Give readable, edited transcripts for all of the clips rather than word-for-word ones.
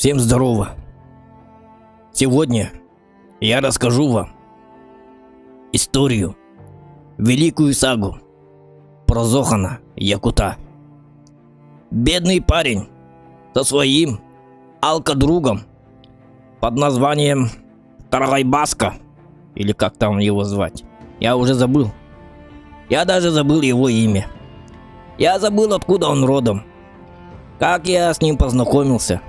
Всем здорово. Сегодня я расскажу вам историю, великую сагу про Зохана Якута. Бедный парень со своим алкодругом под названием Таргайбаска, или как там его звать, я уже забыл. Я даже забыл его имя. Я забыл, откуда он родом, как я с ним познакомился.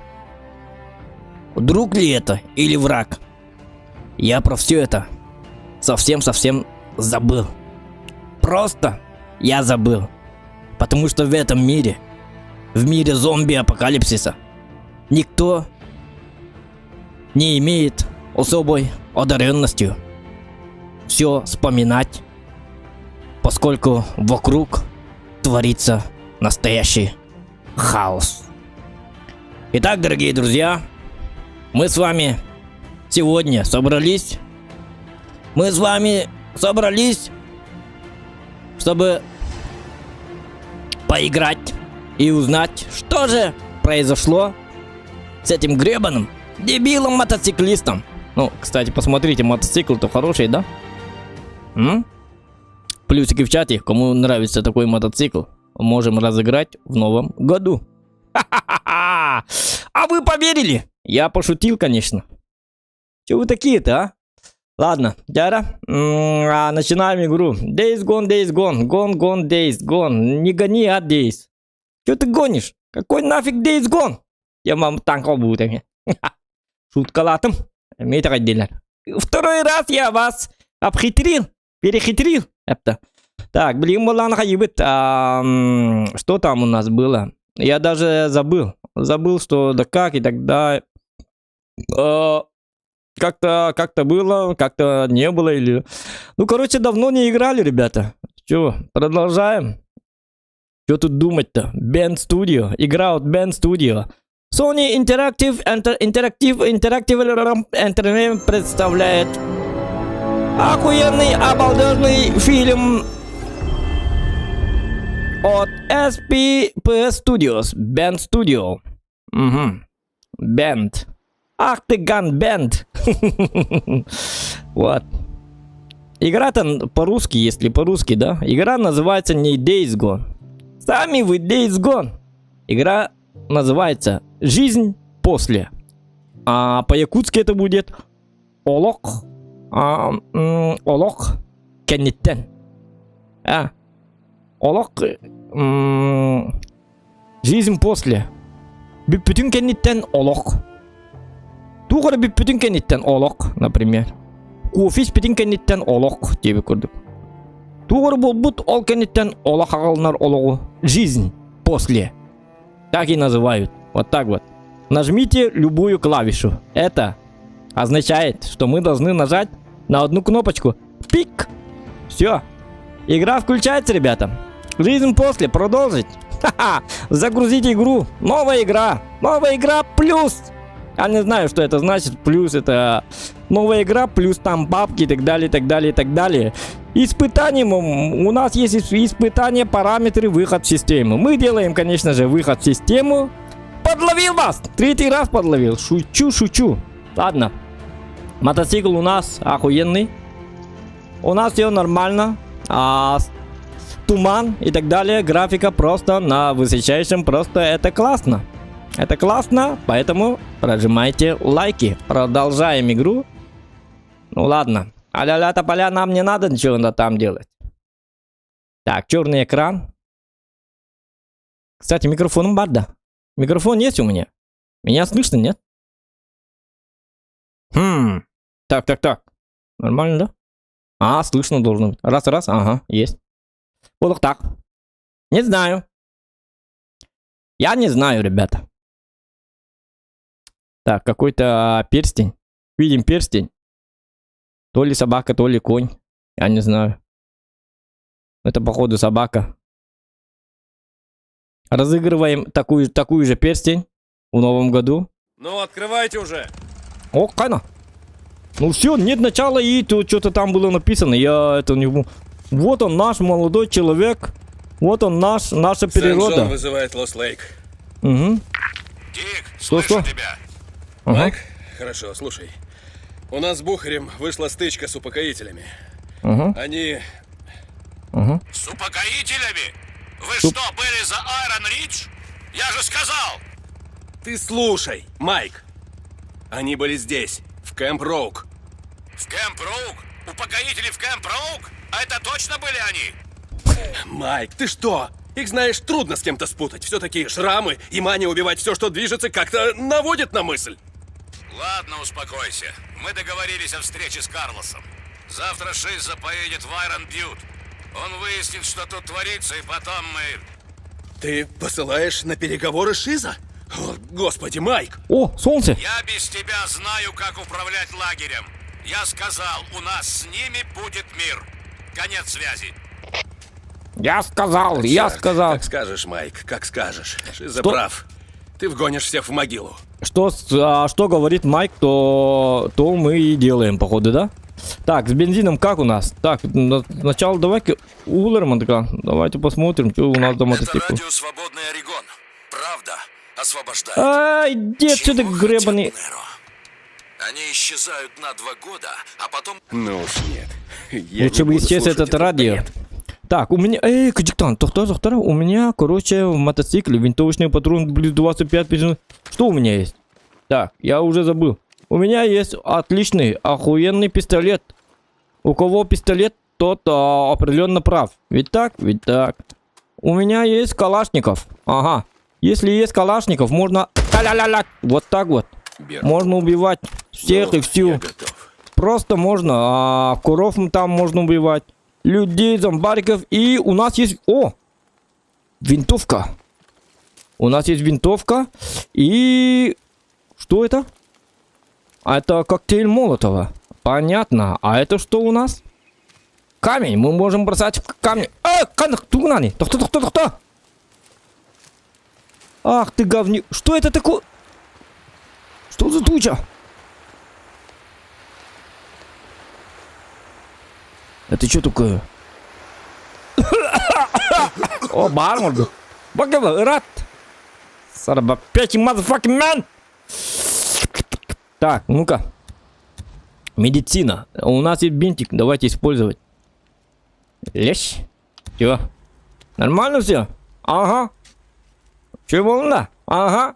Друг ли это или враг? Я про все это совсем забыл. Просто я забыл. Потому что в этом мире, в мире зомби-апокалипсиса, никто не имеет особой одаренностью все вспоминать, поскольку вокруг творится настоящий хаос. Итак, дорогие друзья, мы с вами сегодня собрались. Чтобы поиграть и узнать, что же произошло с этим гребаным дебилом-мотоциклистом. Ну, кстати, посмотрите, мотоцикл-то хороший, да? Плюсики в чате, кому нравится такой мотоцикл, можем разыграть в новом году. Ха-ха-ха! А вы поверили? Я пошутил, конечно. Че вы такие-то, а? Ладно, Дяра, начинаем игру. Days Gone, Gone, Days Gone. Не гони, а Days. Че ты гонишь? Какой нафиг Days Gone? Я вам танкал буду. Шутка латом. Второй раз я вас перехитрил. Это. Так, блин, что там у нас было? Я даже забыл, что да как и тогда. Как-то было, как-то не было или... Ну, короче, давно не играли, ребята. Чё, продолжаем. Что тут думать-то? Band Studio. Игра от Band Studio. Sony Interactive Entertainment представляет охуенный, обалдежный фильм от SPS Studios. Band Studio. Band. Ах ты ган бенд. Вот. Игра-то по-русски, если по-русски, да? Игра называется не Days Gone. Сами вы Days Gone. Игра называется Жизнь после. А по-якутски это будет Олок. Олок Кеннитен. Олок. Жизнь после. Bütün Кеннитен Олок. Тугары бит бүтін кенеттен олық, например. Кофис бүтін кенеттен олық деп көрдік. Тугары бұл бұт ол кенеттен олақ ағалынар олығы. Жизнь после. Так и называют. Вот так вот. Нажмите любую клавишу. Это означает, что мы должны нажать на одну кнопочку. Пик. Все. Игра включается, ребята. Жизнь после. Продолжить. Ха-ха. Загрузить игру. Новая игра. Новая игра плюс. Я не знаю, что это значит. Плюс это новая игра, плюс там бабки и так далее, так далее, так далее. Испытанием у нас есть испытание, параметры, выход в систему. Мы делаем, конечно же, выход в систему. Подловил вас! Третий раз подловил. Шучу. Ладно. Мотоцикл у нас охуенный. У нас все нормально. Туман и так далее. Графика просто на высочайшем. Просто это классно. Это классно, поэтому прожимайте лайки. Продолжаем игру. Ну ладно. А-ля-ля тополя, нам не надо ничего там делать. Так, черный экран. Кстати, микрофон бадда. Микрофон есть у меня? Меня слышно, нет? Так. Нормально, да? Слышно должно быть. Раз, ага, есть. Вот так. Не знаю. Я не знаю, ребята. Так, какой-то перстень. Видим перстень. То ли собака, то ли конь. Я не знаю. Это, походу, собака. Разыгрываем такую же перстень в новом году. Ну, открывайте уже. О, кайна. Ну все, нет начала, и тут что-то там было написано. Я это не... Вот он, наш молодой человек. Вот он, наша природа. Сен-Джон вызывает Лос-Лейк. Угу. Дик, слышу тебя. Ага. Майк, хорошо, слушай. У нас с Бухарем вышла стычка с упокоителями. Ага. Они... Ага. С упокоителями? Вы что, были за Айрон Ридж? Я же сказал! Ты слушай, Майк. Они были здесь, в Кэмп Роук. В Кэмп Роук? Упокоители в Кэмп Роук? А это точно были они? Майк, ты что? Их, знаешь, трудно с кем-то спутать. Все-таки шрамы и мания убивать все, что движется, как-то наводит на мысль. Ладно, успокойся. Мы договорились о встрече с Карлосом. Завтра Шиза поедет в Айрон Бьют. Он выяснит, что тут творится, и потом мы... Ты посылаешь на переговоры Шиза? О, господи, Майк! О, солнце! Я без тебя знаю, как управлять лагерем. Я сказал, у нас с ними будет мир. Конец связи. Я сказал, я Черт, сказал. Как скажешь, Майк, как скажешь. Шиза Что? прав. Ты вгонишь всех в могилу. Что говорит Майк, то мы и делаем, походу, да? Так, с бензином как у нас? Так, сначала давайте Улерман, давайте посмотрим, что у нас за Это мотоцикл. радио «Свободный Орегон». Правда освобождает. Ай, дед, что ты Чего гребаный. хотят Неро? Они исчезают на 2 года, а потом... Ну уж нет. Я Лучше не бы буду исчез слушать этот радио. бред. Так, у меня... Кадиктан, доктор, у меня, короче, в мотоцикле винтовочный патрон плюс 25 пистолет. Что у меня есть? Так, я уже забыл. У меня есть отличный, охуенный пистолет. У кого пистолет, тот определенно прав. Ведь так? Ведь так. У меня есть Калашников. Ага. Если есть Калашников, можно... Вот так вот. Беру. Можно убивать всех Ну, и всю. я готов. Просто можно, куров там можно убивать, людей, зомбариков. И у нас есть, винтовка. У нас есть винтовка. И что это? А это коктейль Молотова. Понятно. А это что у нас? Камень. Мы можем бросать в камень. Тугнани. Кто? Ах ты говни. Что это такое? Что за туча? Это что такое? О, барморду. Багава, рад. Сараба, 5 motherfucking man. Так, ну-ка. Медицина. У нас есть бинтик, давайте использовать. Лещ. Чё? Нормально все? Ага. Чего волна? Ага.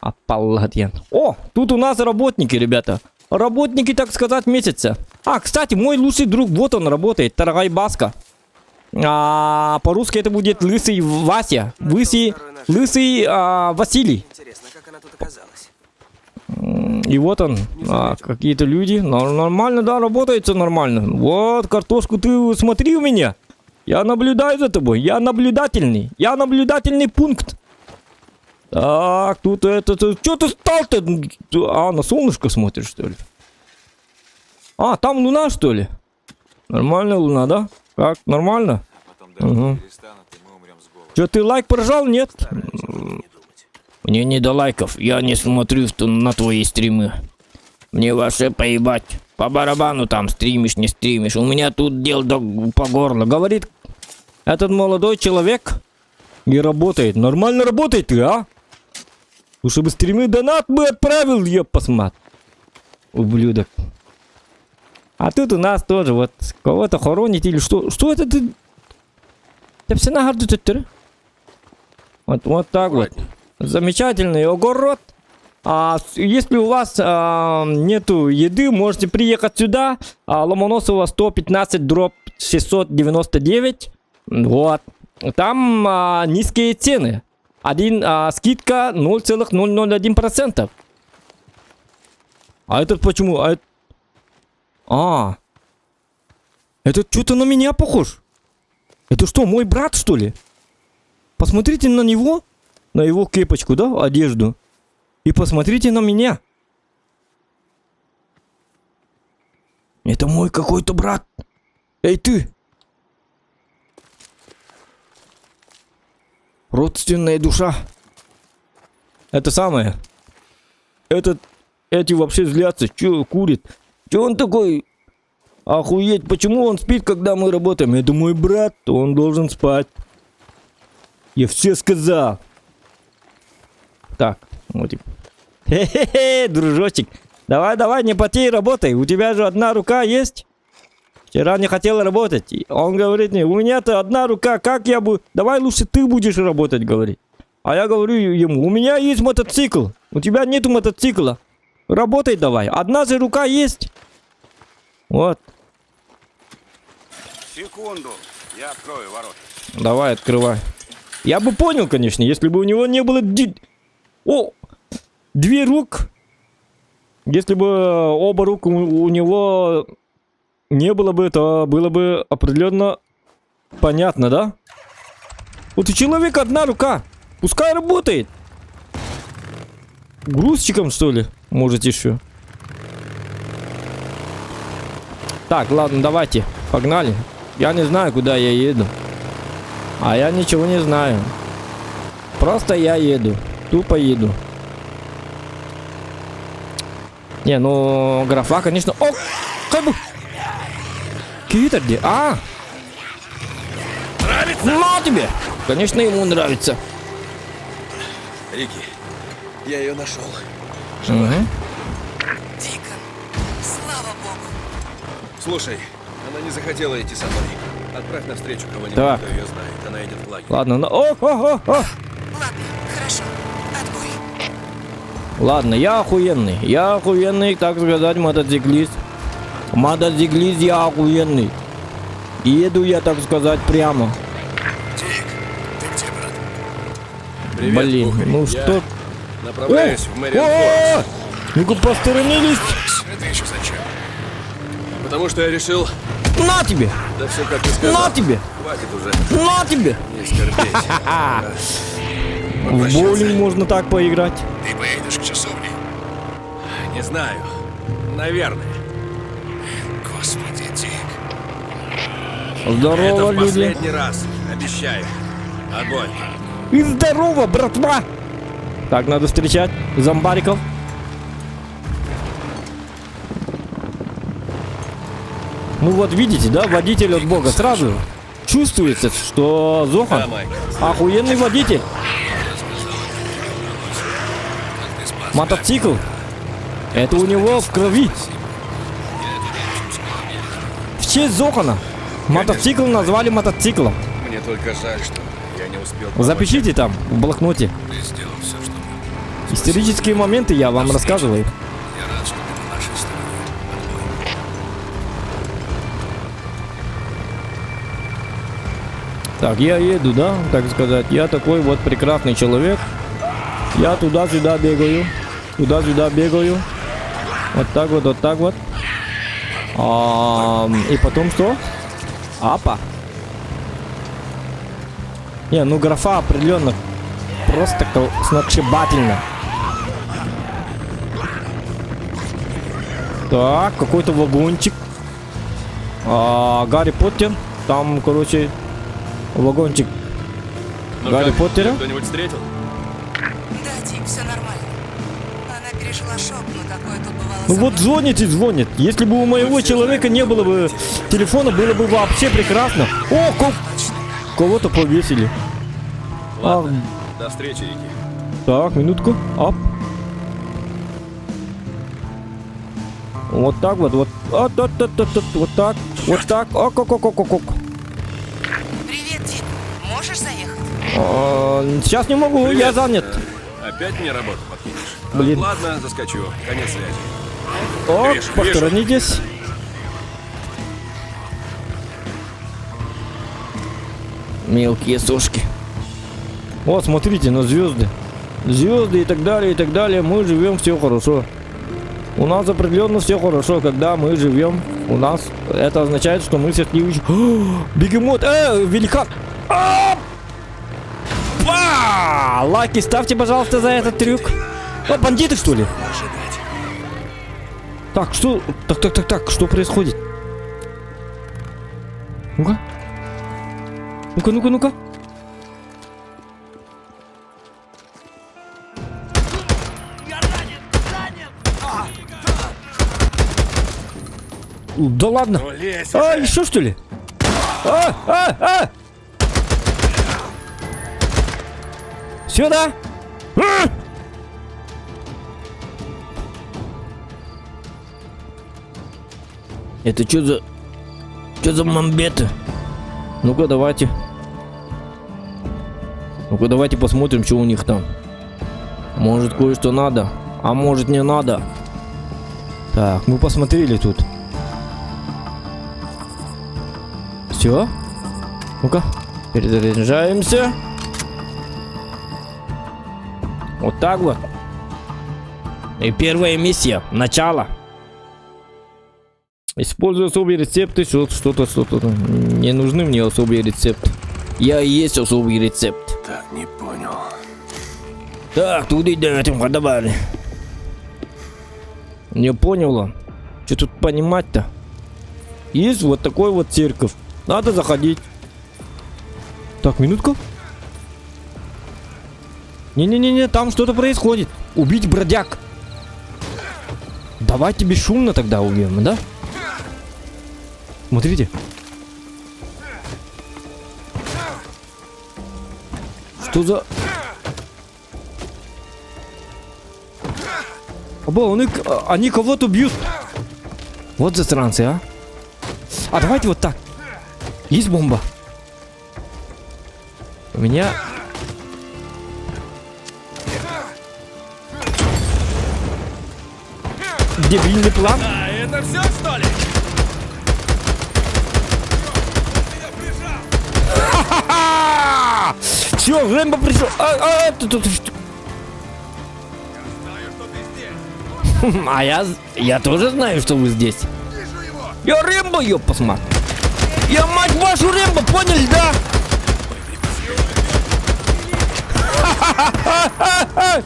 Апалладьян. О, тут у нас работники, ребята. Работники, так сказать, месяца. Кстати, мой лучший друг, вот он работает, Таргай Баска. По-русски это будет лысый Вася. Лысый Василий. Интересно, как она тут оказалась? И вот он, какие-то люди. Нормально, да, работается нормально. Вот, картошку ты смотри у меня. Я наблюдаю за тобой, я наблюдательный. Я наблюдательный пункт. Так, тут это... Что ты стал-то? На солнышко смотришь, что ли? Там луна, что ли? Нормальная луна, да? Как, нормально? Потом дороги перестанут, и мы умрем с голоду. Что, ты лайк прожал, нет? Стараюсь о том не думать. Мне не до лайков, я не смотрю на твои стримы. Мне вообще поебать. По барабану там стримишь, не стримишь. У меня тут дел по горло. Говорит, этот молодой человек не работает. Нормально работает ты, а? Лучше бы стримы донат бы отправил, я посмотр. Ублюдок. А тут у нас тоже вот кого-то хоронить или что? Что это ты? Ты все нагарду тут. Вот так вот. Замечательный огород. Если у вас нету еды, можете приехать сюда. Ломоносова 115 дробь 699. Вот. Там низкие цены. Скидка 0,001%. А этот почему? Этот что-то на меня похож. Это что, мой брат, что ли? Посмотрите на него. На его кепочку, да, одежду. И посмотрите на меня. Это мой какой-то брат. Эй, ты. Родственная душа. Это самое. Эти вообще злятся. Че курит? Че он такой? Охуеть, почему он спит, когда мы работаем? Это мой брат, он должен спать. Я все сказал. Так, вот. Хе-хе-хе, дружочек. Давай, давай, не потей, работай. У тебя же одна рука есть. Вчера не хотел работать. Он говорит мне, у меня-то одна рука, как я буду... Давай лучше ты будешь работать, говорит. А я говорю ему, у меня есть мотоцикл. У тебя нету мотоцикла. Работай давай. Одна же рука есть. Вот. Секунду, я открою ворота. Давай, открывай. Я бы понял, конечно, если бы у него не было... Две рук. Если бы оба рук у него не было бы, то было бы определенно понятно, да? Вот у человека одна рука. Пускай работает. Грузчиком, что ли? Может, еще. Так, ладно, давайте. Погнали. Я не знаю, куда я еду. А я ничего не знаю. Просто я еду. Тупо еду. Не, ну, графа, конечно... О! Как бы... Китер где? А! Нравится? На тебе! Конечно, ему нравится. Рики, я ее нашел. Мгм. Дикон, слава богу. Слушай, она не захотела идти со мной. Отправь навстречу кого-нибудь, Так. кто ее знает. Она идет в лагерь. Ладно, ну... О! Ладно, хорошо. Отбой. Ладно, я охуенный, так сказать, мотоциклист. Мотоциклист я охуенный. И еду я, так сказать, прямо. Дик, ты где, брат? Привет, Блин, Бухарь. ну Я что... направляюсь в Мэриан О! Ну-ка, посторонились. Это еще зачем? потому что я решил, На тебе! да все как ты сказал. На тебе! Хватит уже На тебе! не скорбеть. В боулинг можно так поиграть. Ты поедешь к часовне? Не знаю. Наверное. Господи, Дик. Это Здорово, в люди. последний раз. Обещаю. Огонь. И здорово, братва! Так, надо встречать зомбариков. Ну вот видите, да, водитель от бога. Сразу чувствуется, что Да, Зохан Майк. охуенный водитель. Мотоцикл. Это у него в крови. В честь Зохана мотоцикл назвали мотоциклом. Мне только жаль, что я не успел помочь. Запишите там в блокноте. Ты сделал все, что мог. Исторические моменты я вам рассказываю. Я рад, что ты на нашей стороне. Отбой. Так, я еду, да, так сказать. Я такой вот прекрасный человек. Я туда-сюда бегаю. Туда-сюда бегаю. Вот так вот, вот так вот. И потом что? Апа. Не, ну графа определенно просто сногсшибательно. Так, какой-то вагончик. Гарри Поттер. Там, короче, вагончик Ну Гарри как, Поттера. кто-нибудь встретил? Да, Дик, все нормально. Она пережила шок, но такое тут бывало Ну со вот мной. звонит и звонит. Если бы у моего все человека знаем, не было бы телефона, было бы вообще прекрасно. О, кого-то повесили. Ладно. До встречи, Рики. Так, минутку. Ап. Вот так вот, вот. Вот так. Вот так. Ок. Привет, Дик. Можешь заехать? Сейчас не могу, я Привет. занят. Опять мне работу подкинешь? Блин. Ладно, заскочу. Конец связи. О, Вижу, посторонитесь. Мелкие сушки. Вот, смотрите на звезды. Звезды и так далее, и так далее. Мы живем, все хорошо. У нас определенно все хорошо, когда мы живем. У нас это означает, что мы счастливы. О, бегемот! Великан! Лайки ставьте, пожалуйста, за этот трюк. О, бандиты, что ли? Так, что? Так, что происходит? Ну-ка. Ну-ка. Да ладно. Ну, лезь А, уже. еще что ли? Сюда. Это что за... Что за мамбеты? Ну-ка, давайте. Ну-ка, давайте посмотрим, что у них там. Может, кое-что надо, а может, не надо. Так, мы посмотрели тут. Все? Ну-ка, перезаряжаемся. Вот так вот. И первая миссия. Начало. Используя особые рецепты. Что-то. Не нужны мне особые рецепты. Я и есть особый рецепт. Так, не понял. Так, туди этим подавали. Не понял. Что тут понимать-то? Есть вот такой вот церковь. Надо заходить. Так, минутку. Не-не-не, там что-то происходит. Убить бродяг. Давайте бесшумно тогда убьем, да? Смотрите. Что за... Оба, они кого-то бьют. Вот засранцы, а. А давайте вот так. Есть бомба. У меня... Дебильный план. А это все, что ли? Все, Рэмбо пришел. А я тоже знаю, что вы здесь. Я Рэмбо, ёп, посмотри. Я мать вашу Рэмбо, поняли, да?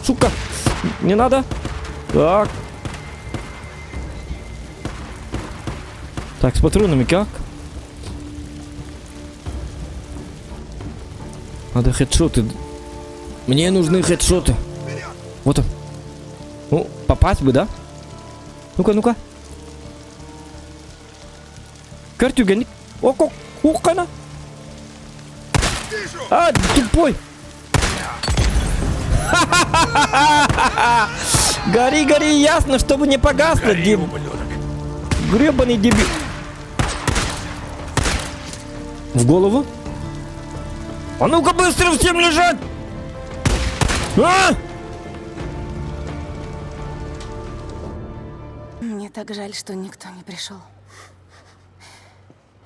Сука. Не надо. Так. Так, с патронами как? Надо хедшоты. Мне нужны хедшоты. Вот он. Ну, попасть бы, да? Ну-ка, ну-ка. Картюгенник. О-ко. Ухана. А, тупой. Гори, гори, ясно, чтобы не погасло, гребаный дебил. В голову? А ну-ка быстро всем лежать! А! Мне так жаль, что никто не пришел.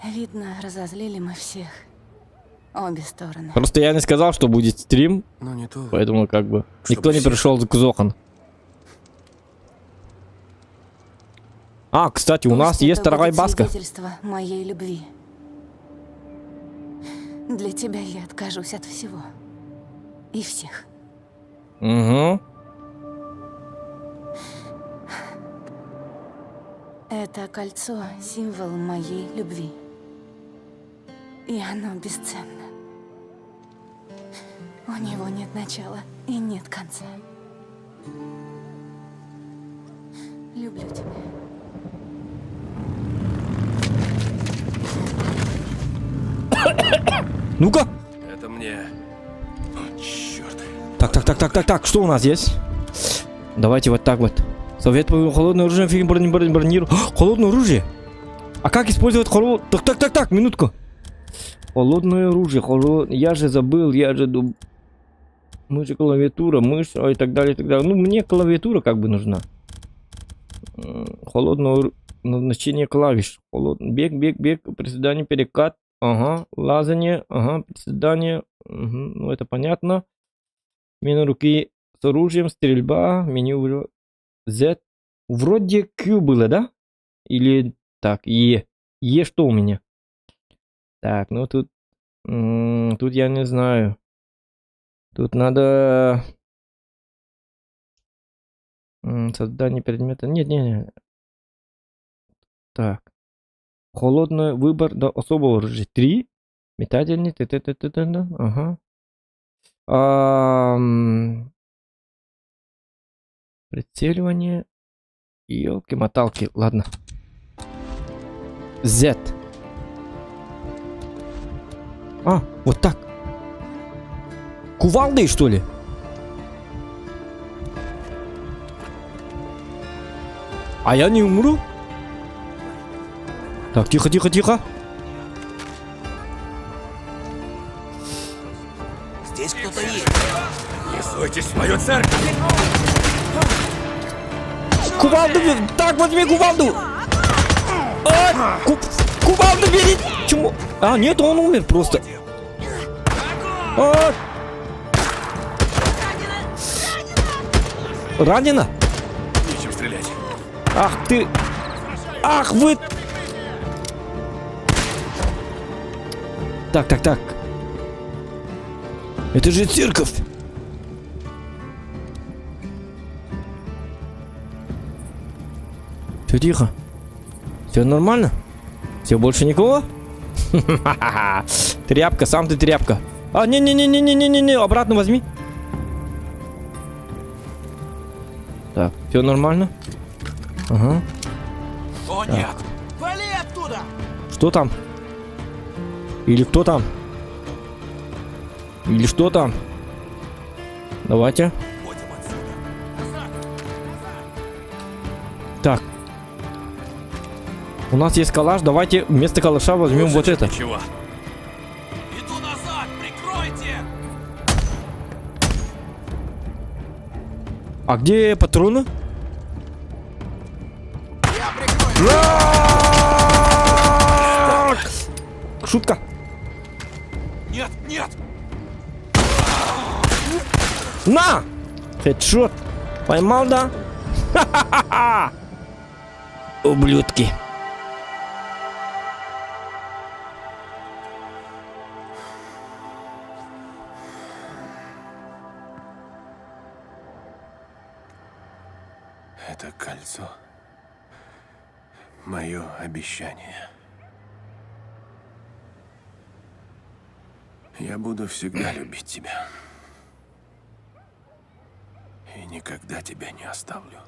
Видно, разозлили мы всех. Обе стороны. Просто я не сказал, что будет стрим, Ну не то. поэтому как бы никто не все. пришел к Зохан. А, кстати, у нас Пусть есть это вторая будет баска. свидетельство моей любви. Для тебя я откажусь от всего. И всех. Угу. Это кольцо — символ моей любви. И оно бесценно. У него нет начала и нет конца. Люблю тебя. Ну-ка. Это мне... О, черт. Так, что у нас есть? Давайте вот так вот. Совет по холодное оружие, фильм бронирование. Холодное оружие? А как использовать холодное... Так, минутку. Холодное оружие, Я же забыл, Мышь, клавиатура, мышь, и так далее, и так далее. Ну, мне клавиатура как бы нужна. Холодное назначение клавиш. Бег, приседание, перекат. Ага, лазание, ага, приседание. Угу, ну, это понятно. Смена руки с оружием, стрельба, меню Z. Вроде Q было, да? Или так, E. E что у меня? Так, ну тут... Тут я не знаю. Тут надо... Создание предмета... Нет. Так. Холодный выбор до особого оружия. 3. Метательный. Ага. Прицеливание. Ёлки-моталки. Ладно. Z. А, вот так. Кувалдой, что ли? А я не умру? Так, тихо, тихо, тихо. Здесь кто-то есть. Не суйтесь в мою церковь! Кувалду, так, возьми кувалду. А, кувалду бери. Чему? А, нет, он умер просто. А. Ранено? Нечем стрелять. Ах ты. Ах вы. Так, так, так. Это же церковь. Все тихо. Все нормально? Все, больше никого? Тряпка, сам ты тряпка. А, не-не-не-не-не-не-не, обратно возьми. Так, все нормально? Ага. О, нет! Вали оттуда! Что там? Или кто там? Или что там? Давайте. Уходим отсюда. Так. У нас есть калаш, давайте вместо калаша возьмем вот это. Чего? Иду назад! Прикройте! А где патроны? Я прикрою! Шутка. Нет, нет! На! Хедшот. Поймал, да? Ха-ха-ха! Ублюдки. Это кольцо. Мое обещание. Я буду всегда любить тебя. И никогда тебя не оставлю.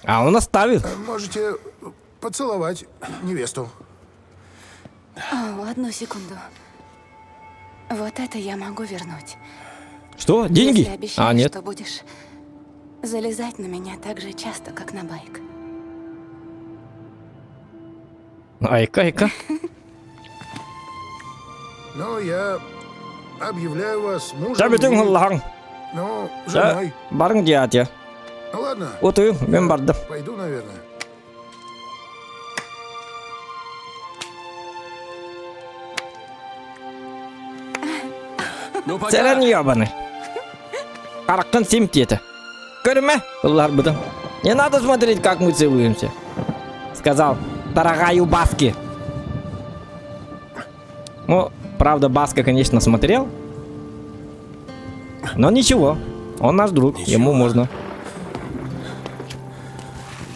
А он оставит. Можете поцеловать невесту. О, одну секунду. Вот это я могу вернуть. Что? Деньги? Если обещаешь, А, нет. что будешь залезать на меня так же часто, как на байк. Айка. Но я объявляю вас мужем Шабитин и, Хуллахан. ну, женой. Барн дядя. Ну ладно, Вот и мен барды. пойду, наверное. Ну, пока. Сәрән ябаны. Аракан семтеті. Көрме? Улар бұдан. Не надо смотреть, как мы целуемся. Сказал, дорогая Баски. Ну, правда, Баска, конечно, смотрел. Но ничего. Он наш друг. Ничего. Ему можно.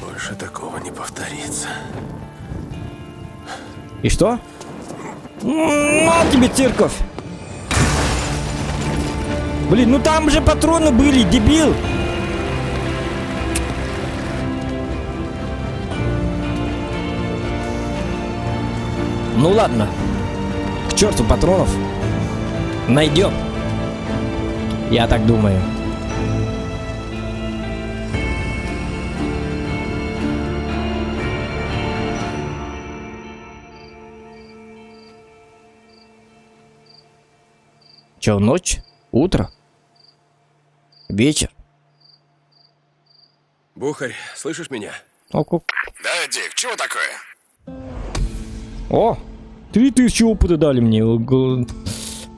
Больше такого не повторится. И что? На тебе церковь. Блин, ну там же патроны были, дебил. Ну ладно. К черту патронов. Найдем. Я так думаю. Че, ночь? Утро? Вечер? Бухарь, слышишь меня? О, Да, Дик, чего такое? О, 3000 опыта дали мне.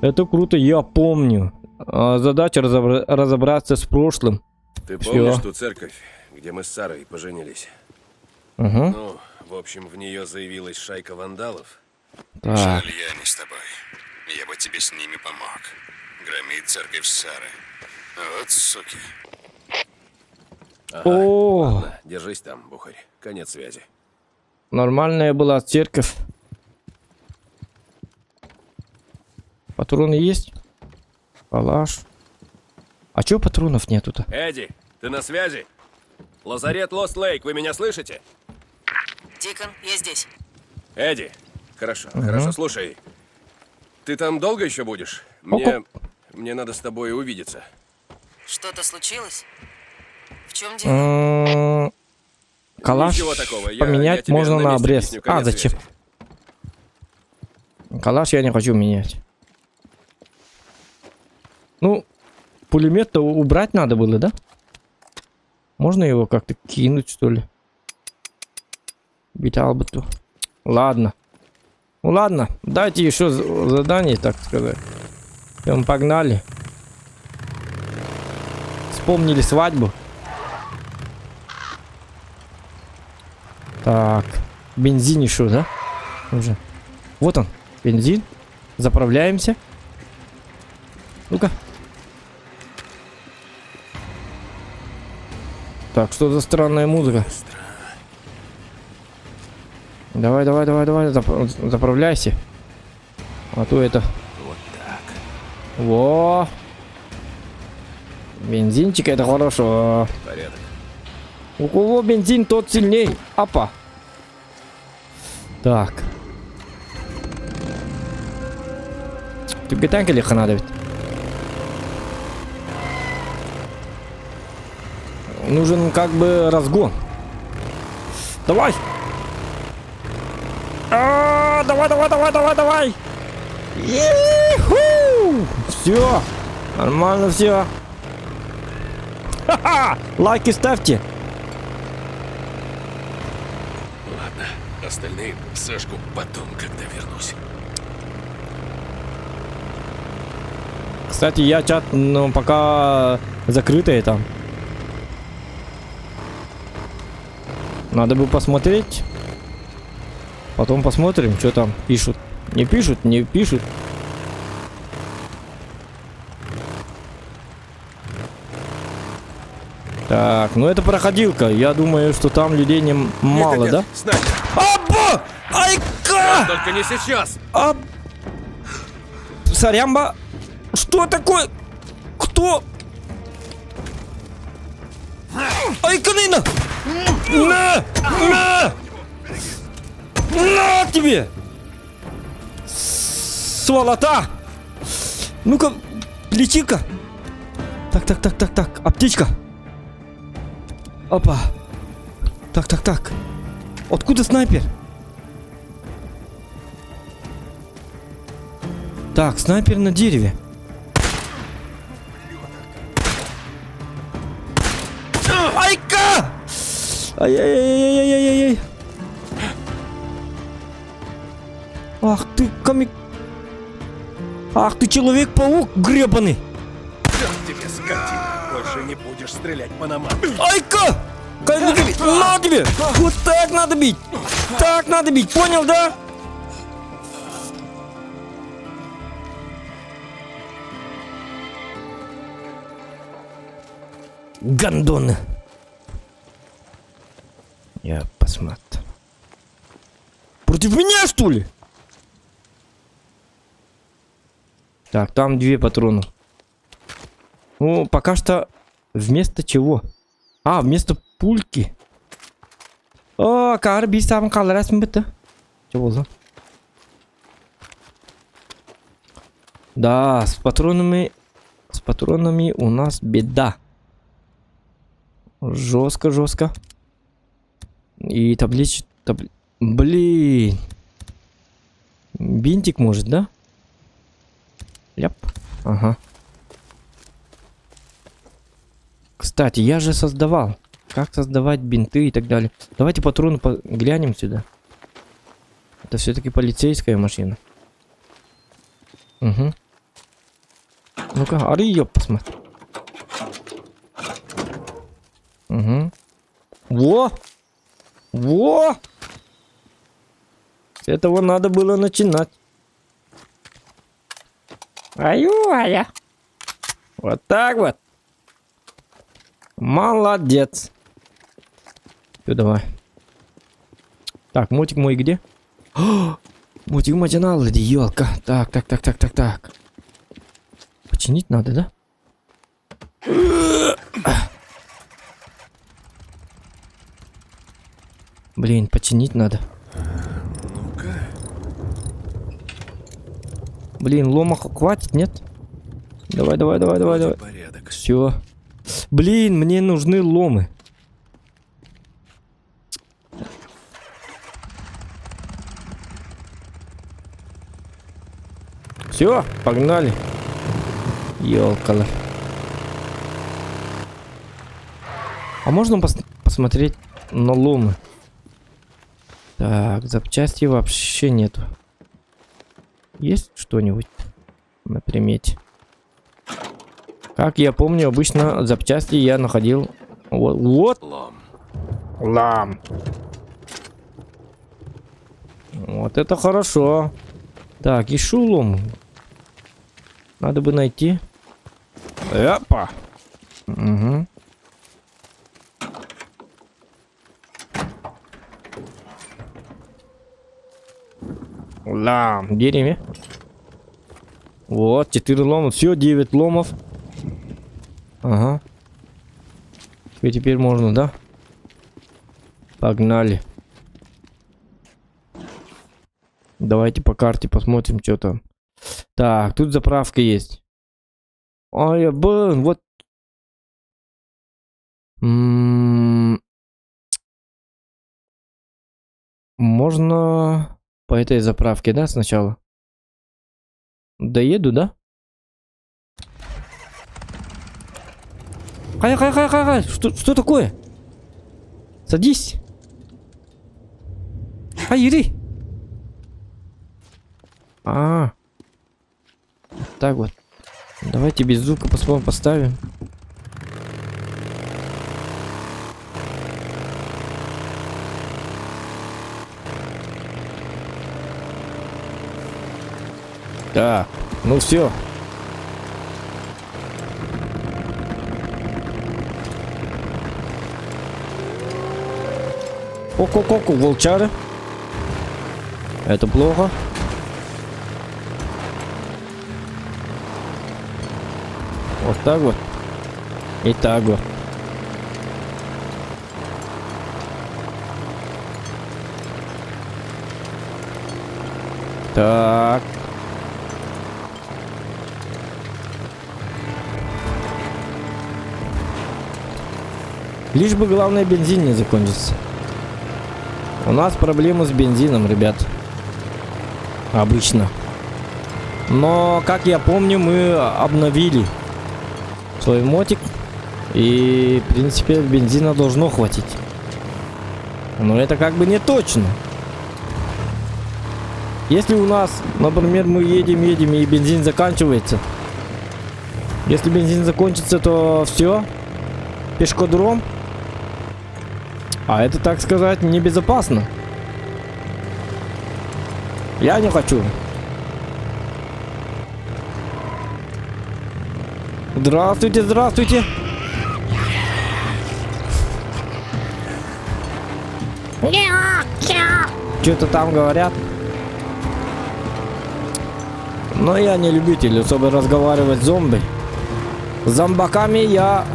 Это круто, я помню. Задача разобраться с прошлым. Ты Всё. помнишь ту церковь, где мы с Сарой поженились? Угу. Ну, в общем, в нее заявилась шайка вандалов. Так. Жаль, я не с тобой. Я бы тебе с ними помог. Громить церковь Сары. Вот суки. Ага, О, ладно, держись там, Бухарь. Конец связи. нормальная была церковь. Патроны есть? Калаш. А чё патронов нету-то? Эдди, ты на связи? Лазарет Лост-Лейк, вы меня слышите? Дикон, я здесь. Эдди, хорошо, хорошо, слушай. Ты там долго еще будешь? Мне надо с тобой увидеться. Что-то случилось? В чем дело? калаш Ничего такого, я поменять тебе можно на на месте обрез. объясню, А, конец зачем? связи. Калаш я не хочу менять. Ну, пулемет-то убрать надо было, да? Можно его как-то кинуть, что ли? Биталбату. Ладно. Ну ладно, дайте еще задание, так сказать. Всем погнали. Вспомнили свадьбу. Так, бензин еще, да? Уже. Вот он, бензин. Заправляемся. Ну-ка. Так, что за странная музыка? Давай, давай, давай, давай, заправляйся. А то это... Вот так. Во! Бензинчик, это хорошо. Порядок. У кого бензин, тот сильней. Апа. Так. Тебе танк легко надо ведь. Нужен как бы разгон. Давай. Давай, давай, давай, давай, давай. Все. Нормально все. Ха-ха! Лайки ставьте. Ладно, остальные Сашку потом, когда вернусь. Кстати, я чат, но пока закрытый там. Надо бы посмотреть. Потом посмотрим, что там пишут. Не пишут, не пишут. Так, ну это проходилка. Я думаю, что там людей не мало, Нет, да? нет, снайпер. Аба! Айка! Только не сейчас! Сарямба! Что такое? Кто? Айканина! На! На! На тебе! Сволота! Ну-ка, лечи-ка! Так, так, так, так, так, аптечка! Опа! Так, так, так. Откуда снайпер? Так, снайпер на дереве. Айка! Ай-яй-яй-яй-яй-яй-яй. Ах ты, Ах ты, Человек-паук гребаный. Черт тебе, скотина! Больше не будешь стрелять по намам. Айка! На тебе! Вот так надо бить! Так надо бить, понял, да? Гандоны. Я посмотрю. Против меня, что ли? Так, там 2 патрона. Ну, пока что вместо чего? А, вместо пульки. О, карби сам калрас мбиты. Чего за? Да, с патронами у нас беда. Жестко, жестко. И Блин. Бинтик может, да? Ляп. Ага. Кстати, я же создавал. Как создавать бинты и так далее. Давайте патроны глянем сюда. Это все-таки полицейская машина. Угу. Ну-ка, ары ее посмотри. Угу. Во! Во! С этого надо было начинать. Аю-ая. Вот так вот. Молодец. Все, давай. Так, мотик мой где? Мотик матинал, елка. Так. Починить надо, да? Блин, починить надо. Блин, лома хватит, нет? Давай. Порядок. Все. Блин, мне нужны ломы. Все, погнали. Ёлкала. А можно посмотреть на ломы? Так, запчасти вообще нету. Есть что-нибудь на примете? Как я помню, обычно запчасти я находил... Вот. Лом. Лам. Вот это хорошо. Так, ищу лом. Надо бы найти. Опа. Угу. Лам. Деревья. Вот, 4 лома. Все, 9 ломов. Ага. И теперь можно, да? Погнали. Давайте по карте посмотрим, что там. Так, тут заправка есть. Ой, блин, вот. Можно по этой заправке, да, сначала? Доеду, да? Хай, что такое? Садись. Хай, иди. Так вот. Давайте без звука поставим. Так, ну все. Ко-ко-ко, волчары. Это плохо. Вот так вот. И так вот. Так. Лишь бы главное бензин не закончится. У нас проблемы с бензином, ребят. Обычно. Но, как я помню, мы обновили свой мотик. И, в принципе, бензина должно хватить. Но это как бы не точно. Если у нас, например, мы едем и бензин заканчивается. Если бензин закончится, то все. Пешкодром. А это, так сказать, небезопасно. Я не хочу. Здравствуйте, здравствуйте. Что-то там говорят. Но я не любитель особо разговаривать с зомби. С зомбаками я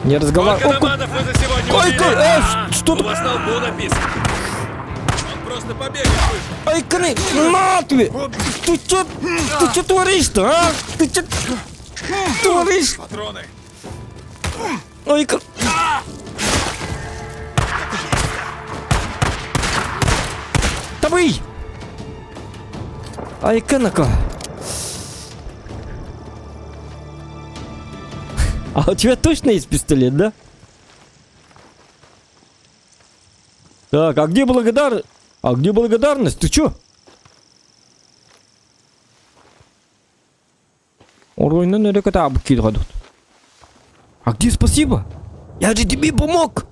не разговариваю. Сколько доматов вы за сегодня убили? Что У вас на лбу написано. Он просто побегать вышел. Ай, кры, на тебе! Ты чё творишь-то, а? Ты чё творишь? Патроны. Ой, кры... Давай! Ай, канака! А у тебя точно есть пистолет, да? Так, а где благодарность? Ты чё? Оройна не рекота обкидывают. А где спасибо? Я же тебе помог.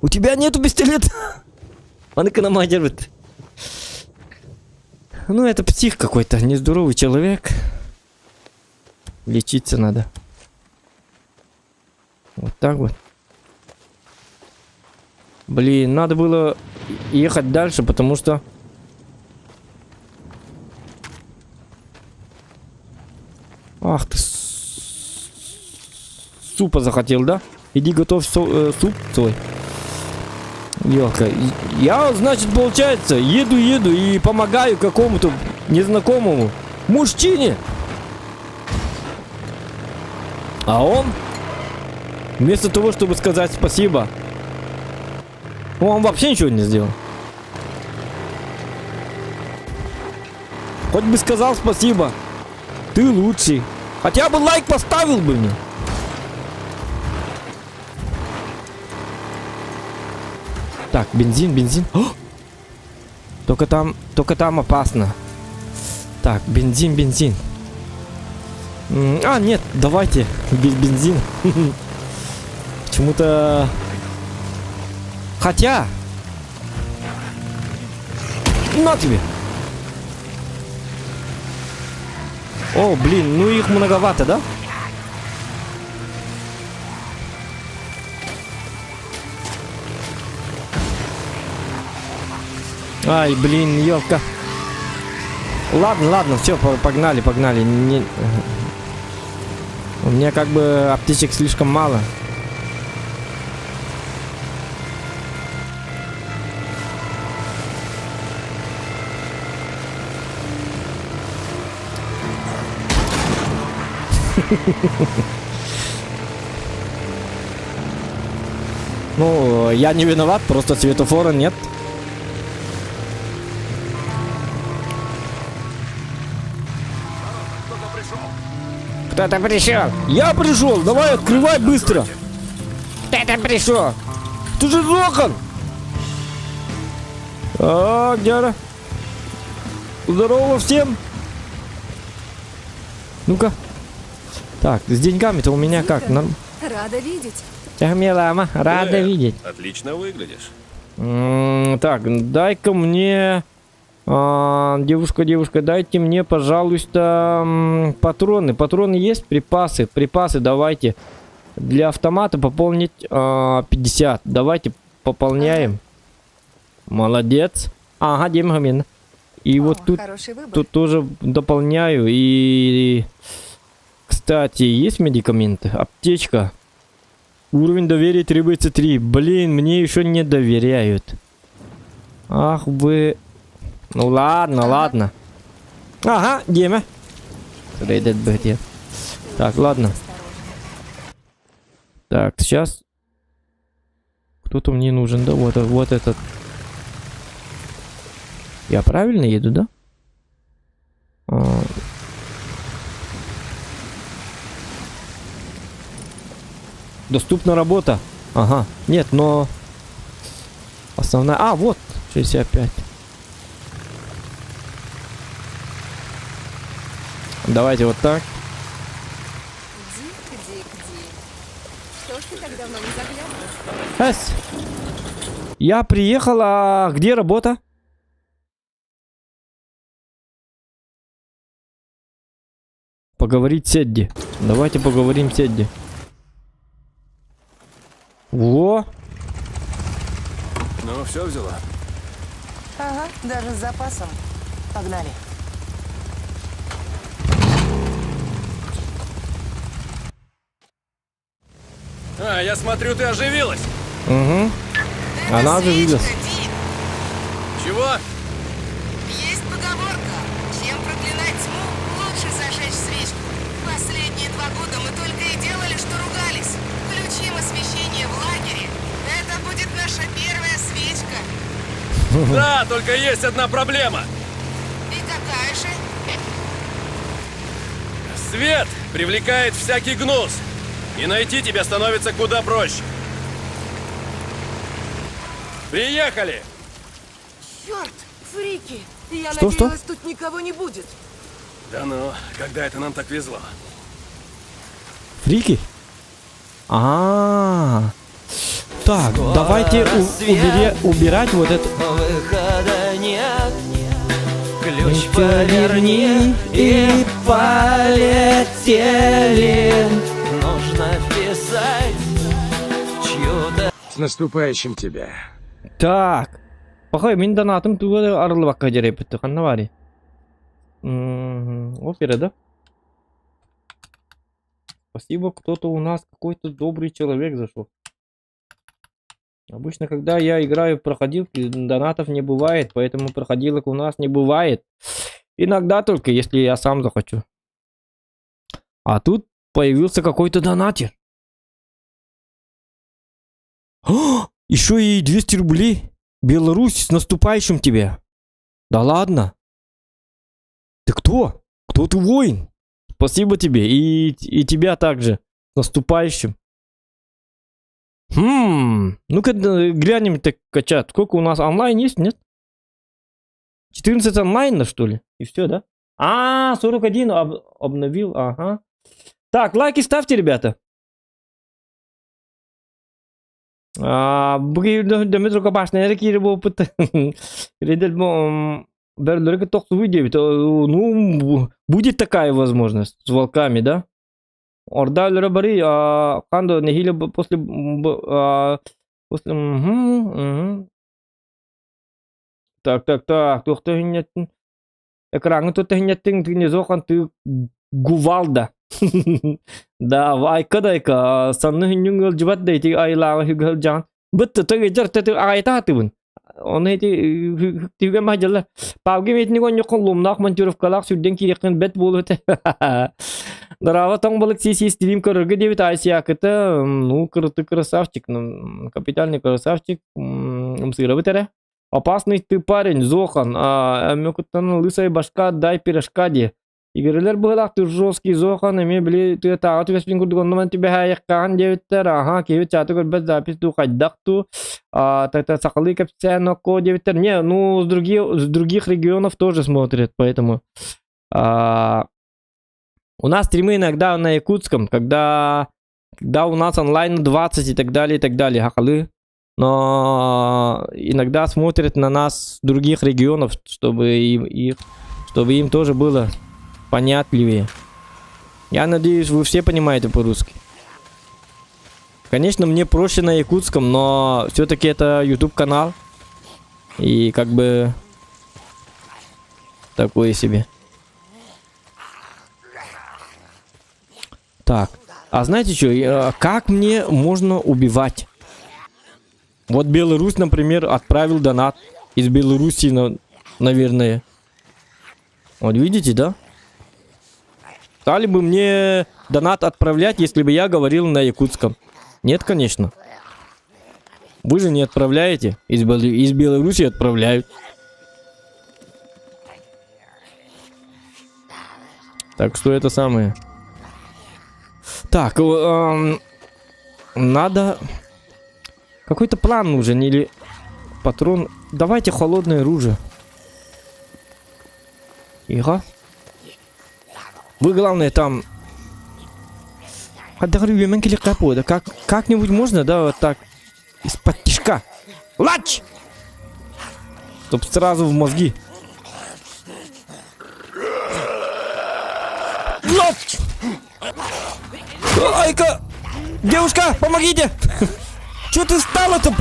У тебя нету пистолета. А ну-ка намадирует. Ну это псих какой-то, нездоровый человек. Лечиться надо. Вот так вот. Блин, надо было ехать дальше, потому что... Ах ты... Супа захотел, да? Иди готовь суп свой. Ёлка. Я, значит, получается, еду и помогаю какому-то незнакомому мужчине. А он... Вместо того, чтобы сказать спасибо, он вообще ничего не сделал. Хоть бы сказал спасибо. Ты лучший. Хотя бы лайк поставил бы мне. Так, бензин, бензин. О! Только там опасно. Так, бензин, бензин. А, нет, давайте без бензина. Почему-то... Хотя... На тебе! О, блин, ну их многовато, да? Ай, блин, елка. Ладно, ладно, все, погнали, погнали. У меня как бы аптечек слишком мало. Ну, я не виноват, просто светофора нет. Кто-то пришел. Я пришел. Давай открывай быстро. Кто-то пришел. Ты же из окон. А, где она? Здорово всем. Ну-ка. Так, с деньгами-то у меня как? Рада видеть. Милама, рада видеть. Отлично выглядишь. Так, дай-ка мне... девушка, дайте мне, пожалуйста, патроны. Патроны есть? Припасы. Припасы давайте. Для автомата пополнить 50. Давайте пополняем. Молодец. Ага, Димгамин. И вот тут тоже дополняю. И, кстати, есть медикаменты? Аптечка. Уровень доверия требуется 3. Блин, мне еще не доверяют. Ах вы... Ну ладно, ладно. Ага, Дима. Так, ладно. Так, сейчас. Кто-то мне нужен, да? Вот этот. Я правильно еду, да? Доступна работа. Ага. Нет, но... Основная... А, вот. 65. Давайте вот так. Дик. Что ж ты так давно не заглядывал? Я приехал, а где работа? Поговорить с Эдди. Давайте поговорим с Эдди. Во! Ну, все взяла. Ага, даже с запасом. Погнали. А, я смотрю, ты оживилась. Угу. Она оживилась. Чего? Есть поговорка. Чем проклинать тьму, лучше зажечь свечку. Последние 2 года мы только и делали, что ругались. Включим освещение в лагере. Это будет наша первая свечка. Да, только есть одна проблема. И какая же? Свет привлекает всякий гнус. И найти тебя становится куда проще. Приехали! Черт, фрики! Я Что? надеялась, тут никого не будет. Да ну, когда это нам так везло? Фрики? Так, давайте убирать вот это. Выхода нет. Ключ поверни и полетели. Нужно вписать чью-то. С наступающим тебя. Так. Bakayım benim donatım tuğla arılı bakka jarayıp bitti. Kanna var ya. Опера, да? Спасибо, кто-то у нас, какой-то добрый человек зашел. Обычно, когда я играю в проходилки, донатов не бывает, поэтому проходилок у нас не бывает. Иногда только, если я сам захочу. А тут появился какой-то донатер. О, еще и 200 рублей. Беларусь, с наступающим тебя. Да ладно. Ты кто? Кто ты, воин? Спасибо тебе. И тебя также. С наступающим. Ну-ка глянем так, чат. Сколько у нас онлайн есть, нет? 14 онлайна, что ли? И все, да? 41 обновил, ага. Так, лайки ставьте, ребята. Дмитрий Кабаш, наверное, какие опыты. Ну, будет такая возможность с волками, да? Орда Лерабари, Кандо Нехиля после... Так, кто нет... Экран, тут нет, ты не зохан, ты гувалда. Да, айка, санны хинюнгл джбат дейти айла хюгл джан. Бытты, ты айта ты. Он эти тига мажала. Пауги мет никон никон лумнах мантюров калах сүрден киреккен бет болу те. Дарава тong балык сиси стрим көрөргө дебит айсиякыты. Ну, красавчик, капитальный красавчик. Мсыра бытере. Опасный ты парень, Зохан. Мёкуттан лысая башка, дай пирожка де. Игрелер быгылак ты жесткий Зохан, эме били ты тагат веспин курдугонноман тебе хаяккан дебиттер. Ага, кевит чаты көрбет запись ту хайдак ту. Так сакалы капсяноко дебиттер. Не, ну с других регионов тоже смотрят, поэтому... У нас стримы иногда на якутском, когда у нас онлайн 20 и так далее, хакалы. Но иногда смотрят на нас с других регионов, чтобы им тоже было понятливее. Я надеюсь, вы все понимаете по-русски. Конечно, мне проще на якутском, но все-таки это YouTube канал. И как бы такое себе. Так, а знаете что, как мне можно убивать? Вот Беларусь, например, отправил донат из Беларуси, наверное. Вот видите, да? Стали бы мне донат отправлять, если бы я говорил на якутском? Нет, конечно. Вы же не отправляете. Из Беларуси отправляют. Так что это самое. Так, надо... Какой-то план нужен или патрон. Давайте холодное оружие. Ига. Вы главное там. Как-нибудь можно, да, вот так. Из-под тишка. Лач! Чтоб сразу в мозги. Лач! Ай-ка! Девушка, помогите! Чё ты стала-то?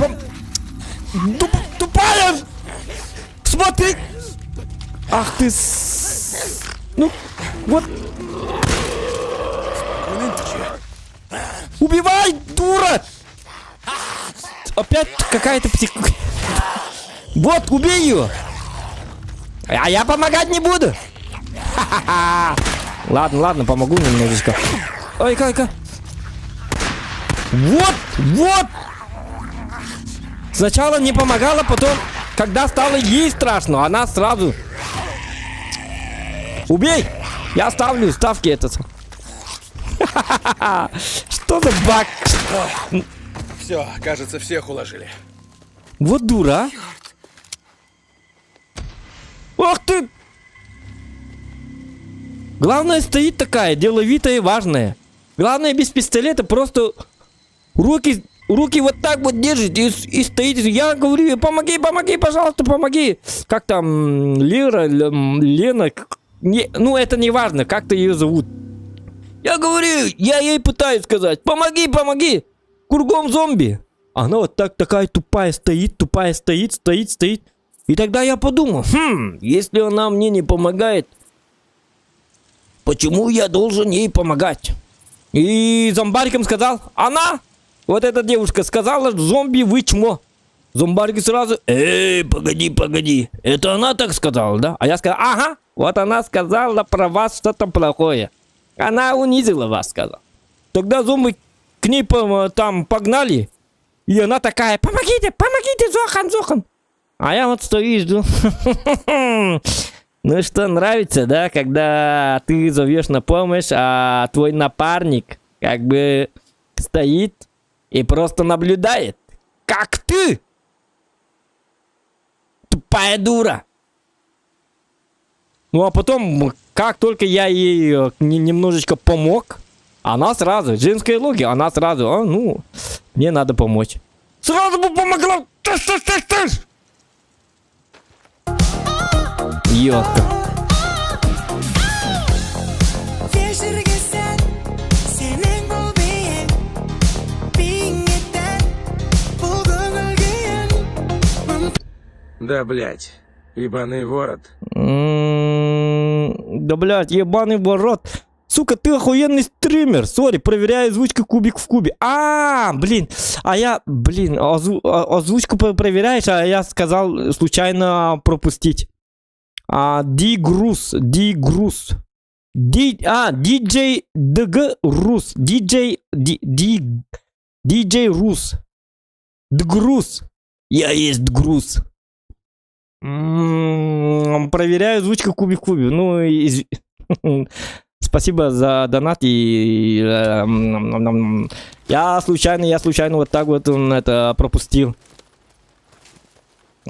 Тупая! Смотри! Ах ты... Ну, вот... Убивай, дура! Опять какая-то псих... Вот, убей ее! А я помогать не буду! Ладно, помогу немножечко. Ой-ка. Вот! Сначала не помогала, потом, когда стало ей страшно, она сразу... Убей! Я ставлю ставки этот. Что за баг? Все, кажется, всех уложили. Вот дура. Ах ты! Главное, стоит такая, деловитая и важная. Главное, без пистолета просто руки вот так вот держите и стоите. Я говорю, помоги, пожалуйста, помоги. Как там, Лена, ну это не важно, как-то ее зовут. Я говорю, я ей пытаюсь сказать, помоги, кругом зомби. Она вот такая тупая стоит. И тогда я подумал, если она мне не помогает, почему я должен ей помогать? И зомбариком сказал, вот эта девушка сказала, зомби вы чмо. Зомбарик сразу, погоди, это она так сказала, да? А я сказал, ага, вот она сказала про вас что-то плохое. Она унизила вас, сказал. Тогда зомби к ней там погнали, и она такая, помогите, Зохан. А я вот стою и жду. Ну что, нравится, да, когда ты зовешь на помощь, а твой напарник как бы стоит и просто наблюдает, как ты, тупая дура. Ну а потом, как только я ей немножечко помог, она сразу, женская логика, она сразу, ну, мне надо помочь. Сразу бы помогла. Ёлка. Да, блядь, ебаный ворот. Да, блядь, ебаный ворот. Сука, ты охуенный стример. Сори, проверяю озвучку кубик в кубе. Блин. А я, блин, озвучку проверяешь, а я сказал случайно пропустить. Ди-груз. Диджей ДГ Рус. Диджей Рус. Дгруз. Я есть груз. Проверяю озвучку кубик в кубе. Ну, спасибо за донат и я случайно вот так вот это пропустил.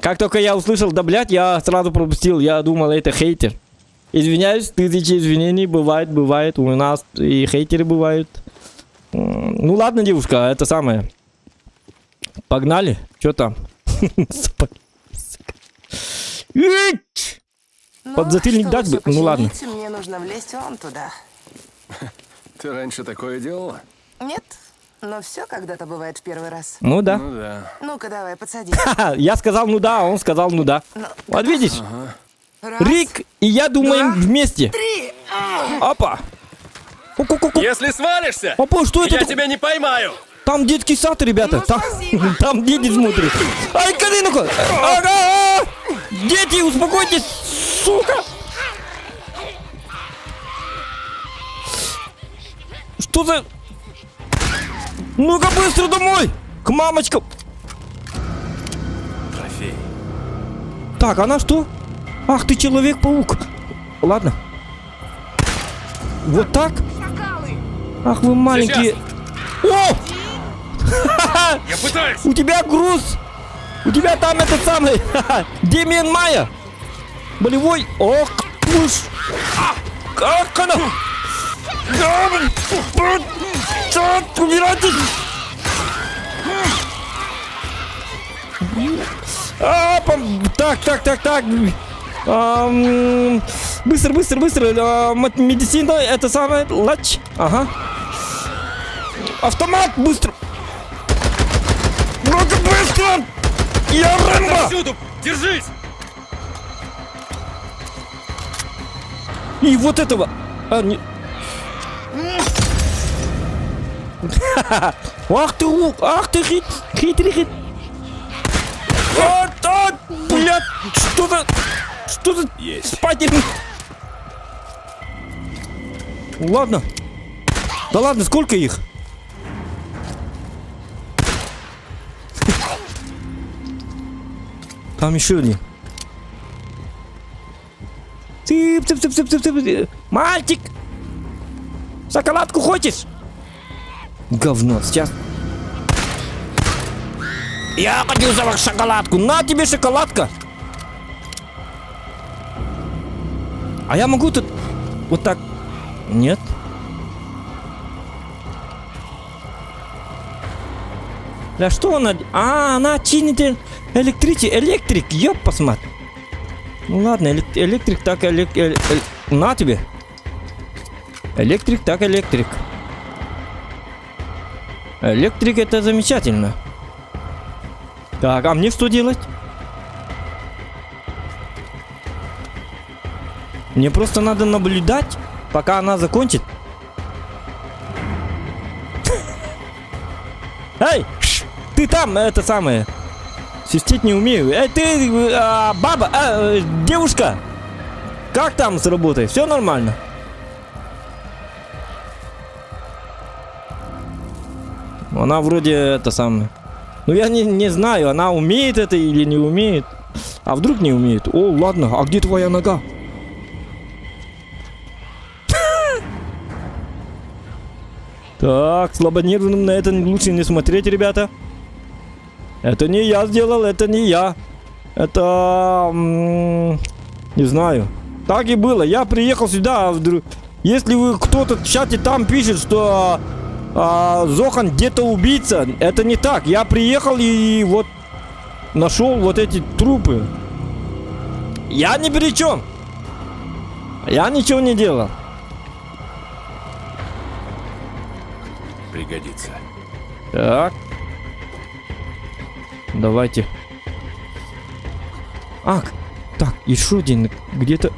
Как только я услышал, да, блядь, я сразу пропустил. Я думал, это хейтер. Извиняюсь, тысячи извинений. Бывает. У нас и хейтеры бывают. Ну ладно, девушка, это самое. Погнали. Чё там? Подзатыльник дать бы? Ну ладно. Мне нужно влезть вон туда. Ты раньше такое делала? Нет, но все когда-то бывает в первый раз. Ну да. Ну да. Ну-ка, давай, подсади. Я сказал ну да, а он сказал ну да. Вот видишь? Раз, Рик и я думаем вместе. 3. Опа. Если свалишься, Опа, что это? я тебя не поймаю. Там детский сад, ребята. Ну, Там, спасибо. там дети смотрят. Ай, Калинуха! Ага! Дети, успокойтесь, сука! Что за... Ну-ка быстро домой! К мамочкам! Трофей. Так, она что? Ах ты, Человек-паук! Ладно. Вот так? Ах вы маленькие... О! Я пытаюсь. У тебя груз! У тебя там этот самый... Демиан Майя! Болевой... Ох, уж... Как она... Убирайтесь! Так. Быстро. Медицина, это самое... Лач. Ага. Автомат, быстро! Ну-ка, быстро! Я Рэмбо! Повсюду! Держись! И вот этого... не... Ах ты, хитрый. Блядь, что за... Есть. Спать. Ладно. Да ладно, сколько их? Там еще один. Цып. Мальчик! Шоколадку хочешь? Говно, сейчас. Я хочу за шоколадку. На тебе шоколадка. А я могу тут вот так? Нет. Да что она? Она чинит электрик. Ёп, посмотри. Ну ладно, электрик так на тебе. Электрик так электрик. Электрик это замечательно. Так, а мне что делать? Мне просто надо наблюдать, пока она закончит. Эй, ты там, это самое. Свистеть не умею. Эй, ты, баба, девушка. Как там с работой? Все нормально? Она вроде это самое. Ну я не знаю, она умеет это или не умеет. А вдруг не умеет? О, ладно, а где твоя нога? Так, слабонервным на это лучше не смотреть, ребята. Это не я сделал, это не я. Это... не знаю. Так и было. Я приехал сюда. Если вы кто-то в чате там пишет, что Зохан где-то убийца, это не так. Я приехал и вот нашел вот эти трупы. Я ни при чем. Я ничего не делал. Пригодится. Так. Давайте. Так, еще один где-то.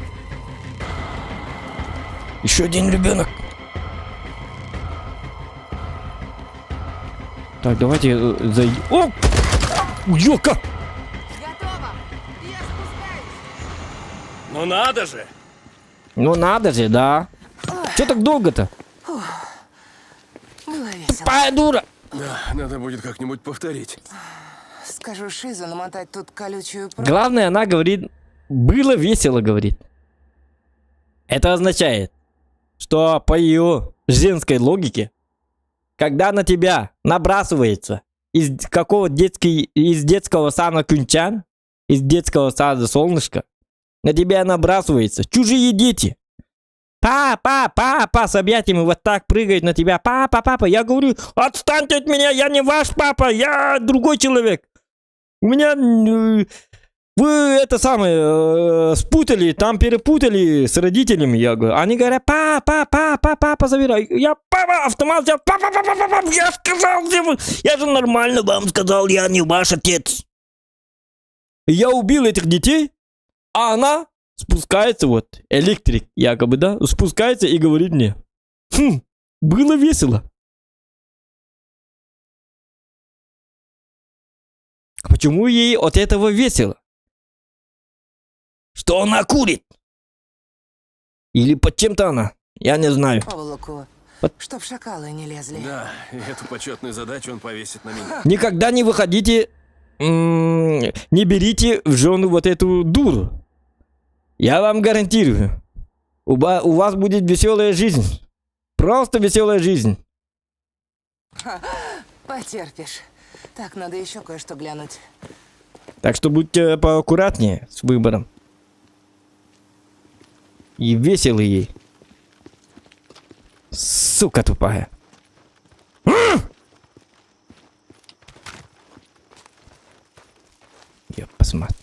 Еще один ребенок. Так, давайте зайдем. О! Ёлка! Готово! Я спускаюсь! Ну надо же! Ну надо же, да. Че так долго-то? Было весело. Тупая дура! Да, надо будет как-нибудь повторить. Скажу Шизу намотать тут колючую проволоку. Главное, она говорит, было весело, говорит. Это означает, что по ее женской логике, когда на тебя набрасывается из детского сада Кунчан, из детского сада Солнышко, на тебя набрасываются чужие дети. Папа, с объятиями вот так прыгают на тебя. Папа, я говорю, отстаньте от меня, я не ваш папа, я другой человек. У меня... Вы это самое, спутали, там перепутали с родителями, я говорю. Они говорят, папа, забирай. Я, папа, автомат взял, папа, я сказал, я же нормально вам сказал, я не ваш отец. Я убил этих детей, а она спускается, вот, электрик якобы, да, спускается и говорит мне, было весело. Почему ей от этого весело? Что она курит? Или под чем-то она? Я не знаю. Проволоку, чтоб шакалы не лезли. Да, и эту почетную задачу он повесит на меня. Никогда не выходите, не берите в жену вот эту дуру. Я вам гарантирую. У вас будет веселая жизнь. Просто веселая жизнь. Потерпишь. Так, надо еще кое-что глянуть. Так что будьте поаккуратнее с выбором. И весело ей. Сука тупая. Я посмотрю.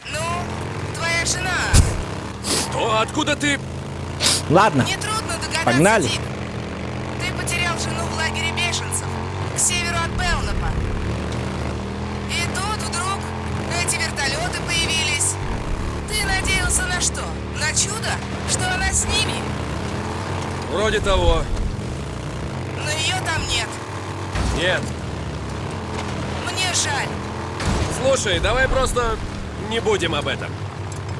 Ну, твоя жена. Что? Откуда ты? Ладно. Нетрудно догадаться, Погнали. Дик. Ты потерял жену в лагере бешенцев, к северу от Белнапа. И тут вдруг эти вертолеты появились. Ты надеялся на что? На чудо? Что она с ними? Вроде того. Но ее там нет. Нет. Мне жаль. Слушай, давай просто не будем об этом.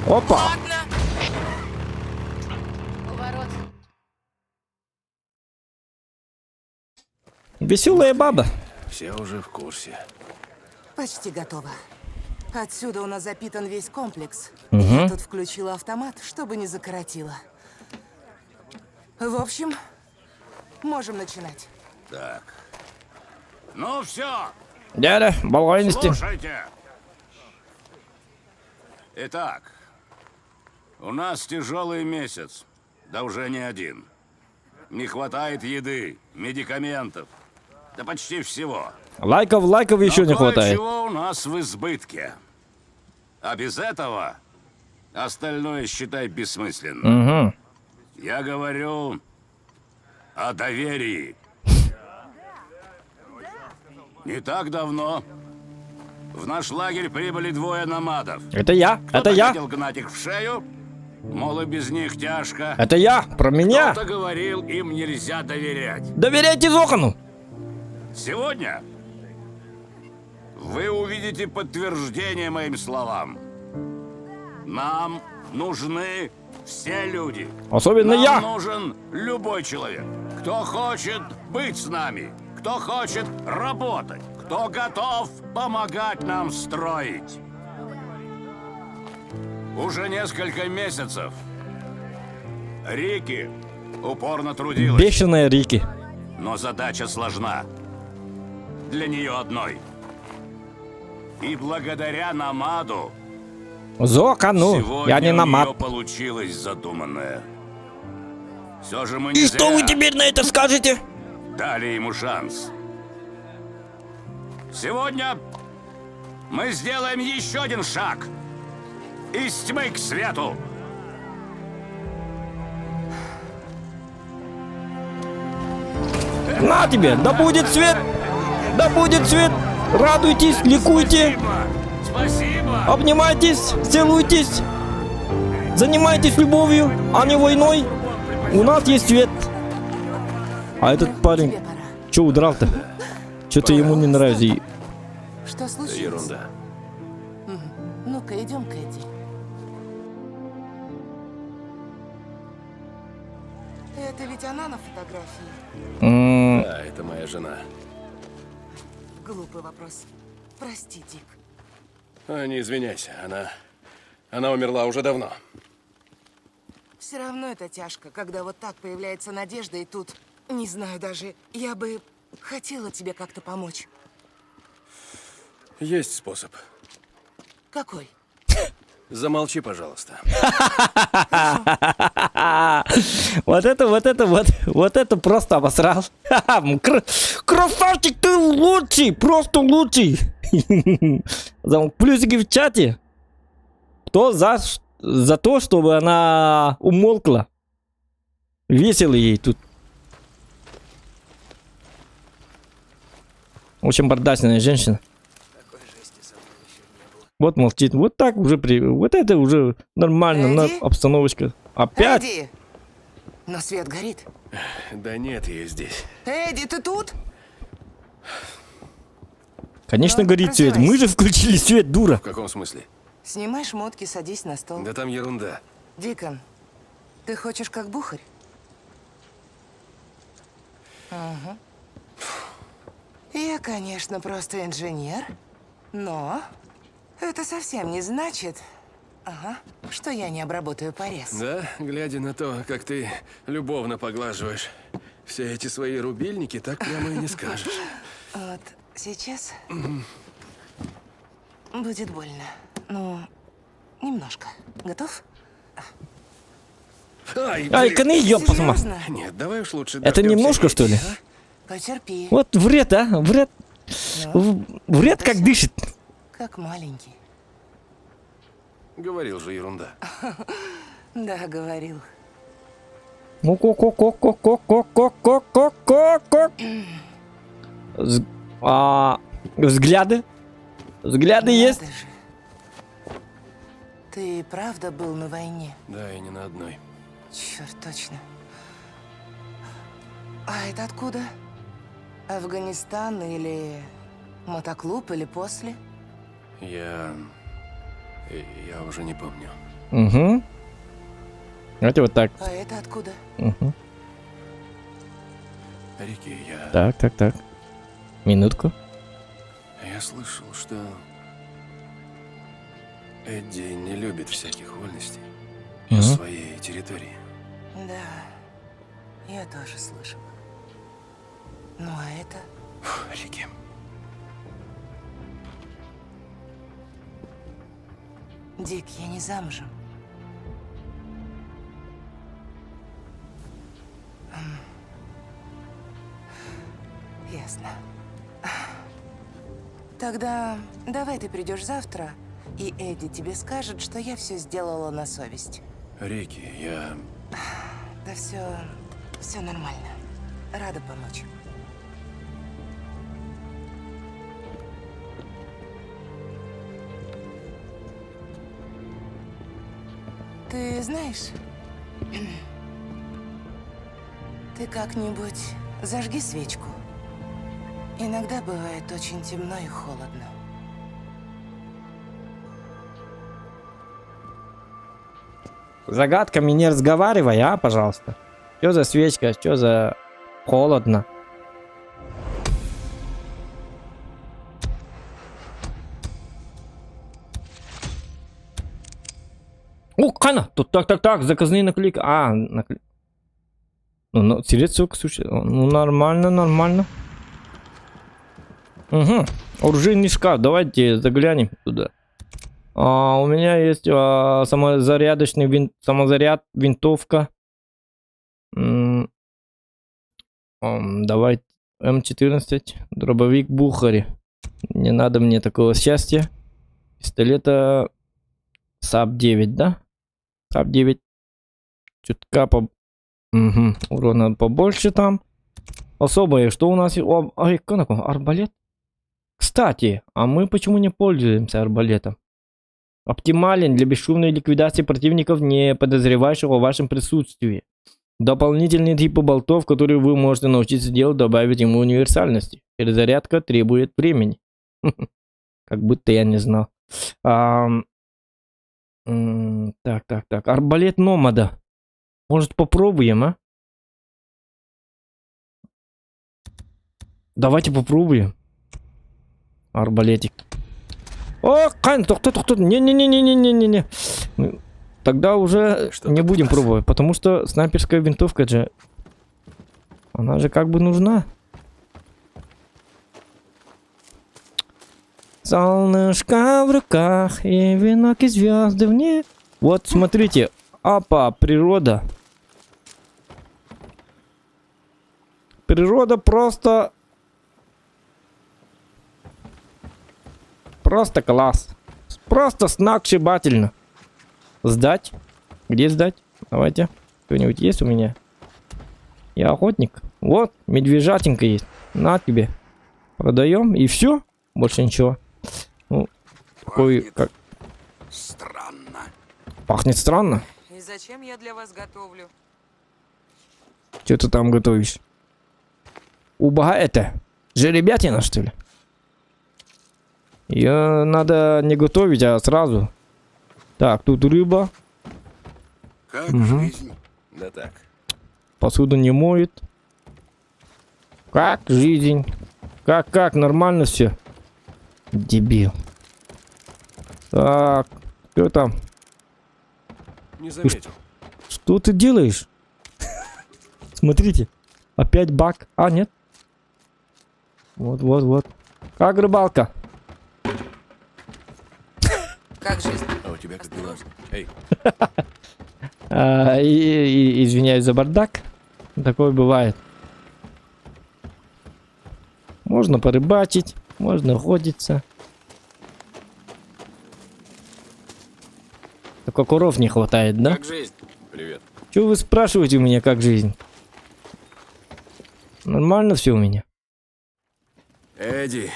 Опа. Ладно. Поворот. Веселая баба. Все уже в курсе. Почти готово. Отсюда у нас запитан весь комплекс. Угу. Я тут включила автомат, чтобы не закоротило. В общем, можем начинать. Так. Ну все, Дядя, балуйности. слушайте. Итак, у нас тяжелый месяц, да уже не один. Не хватает еды, медикаментов, да почти всего. Лайков еще Но не хватает. кое-чего у нас в избытке. А без этого остальное считай бессмысленным. Угу. Я говорю о доверии. Не так давно в наш лагерь прибыли двое намадов. Это я. Кто-то Это я. хотел гнать их в шею, мол, и без них тяжко. Это я. Про меня. Кто-то говорил, им нельзя доверять. Доверяйте Зохану. Сегодня вы увидите подтверждение моим словам. Нам нужны все люди. Особенно Нам я. нужен любой человек. Кто хочет быть с нами, кто хочет работать, кто готов помогать нам строить. Уже несколько месяцев Рики упорно трудилась, Бешеная Рики. но задача сложна. Для нее одной. И благодаря Намаду Зока, ну, сегодня я не у намат. нее получилось задуманное. Все же мы не И что вы зря теперь на это скажете? дали ему шанс. Сегодня мы сделаем еще один шаг из тьмы к свету. На тебе, да будет свет! Да будет свет! Радуйтесь, ликуйте, Спасибо! обнимайтесь, целуйтесь, занимайтесь любовью, а не войной. У нас есть свет. А этот парень, Тебе пора. чё удрал-то? Что-то ему не нравится. И Что случилось? Ерунда. Ну-ка, идем, Кэдди. Это ведь она на фотографии? Да, это моя жена. Глупый вопрос. Прости, Дик. Не извиняйся, она умерла уже давно. Все равно это тяжко, когда вот так появляется надежда, и тут, не знаю даже, я бы хотела тебе как-то помочь. Есть способ. Какой? Замолчи, пожалуйста. Вот это просто обосрал. Красавчик, ты лучший, просто лучший. Плюсики в чате. Кто за то, чтобы она умолкла. Весело ей тут. Очень бардачная женщина. Вот молчит. Вот так уже вот это уже нормально, Эдди? обстановочка. Опять? Эдди! Но свет горит. Да нет ее здесь. Эдди, ты тут? Конечно, Ну, горит свет. Мы же включили свет, дура. В каком смысле? Снимай шмотки, садись на стол. Да там ерунда. Дикон, ты хочешь как бухарь? Ага. Я, конечно, просто инженер, но это совсем не значит, что я не обработаю порез. Да, глядя на то, как ты любовно поглаживаешь все эти свои рубильники, так прямо и не скажешь. Вот сейчас будет больно. Ну, немножко. Готов? Ай, Ай, блин. каны, ёпта. Серьезно? Нет, давай уж лучше Это дождёмся немножко, что ли? Эдди, а? Потерпи. Вот вред, а? Вред. Вред как дышит. Как маленький. Говорил же, ерунда. Да, говорил. Ну, взгляды. Взгляды есть. Надо же. Ты правда был на войне? Да, и не на одной. Черт, точно. А это откуда? Афганистан или мотоклуб, или после? Я уже не помню. Угу. Давайте вот так. А это откуда? Угу. Рики, Так. Минутку. я слышал, что Эдди не любит всяких вольностей на Мгм. своей территории. Да, я тоже слышала. Ну а это? Фу, Рики. Дик, я не замужем. Ясно. Тогда давай ты придешь завтра, и Эдди тебе скажет, что я все сделала на совесть. Рики, Да все нормально. Рада помочь. Ты знаешь, ты как-нибудь зажги свечку. Иногда бывает очень темно и холодно. Загадками не разговаривай, а, пожалуйста. Что за свечка, что за холодно? О, Кана! Тут так, заказные наклейки. А, ну, средство, слушай, ну, нормально. Угу, оружейный шкаф, давайте заглянем туда. У меня есть самозарядочный самозаряд, винтовка. Давайте М14, дробовик Бухари. Не надо мне такого счастья. Пистолета САП-9, да? САП-9. Чутка урона побольше там. Особое, что у нас есть? Арбалет? Кстати, а мы почему не пользуемся арбалетом? Оптимален для бесшумной ликвидации противников, не подозревающих о вашем присутствии. Дополнительные типы болтов, которые вы можете научиться делать, добавить ему универсальности. Перезарядка требует времени. Как будто я не знал. Так. Арбалет Номада. Может, попробуем, а? Давайте попробуем. Арбалетик. О, Кайн, кто? Не. Тогда уже Что не тут будем у нас? пробовать, потому что снайперская винтовка же... Она же как бы нужна. Солнышко в руках и венок и звезды в ней. Вот, смотрите. Апа, природа. Природа просто... Просто класс. Просто сногсшибательно. Сдать? Где сдать? Давайте. Кто-нибудь есть у меня? Я охотник. Вот, медвежатинка есть. На тебе. Продаем и все. Больше ничего. Ну, такой как... Странно. Пахнет странно. И зачем я для вас готовлю? Что ты там готовишь? Убага это. Жеребятина, что ли? Ее надо не готовить, а сразу. Так, тут рыба. Как жизнь? Да так. Посуду не моет. Как жизнь? Как? Нормально все? Дебил. Так, что там? Не заметил. Что ты делаешь? Смотрите. Опять баг. А, нет? Вот. Как рыбалка? Как жизнь? А у тебя как дела? Эй, Извиняюсь за бардак. Такое бывает. Можно порыбачить, можно охотиться. Только коров не хватает, да? как жизнь? Привет. Чего вы спрашиваете у меня, как жизнь? Нормально все у меня. Эдди,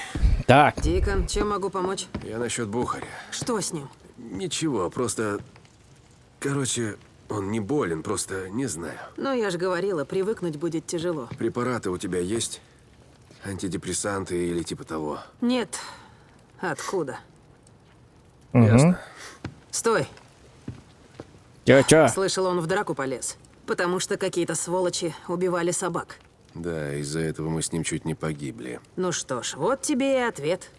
Так, Дикон, чем могу помочь? я насчет Бухаря. Что с ним? Ничего, просто... Короче, он не болен, просто не знаю. Ну, я же говорила, привыкнуть будет тяжело. Препараты у тебя есть? Антидепрессанты или типа того? Нет. Откуда? Ясно. Стой. чё? Слышал, он в драку полез. Потому что какие-то сволочи убивали собак. Да, из-за этого мы с ним чуть не погибли. Ну что ж, вот тебе и ответ.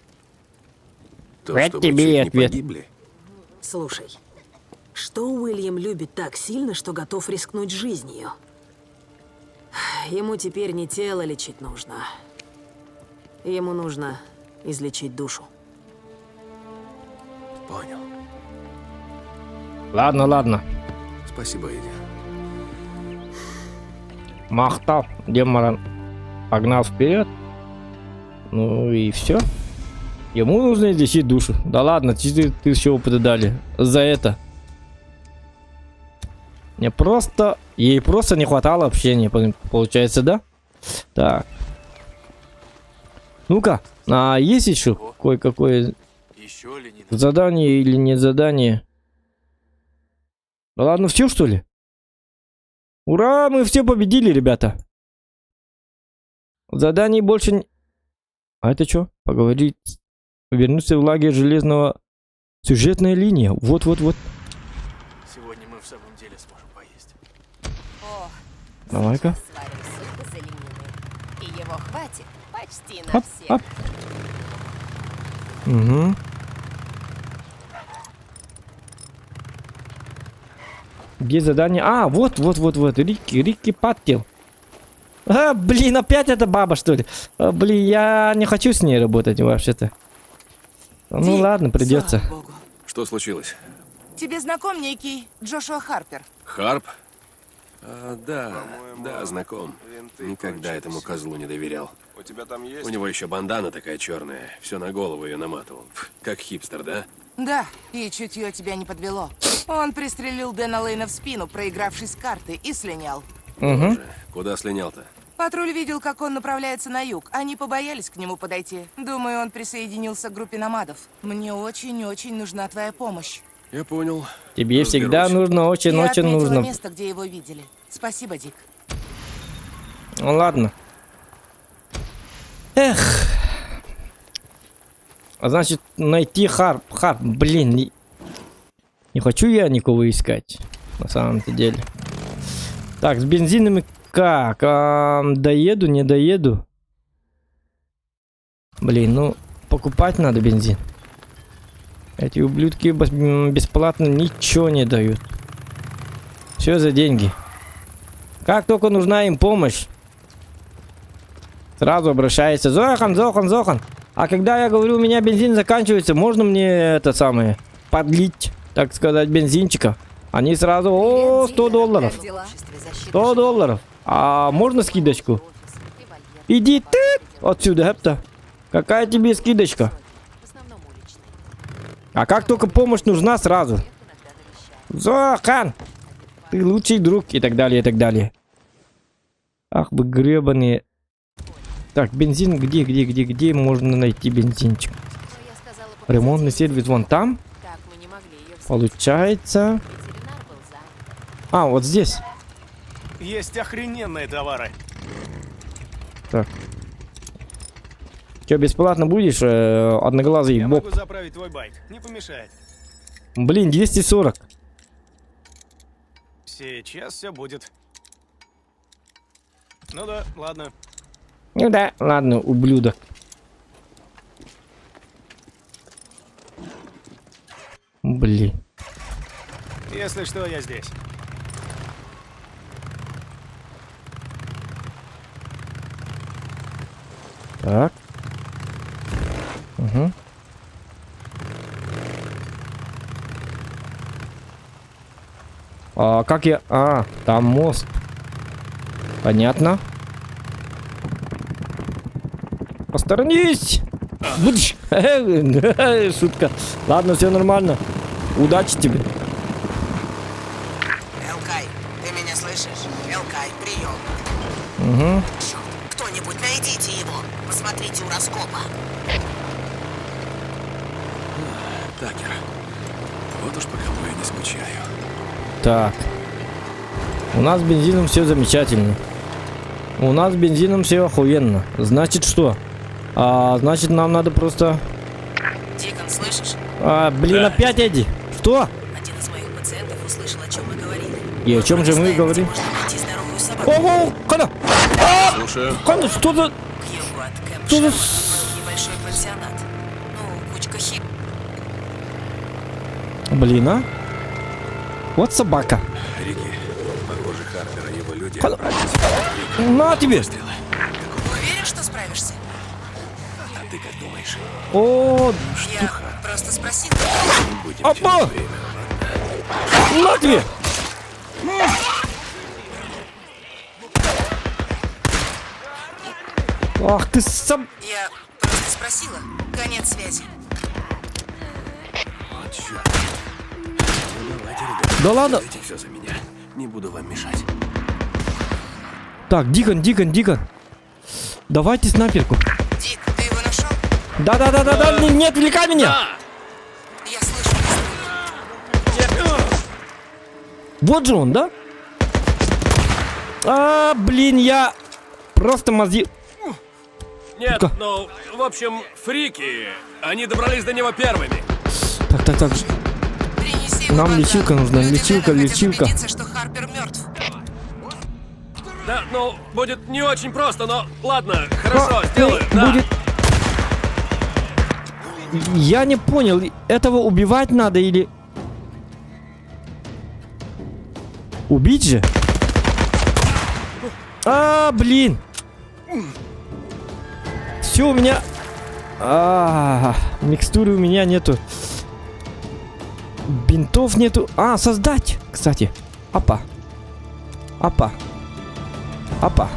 То, Вот что мы тебе и чуть не ответ. погибли? Слушай, что Уильям любит так сильно, что готов рискнуть жизнью? Ему теперь не тело лечить нужно. Ему нужно излечить душу. Понял. Ладно. Спасибо, Эдди. Махтал, Демаран погнал вперед. Ну и все. Ему нужно излечить душу. Да ладно, 4000 опыта дали. За это. Ей просто не хватало общения, получается, да? Так. Ну-ка, а есть еще кое-какое Еще ли не задание или не задание? Да ладно, все что ли? Ура, мы все победили, ребята. Заданий больше не... А это что? Поговорить. Вернуться в лагерь Железного. Сюжетная линия. Вот. Сегодня мы в самом деле сможем поесть. О, Давай-ка. сварим суп из оленины. И его хватит почти на Оп, всех. оп. Угу. Где задание? А, вот. Рики Паттил. А, блин, опять эта баба, что ли? А, блин, я не хочу с ней работать вообще-то. Ну ладно, придется. Слава богу. Что случилось? Тебе знаком некий Джошуа Харпер? Харп? Да, знаком. Никогда этому козлу не доверял. У тебя там есть? У него еще бандана такая черная. Все на голову ее наматывал. Как хипстер, да? Да, и чутье тебя не подвело. Он пристрелил Дэна Лейна в спину, проигравшись с карты, и слинял. Угу. Куда слинял-то? Патруль видел, как он направляется на юг. Они побоялись к нему подойти. Думаю, он присоединился к группе номадов. Мне очень-очень нужна твоя помощь. Я понял. Тебе всегда нужно, Я очень отметила нужно. место, где его видели. Спасибо, Дик. Ну ладно. Эх. А значит, найти Харп, блин, не хочу я никого искать, на самом-то деле. Так, с бензинами как? Доеду, не доеду? Блин, ну, покупать надо бензин. Эти ублюдки бесплатно ничего не дают. Все за деньги. Как только нужна им помощь, сразу обращается. Зохан. А когда я говорю, у меня бензин заканчивается, можно мне это самое, подлить, так сказать, бензинчика? Они сразу, о, $100. $100. А можно скидочку? Иди ты отсюда, хепта. Какая тебе скидочка? А как только помощь нужна, сразу. Зохан, ты лучший друг, и так далее, и так далее. Ах вы гребаные. Так, бензин, где можно найти бензинчик? Ремонтный сервис вон там. Получается. А, вот здесь. Есть охрененные товары. Так. Че, бесплатно будешь? Одноглазый Я боб. могу заправить твой байк. Не помешает. Блин, 240. Сейчас все будет. Ну да, ладно. Ну да, ладно, ублюдок. Блин. Если что, я здесь. Так. Угу. А как я... А, там мост. Понятно. Посторонись! Будь. Шутка. Ладно, все нормально. Удачи тебе. Элкай, ты меня слышишь? Элкай, прием. Угу. Черт, кто-нибудь найдите его. Посмотрите у раскопа. Такер. Вот уж по кому я не скучаю. Так. У нас с бензином все замечательно. У нас с бензином все охуенно. Значит что? Значит нам надо просто... Дикон, слышишь? Блин, опять Эдди. Что? Один из моих пациентов услышал, о чем мы говорили. И о чем же мы говорим? Можно найти здоровую собаку. Ого, Кана! Слушаю. Кана, что за... К югу от Кэмп Что за... Шелдона небольшой пансионат. Ну, кучка хип. Блин, а? Вот собака. Рики, похоже, Харпера и его люди... Кана... На тебе! Уверен, что справишься? А ты как думаешь? О, Я просто спросил. Будем опа! тянуть время. На тебе! Ах ты сам... Я просто спросила. Конец связи. Вот черт. Ну давайте, ребята, Да ладно. делайте все за меня. Не буду вам мешать. Так, Дикон. Давайте снайперку. Дик, ты его нашел? Да, не отвлекай меня! Я слышу выстрелы. Вот же он, да? Блин, я просто мозги... Нет, Ну-ка. ну, в общем, фрики. Они добрались до него первыми. Так. Принеси Нам его лечилка назад. нужна, Люди лечилка, Дэна хотят лечилка. убедиться, что Харпер мертв. Да, ну, будет не очень просто, но ладно, хорошо, сделаю, да. Будет... Я не понял, этого убивать надо или... Убить же? А, блин. Все, у меня... микстуры у меня нету. Бинтов нету. А, создать, кстати. Опа. Опа. Опа.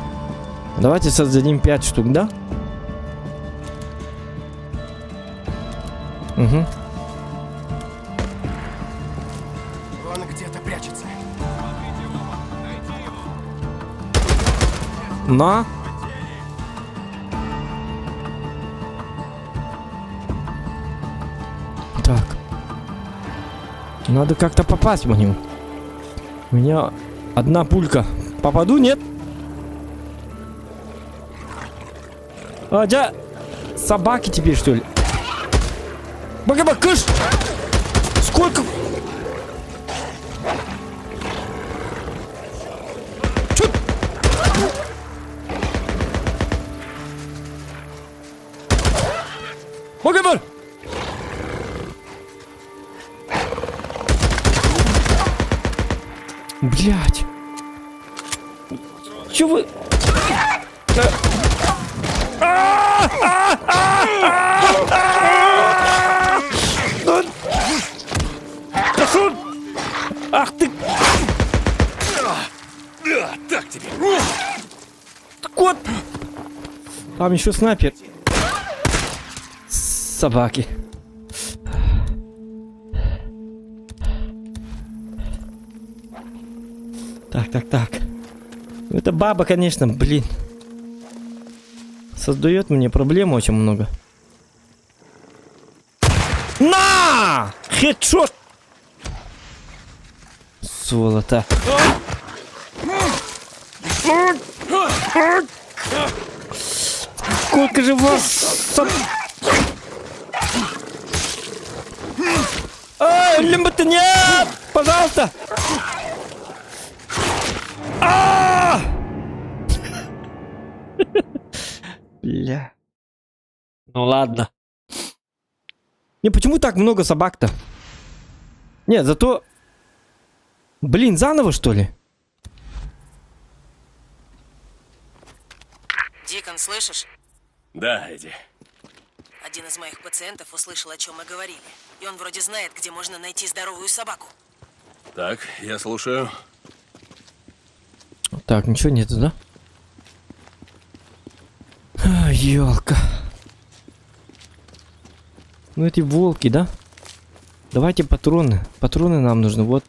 Давайте создадим 5 штук, да? Угу. Он где-то прячется. На. Так. Надо как-то попасть в него. У меня одна пулька. Попаду, нет? А, да. Собаки теперь, что ли? Бага-бакыш! Сколько? Чё? Бага-бар! Блять. Чё вы? Ах ты! Так тебе. Так вот! Там еще снайпер. Собаки. Так. Это баба, конечно, блин. Создает мне проблем очень много. На! Хедшот! Золото. Сколько же вас... Ай, лимбата, нет! Пожалуйста! Бля. Ну ладно. Не, почему так много собак-то? Нет, зато... Блин, заново, что ли? Дикон, слышишь? Да, Эдди. Один из моих пациентов услышал, о чем мы говорили. И он вроде знает, где можно найти здоровую собаку. Так, я слушаю. Так, ничего нету, да? Ёлка. Ну эти волки, да? Давайте патроны. Патроны нам нужны. Вот.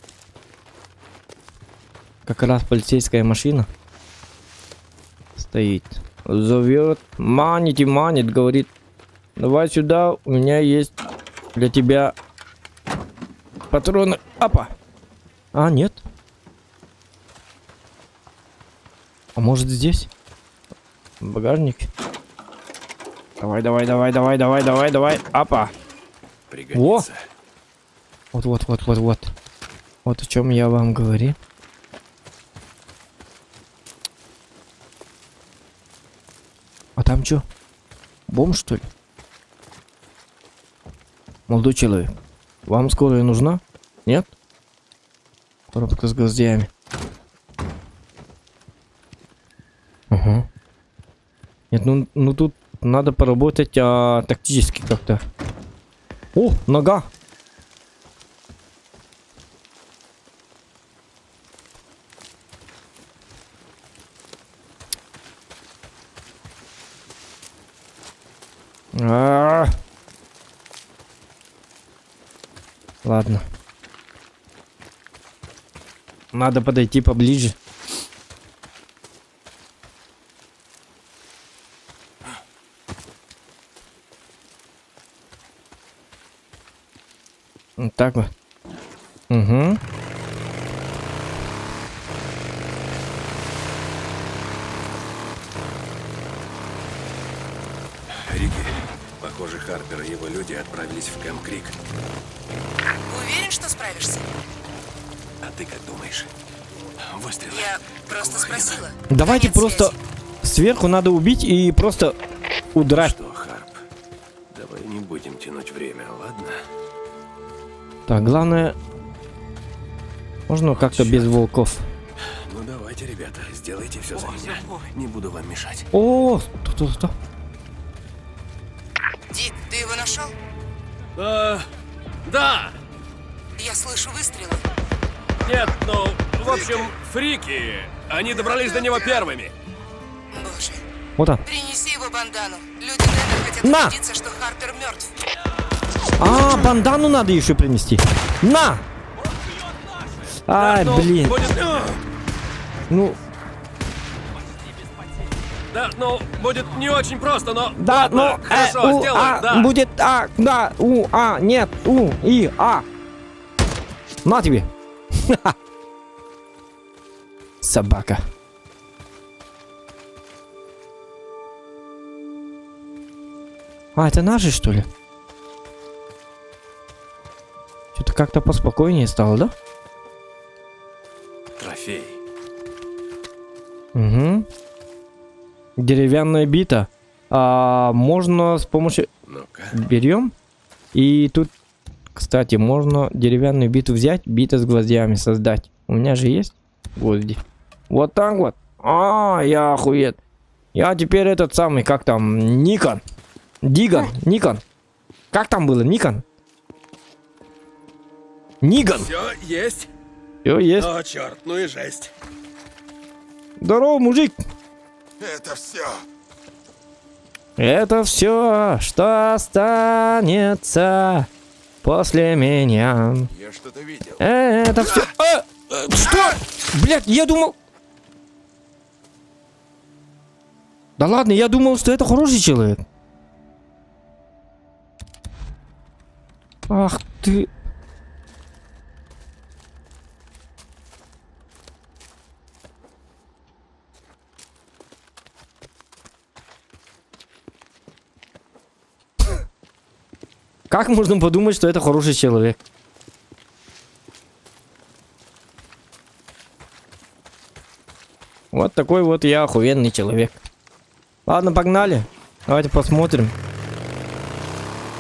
Как раз полицейская машина стоит. Зовет. Манит и манит. Говорит. Давай сюда. У меня есть для тебя патроны. Опа. А, нет. А может здесь? Багажник. Давай. Опа. Пригодится. Вот. Вот о чем я вам говорю. А там что? Бомж, что ли? Молодой человек. Вам скорая нужна? Нет? Коробка с гвоздями. Ага. Нет, ну тут надо поработать тактически как-то. О, нога. Ладно. Надо подойти поближе. Вот так вот. Угу. Рики, похоже, Харпер и его люди отправились в Кэмп Крик. Уверен, что справишься? А ты как думаешь? Выстрелы. Я просто спросила. Давайте Конец просто связи. сверху надо убить и просто удрать. Что, Харп? Давай не будем тянуть время, ладно? Так, главное... Можно как-то без волков. Ну давайте, ребята, сделайте все за меня. Не буду вам мешать. О, что? Дик, ты его нашел? Да! Я слышу выстрелы. Нет, ну, в общем, фрики. Они добрались до него первыми. Боже, Вот он. принеси его бандану. Люди Дэна хотят На! убедиться, что Харпер мертв. А, бандану надо еще принести. На! Ай, Ну, блин. будет... Ну, Да, ну, будет не очень просто, но... да, ладно, ну, хорошо, сделаем, да. будет да, нет, и, На тебе. Собака. А, это наши, что ли? Что-то как-то поспокойнее стало, да? Трофей. Угу. Деревянная бита. Можно с помощью... Ну-ка. Берем. И тут, кстати, можно деревянную биту взять, бита с гвоздями создать. У меня же есть гвозди. Вот так вот. Я охует. Я теперь этот самый, как там, Никон. Никон. Как там было, Никон? Ниган. Все, есть. Все есть. О, черт, ну и жесть. Здорово, мужик. Это все. Это все, что останется после меня. Я что-то видел. Это все. Что? Блядь, я думал. Да ладно, я думал, что это хороший человек. Ах ты. Как можно подумать, что это хороший человек? Вот такой вот я охуенный человек. Ладно, погнали. Давайте посмотрим.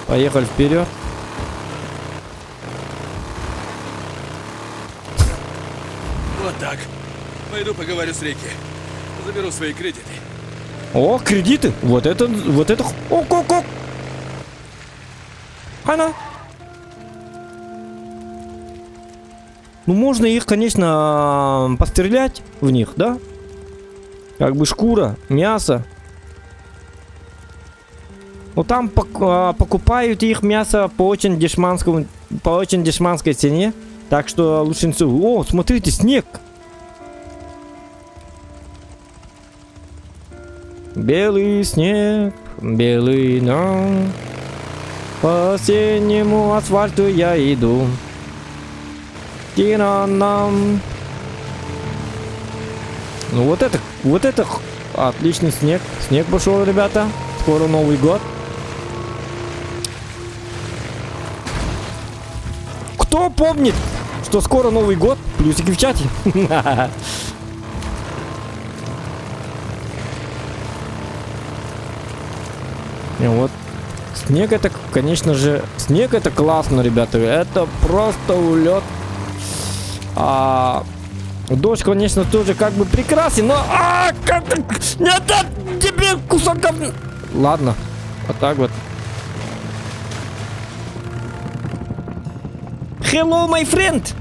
Поехали вперед. Вот так. Пойду поговорю с Рикки. Заберу свои кредиты. О, кредиты. Вот это. О. Она. Ну, можно их, конечно, пострелять в них, да? Как бы шкура, мясо. Но там покупают их мясо по очень дешманской цене. Так что лучше всего... О, смотрите, снег. Белый снег, белый, но... По осеннему асфальту я иду. Тиран-нам. Ну вот это отличный снег. Снег пошел, ребята. Скоро Новый год. Кто помнит, что скоро Новый год? Плюсики в чате. И вот. Снег это, конечно же, снег это классно, ребята. Это просто улет. Дождь, конечно, тоже как бы прекрасен, но... Нет, тебе кусок говна. Ладно, вот так вот. Hello, my friend.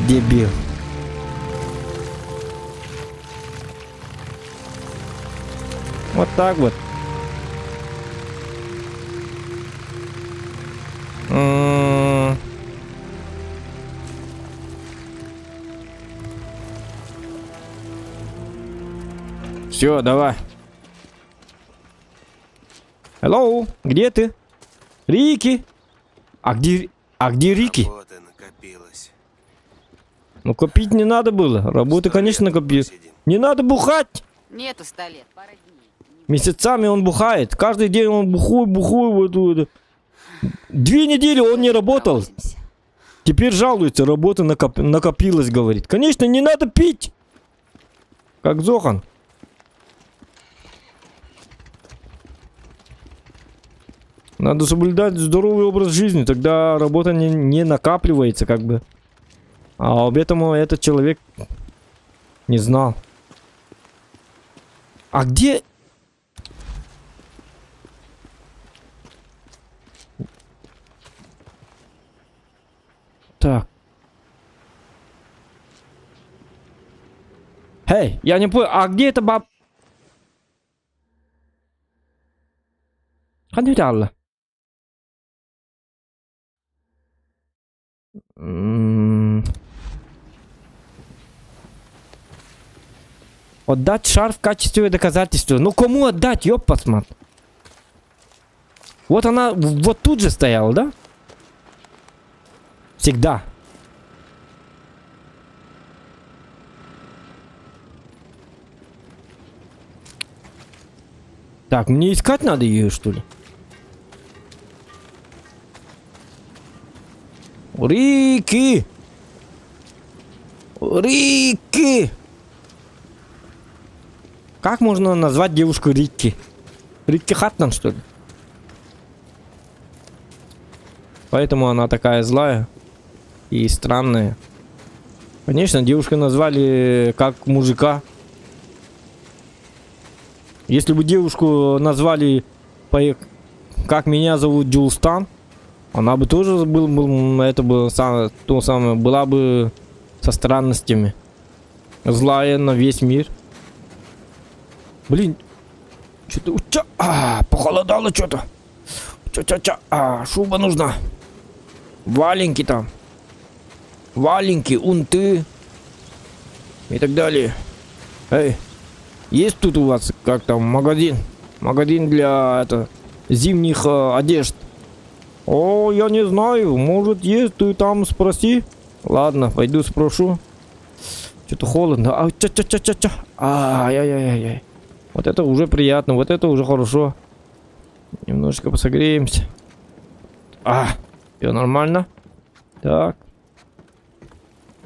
Дебил. Вот так вот. Все, давай. Hello, где ты? Рики? А где Рики? Работа накопилась. Ну копить не надо было. Работы, конечно, накопил. Не надо бухать. Нету 100 лет, пара дней. Месяцами он бухает. Каждый день он бухой. Вот. 2 недели он не работал. Теперь жалуется, работа накопилась, говорит. Конечно, не надо пить. Как Зохан. Надо соблюдать здоровый образ жизни, тогда работа не накапливается, как бы. А об этом этот человек не знал. А где... Так. Эй, я не понял, а где эта баб... Ханиралла. Отдать шар в качестве доказательства. Ну кому отдать, ёп, посмотри. Вот она вот тут же стояла, да? Всегда. Так, мне искать надо ее, что ли? Рики! Рики! Как можно назвать девушку Рикки? Рикки Хаттон, что ли? Поэтому она такая злая и странная. Конечно, девушку назвали как мужика. Если бы девушку назвали как меня зовут Джулстан, она бы тоже это было то самое, была бы со странностями. Злая на весь мир. Блин, что-то похолодало что-то. Шуба нужна. Валенки там. Валенки, унты. И так далее. Эй, есть тут у вас как там магазин? Магазин для зимних одежд. О, я не знаю. Может есть, ты там спроси. Ладно, пойду спрошу. Что-то холодно. Ай-яй-яй-яй. Вот это уже приятно, вот это уже хорошо. Немножечко посогреемся. Все нормально. Так.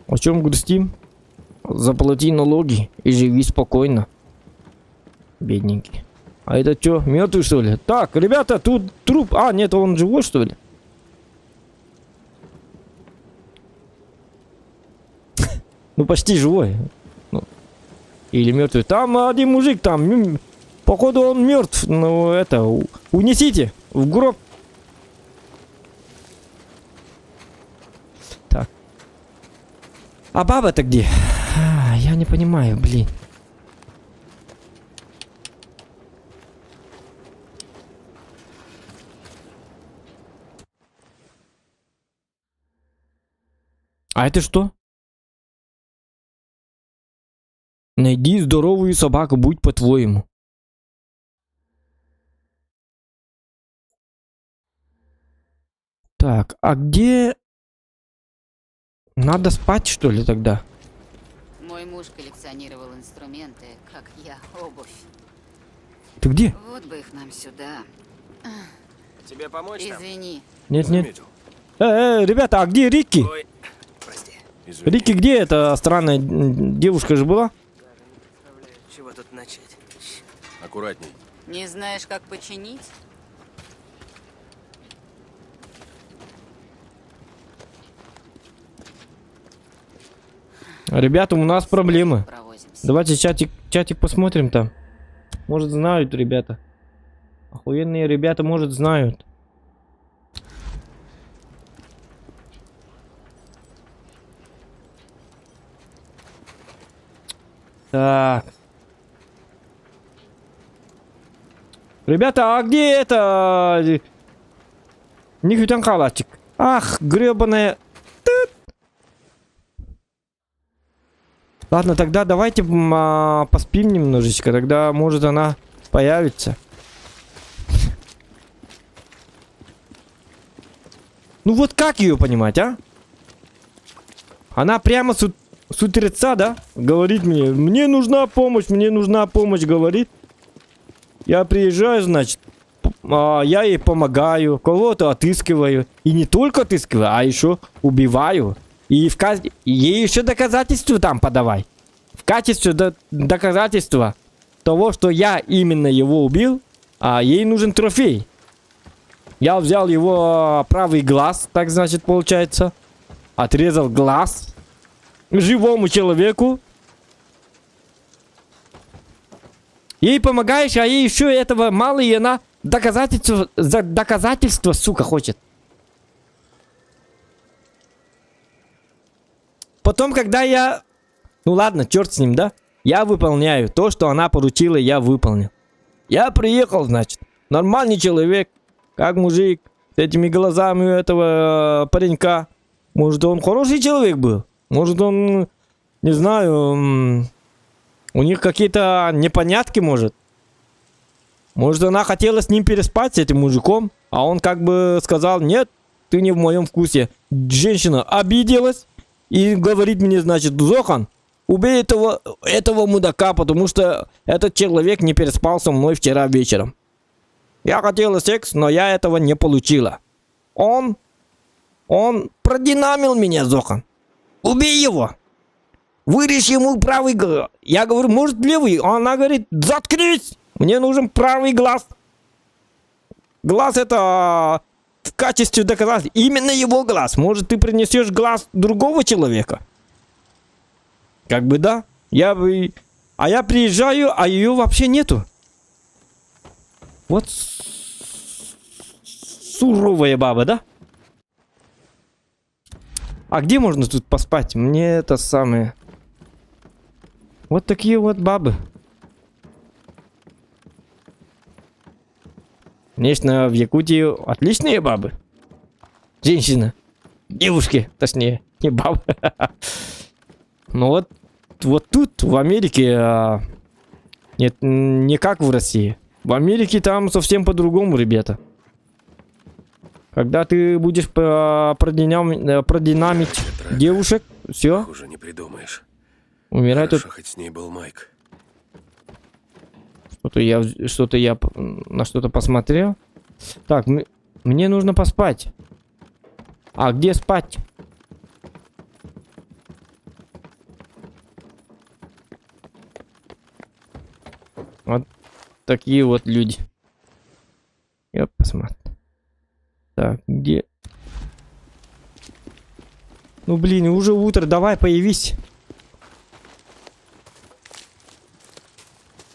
О чем грустим? Заплати налоги и живи спокойно. Бедненький. А это что, мертвый что ли? Так, ребята, тут труп. Нет, он живой что ли? Ну почти живой. Или мертвый. Там один мужик там. Походу он мертв. Ну это, унесите в гроб. Так. А баба-то где? Я не понимаю, блин. А это что? Найди здоровую собаку, будь по-твоему. Так, а где... Надо спать, что ли, тогда? Мой муж коллекционировал инструменты, как я, обувь. Ты где? Вот бы их нам сюда. Тебе помочь там? Извини. Нет, нет. Заметил. Ребята, а где Рикки? Ой, прости. Извини. Рикки где? Эта странная девушка же была? С чего тут начать? Аккуратней. Не знаешь, как починить? Ребята, у нас проблемы. Провозимся. Давайте чатик посмотрим там. Может знают ребята. Охуенные ребята, может знают. Так. Ребята, а где это? Нихуя халатик. Ах, гребаная. Ладно, тогда давайте поспим немножечко. Тогда, может, она появится. Ну вот как ее понимать, а? Она прямо с утреца, да? Говорит мне нужна помощь, говорит. Я приезжаю, значит, я ей помогаю, кого-то отыскиваю. И не только отыскиваю, а еще убиваю. И ей еще доказательства там подавай. В качестве доказательства того, что я именно его убил, ей нужен трофей. Я взял его правый глаз, так значит получается. Отрезал глаз. живому человеку. Ей помогаешь, а ей еще этого мало, и она доказательства, сука, хочет. Потом, когда я... Ну ладно, черт с ним, да? Я выполняю. То, что она поручила, я выполнил. Я приехал, значит. Нормальный человек. Как мужик. С этими глазами у этого паренька. Может, он хороший человек был? Может, он... Не знаю... У них какие-то непонятки, может. Может, она хотела с ним переспать, с этим мужиком. А он как бы сказал, нет, ты не в моем вкусе. Женщина обиделась. И говорит мне, значит, Зохан, убей этого мудака, потому что этот человек не переспал со мной вчера вечером. Я хотела секс, но я этого не получила. Он продинамил меня, Зохан. Убей его. Вырежь ему правый глаз. Я говорю, может, левый? Она говорит, заткнись. Мне нужен правый глаз. Глаз это в качестве доказательства. Именно его глаз. Может, ты принесешь глаз другого человека? Как бы да. А я приезжаю, а ее вообще нету. Вот суровая баба, да? А где можно тут поспать? Мне это самое... Вот такие вот бабы. Конечно, в Якутии отличные бабы. Женщины. Девушки, точнее. Не бабы. Но вот тут, в Америке, нет, не как в России. В Америке там совсем по-другому, ребята. Когда ты будешь продинамить девушек, все. Уже не придумаешь. Умирать тут. Хоть с ней был Майк. Что-то я на что-то посмотрел. Так, мне нужно поспать. А где спать? Вот такие вот люди. Я посмотрю. Так, где? Ну блин, уже утро, давай появись.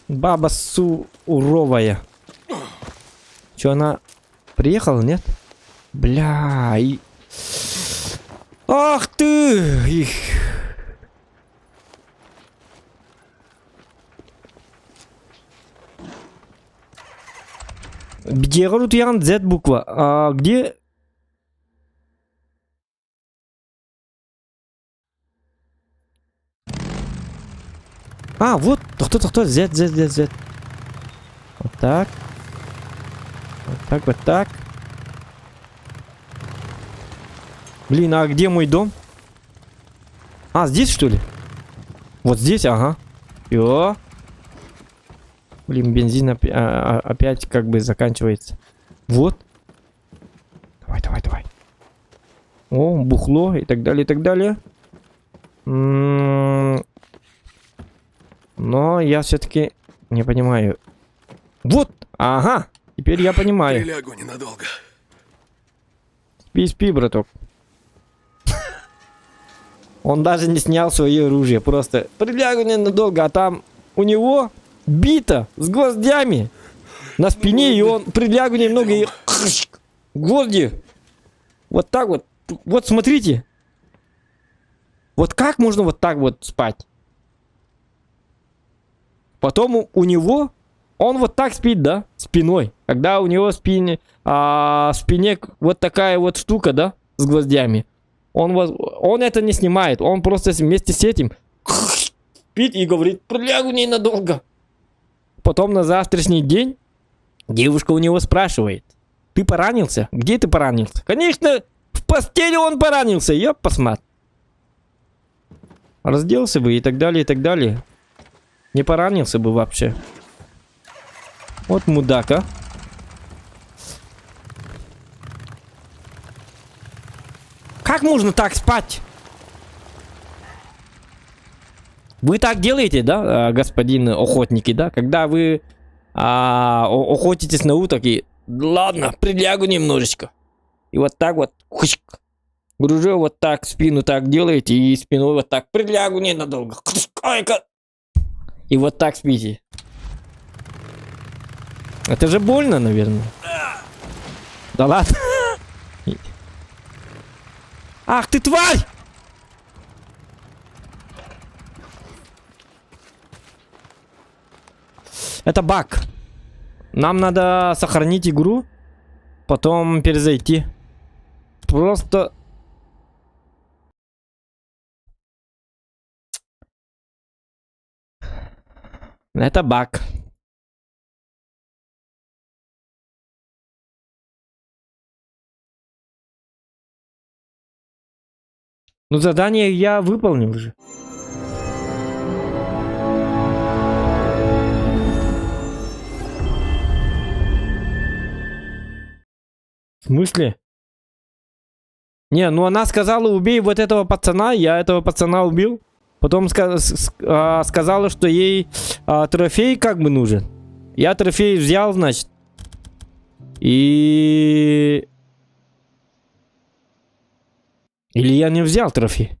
Баба суровая. Че, она приехала, нет? Бля, и... Ах ты! Их. Где Рутьян Z буква? А где? А, вот, кто, Z. Вот так. Вот так. Блин, а где мой дом? А, здесь, что ли? Вот здесь, ага. Всё. Блин, бензин опять как бы заканчивается. Вот. Давай. О, бухло и так далее. Но я все-таки не понимаю. Вот, ага, теперь я понимаю. Прилягу ненадолго. Спи, браток. Он даже не снял свое оружие, просто прилягу ненадолго, а там у него бита с гвоздями на спине, и он прилягу немного и... Гвозди. Вот так вот. Вот смотрите. Вот как можно вот так вот спать? Потом у него, он вот так спит, да, спиной. Когда у него в спине вот такая вот штука, да, с гвоздями. Он это не снимает, он просто вместе с этим спит и говорит, прилягу ненадолго. Потом на завтрашний день девушка у него спрашивает, ты поранился? Где ты поранился? Конечно, в постели он поранился, ёп, посмотри. Разделся бы и так далее. Не поранился бы вообще. Вот мудак, а. Как можно так спать? Вы так делаете, да, господин охотники, да? Когда вы охотитесь на уток и... Ладно, прилягу немножечко. И вот так вот... Гружу вот так, спину так делаете и спиной вот так. Прилягу ненадолго. И вот так спите. Это же больно, наверное. Да ладно. Ах ты тварь! Это баг. Нам надо сохранить игру, потом перезайти. Просто... Это баг. Ну, задание я выполнил уже. В смысле? Не, ну она сказала, убей вот этого пацана, я этого пацана убил. Потом сказала, что ей трофей как бы нужен. Я трофей взял, значит. И... Или я не взял трофей?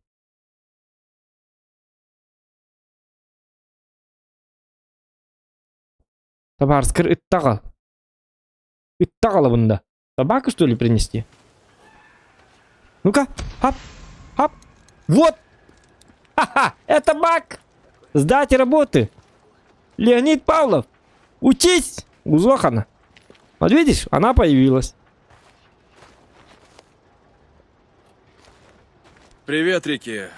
Табар, Иттагал бында. Собаку, что ли, принести? Ну-ка, хап, хап. Вот! Ха-ха, это баг! Сдать работы. Леонид Павлов, учись! Узохана. Вот видишь, она появилась. Привет, Рики.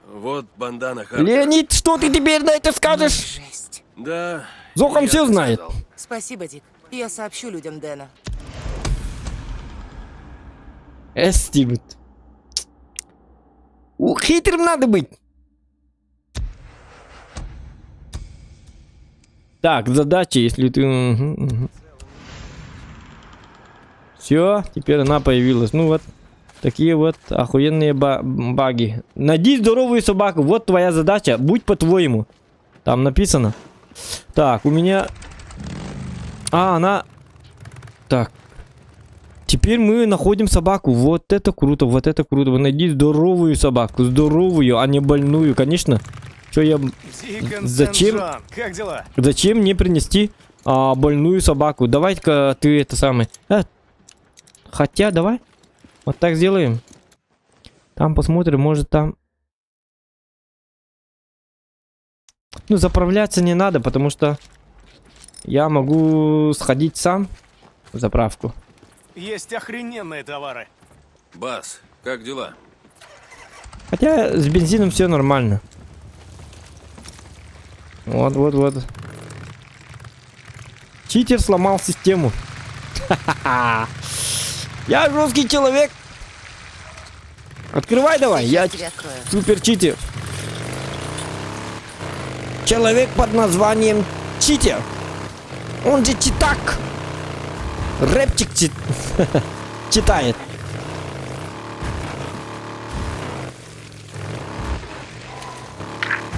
Вот бандана Хартер. Леонид, что ты теперь на это скажешь? Жесть. Да. Зохан я все так знает. сказал. Спасибо, Дик. Я сообщу людям Дэна. Стивет. Хитрым надо быть. Так, задача, если ты... Все, теперь она появилась. Ну вот, такие вот охуенные баги. Найди здоровую собаку. Вот твоя задача. Будь по-твоему. Там написано. Так, у меня... она... Так. Теперь мы находим собаку. Вот это круто, вот это круто. Найди здоровую собаку. Здоровую, а не больную, конечно. Что я... Зачем? Как дела? Зачем мне принести больную собаку? Давай-ка ты это самое... Хотя, давай. Вот так сделаем. Там посмотрим, может там... Ну, заправляться не надо, потому что... Я могу сходить сам в заправку. Есть охрененные товары. Бас, как дела? Хотя с бензином все нормально. Вот, вот, вот. Читер сломал систему. Ха-ха-ха. Я жесткий человек. Открывай давай. Я Тебе открою. супер читер. Человек под названием Читер. Он же читак. Рэпчик читает.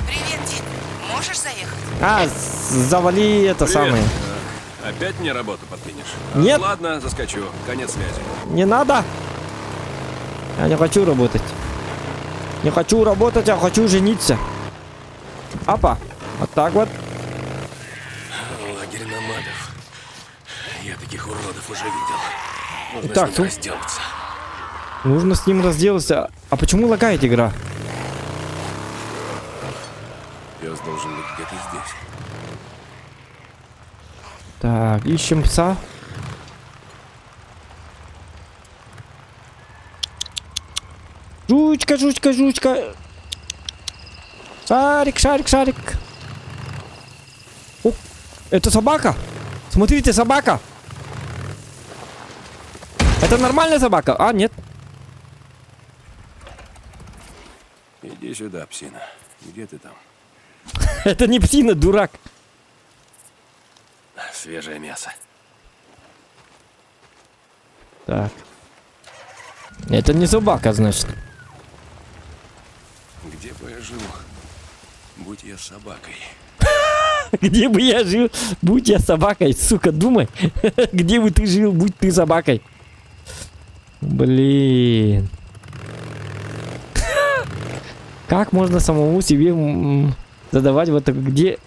Привет, Дик. Можешь заехать? Завали это Привет. самое. Опять мне работу подкинешь? Нет. Ладно, заскочу. Конец связи. Не надо. Я не хочу работать. Не хочу работать, а хочу жениться. Апа. Вот так вот. Лагерь номадов. Я таких уродов уже видел. Нужно Так, с ним ну. разделаться. Нужно с ним разделаться. А почему лагает игра? Пес должен быть где-то здесь. Так, ищем пса. Жучка, жучка, жучка. Шарик, шарик, шарик. О, это собака. Смотрите, собака. Это нормальная собака? А, нет. Иди сюда, псина. Где ты там? Это не псина, дурак. Свежее мясо. Так. Это не собака, значит. Где бы я жил, будь я собакой? Где бы я жил, будь я собакой, сука, думай. Где бы ты жил, будь ты собакой. Блин. Как можно самому себе задавать вот так, где...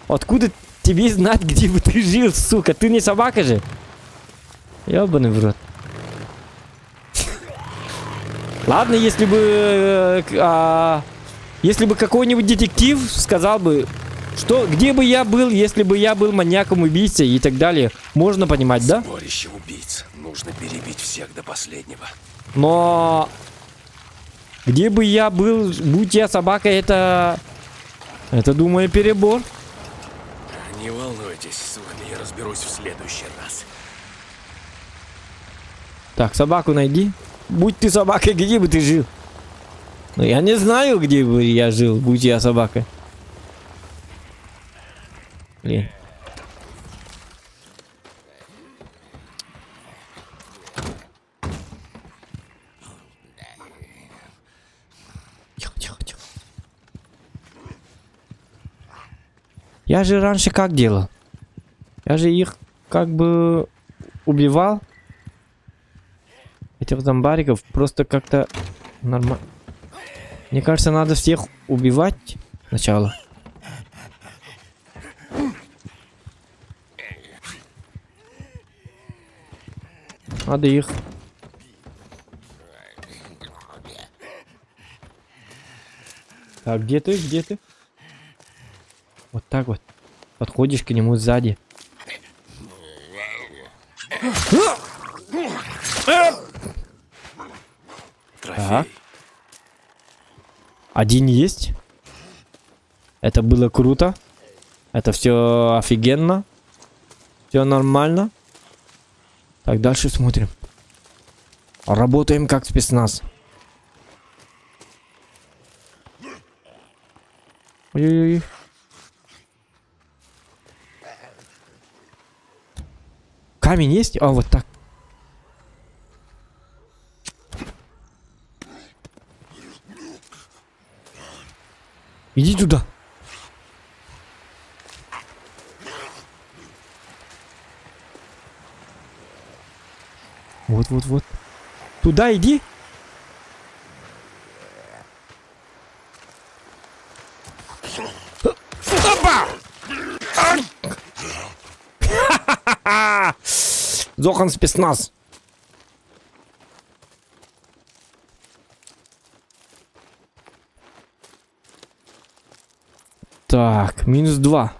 Откуда тебе знать, где бы ты жил, сука? Ты не собака же? Ёбаный в рот. Ладно, если бы... если бы какой-нибудь детектив сказал бы, что где бы я был, если бы я был маньяком-убийцей и так далее. Можно понимать, да? Сборище убийц. Нужно перебить всех до последнего. Но... Где бы я был, будь я собакой, это, думаю, перебор. Не волнуйтесь, с вами я разберусь в следующий раз. Так, собаку найди. Будь ты собакой, где бы ты жил? Ну, я не знаю, где бы я жил, будь я собакой. Блин. Тихо. Я же раньше как делал? Я же их как бы убивал. Этих зомбариков просто как-то нормально. Мне кажется, надо всех убивать сначала. Надо их. Так, где ты? Где ты? Вот так вот. Подходишь к нему сзади. Трофей. Так. Один есть. Это было круто. Это все офигенно. Все нормально. Так, дальше смотрим. Работаем как спецназ. Ой-ой-ой. Камень есть? А, вот так. Иди туда. Вот. Туда иди. Опа! Зохан спецназ. Так, -2.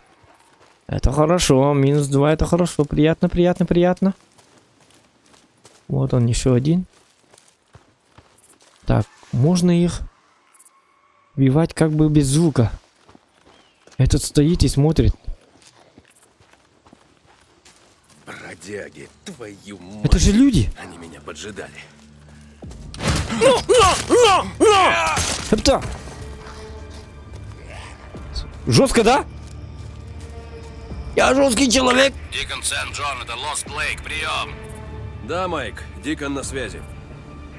Это хорошо. -2 это хорошо. Приятно. Вот он, еще один. Так, можно их убивать как бы без звука. Этот стоит и смотрит. Бродяги, твою мать. Это же люди. Они меня поджидали. Это... Жестко, да? Я жесткий человек. Дикон Сент-Джон, это Лост Лейк, прием. Да, Майк, Дикон на связи.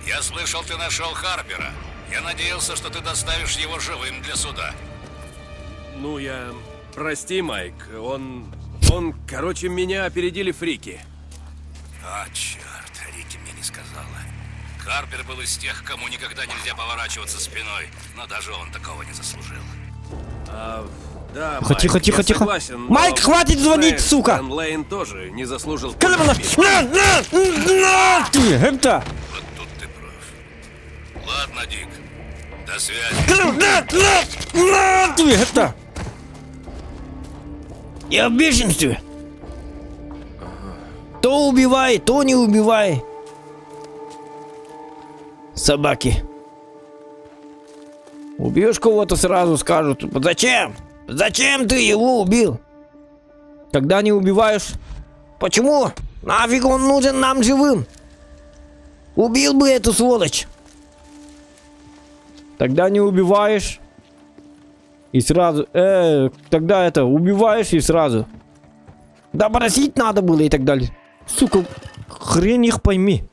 Я слышал, ты нашел Харпера. Я надеялся, что ты доставишь его живым для суда. Ну, я... Прости, Майк, он, короче, меня опередили фрики. А, черт, Рики мне не сказала. Харпер был из тех, кому никогда нельзя поворачиваться спиной, но даже он такого не заслужил. Да, Тихо, Майк, тихо, я тихо. согласен, но, Майк, хватит звонить, знаешь, сука! Дэн Лейн тоже не заслужил... На, ты, это... Вот тут ты прав. Ладно, Дик. До связи. На, ты, это... Я в бешенстве. То убивай, то не убивай. Собаки. Убьешь кого-то, сразу скажут: зачем? Зачем ты его убил? Когда не убиваешь, почему? Нафиг он нужен нам живым? Убил бы эту сволочь. Тогда не убиваешь. И сразу, тогда это, убиваешь и сразу. Допросить надо было и так далее. Сука, хрен их пойми.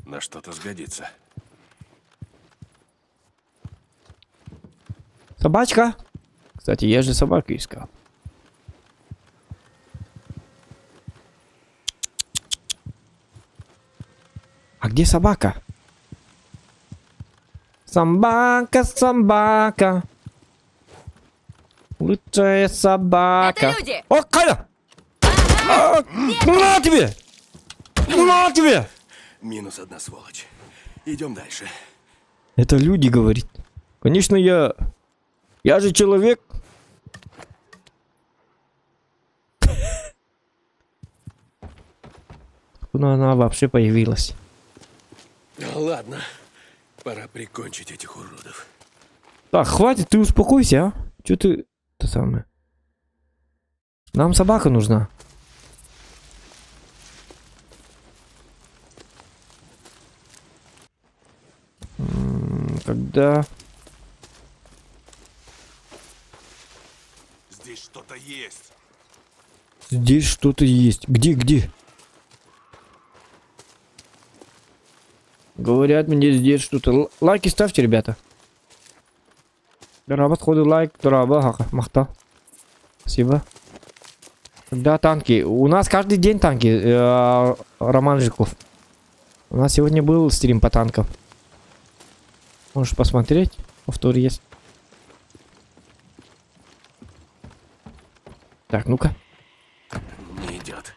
На что-то сгодится. Собачка. Кстати, я же собаку искал. А где собака? Собака, собака. Лучшая собака. Это люди! О, Кайла! На тебе! На тебе! Минус одна сволочь. Идем дальше. Это люди, говорит. Конечно, я же человек. Откуда она вообще появилась? Ладно, пора прикончить этих уродов. Так, хватит, ты успокойся, а? Че ты... Это самое. Нам собака нужна. Когда... Здесь что-то есть. Здесь что-то есть. Где? Говорят мне здесь что-то. Лайки ставьте, ребята. Дорога, ходы лайк, дорога, махта. Спасибо. Да, танки. У нас каждый день танки, Роман Жиков. У нас сегодня был стрим по танкам. Можешь посмотреть. Повтор есть. Так, ну-ка. Не идет.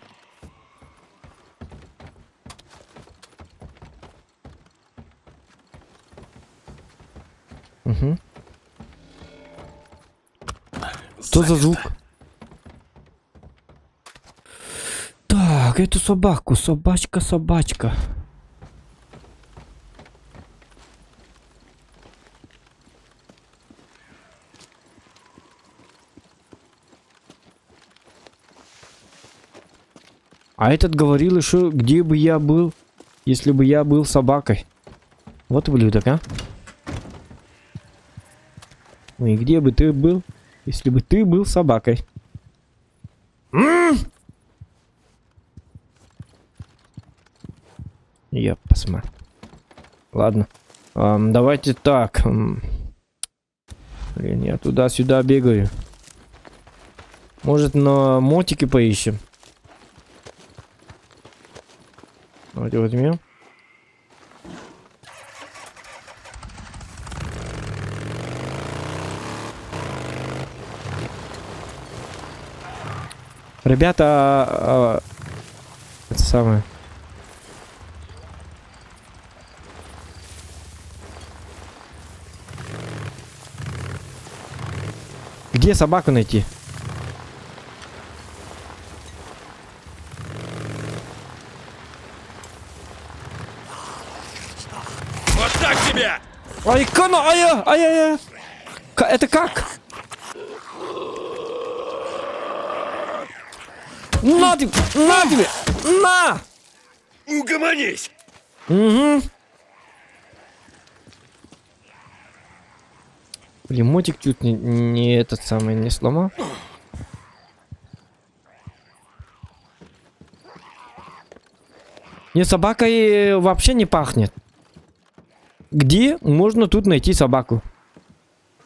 Угу. Что за звук? Так, эту собаку. Собачка. А этот говорил еще, где бы я был, если бы я был собакой. Вот ублюдок, а? Ну и где бы ты был, если бы ты был собакой? Я посмотрю. Ладно. Давайте так. Блин, я туда-сюда бегаю. Может, на мотике поищем? Давайте возьмем. Ребята, это самое. Где собаку найти? Вот так тебе! Ай, кана, ай-яй-яй. Это как? На тебе, на! Угомонись! Угу. Блин, мотик чуть не этот самый не сломал. Не, собакой вообще не пахнет. Где можно тут найти собаку?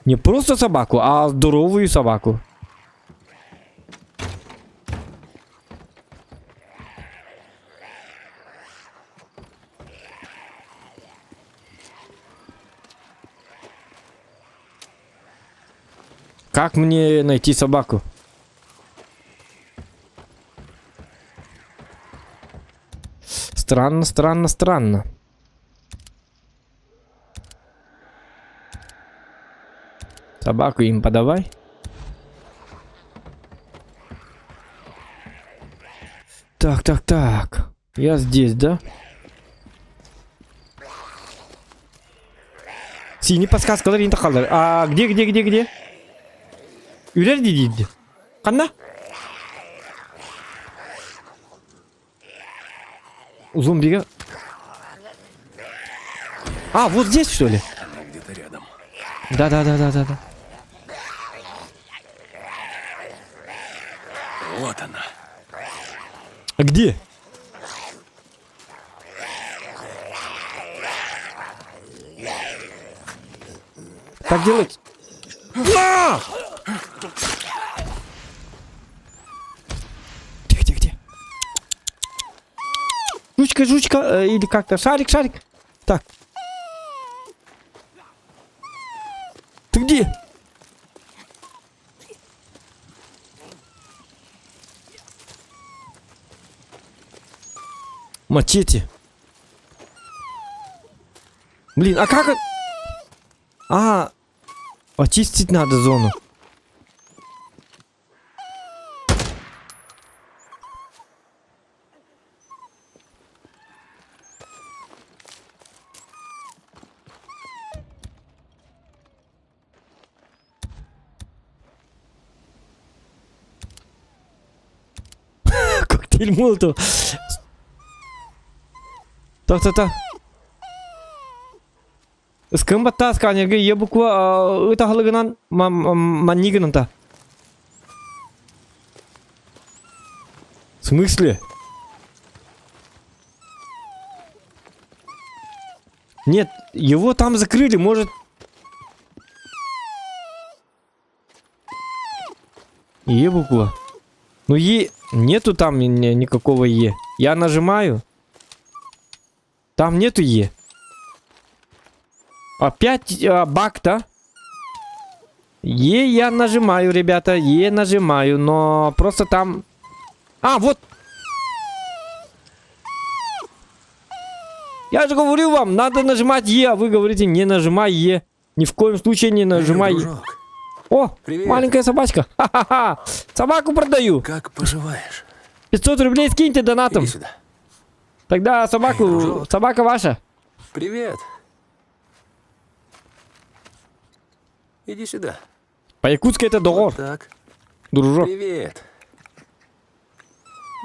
Не просто собаку, а здоровую собаку. Как мне найти собаку? Странно. Собаку им подавай. Так. Я здесь, да? Синий подсказка, а где? Үйлер дейді. Қанна? У зомбига. А, вот здесь, что ли? Она где-то рядом. Да. Вот она. А где? Так делать. На! Тихо. Жучка, или как-то. Шарик. Так. Мачете. Блин, а как... А, очистить надо зону. Коктейль Молотова. Так. Скамбата сканерге я буква это халыгынан маннигынан-то. В смысле? Нет, его там закрыли, может... Е буква. Ну Е... Нету там никакого Е. Я нажимаю. Там нету Е. Опять баг-то. Е я нажимаю, ребята. Е нажимаю, но просто там... А, вот. Я же говорю вам, надо нажимать Е, а вы говорите, не нажимай Е. Ни в коем случае не нажимай Е. О, Привет. маленькая собачка. Ха-ха-ха. Собаку продаю. Как поживаешь? 500 рублей скиньте донатом. Иди сюда. Тогда собаку... дружок. собака ваша. Привет. Иди сюда. По-якутски это догор, Так. дружок. Привет.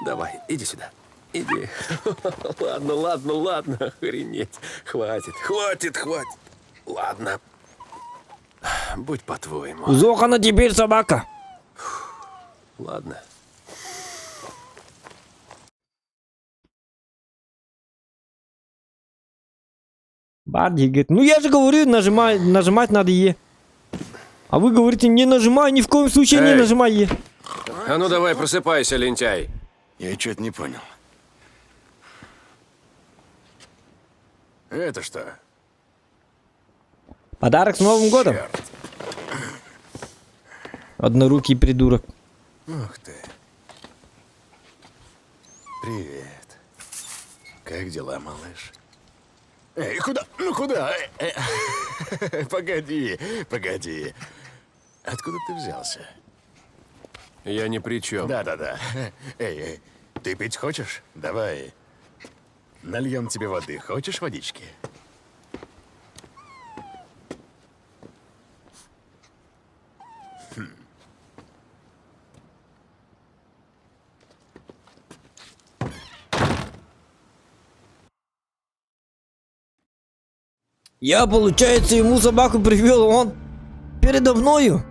Давай, иди сюда. Иди. Ладно. Охренеть. Хватит. Ладно. Будь по-твоему. Зохана теперь собака. Ладно. Барди говорит, ну я же говорю, нажимать надо Е. А вы говорите, не нажимай, ни в коем случае не Эй. нажимай Е. А ну давай, просыпайся, лентяй. Я что-то не понял. Это что? Подарок с Новым годом. Однорукий придурок. Ух ты. Привет. Как дела, малыш? Эй, куда? Ну куда? Погоди. Откуда ты взялся? Я ни при чем. Да. Эй, ты пить хочешь? Давай. Нальем тебе воды. Хочешь водички? Я, получается, ему собаку привел, он передо мною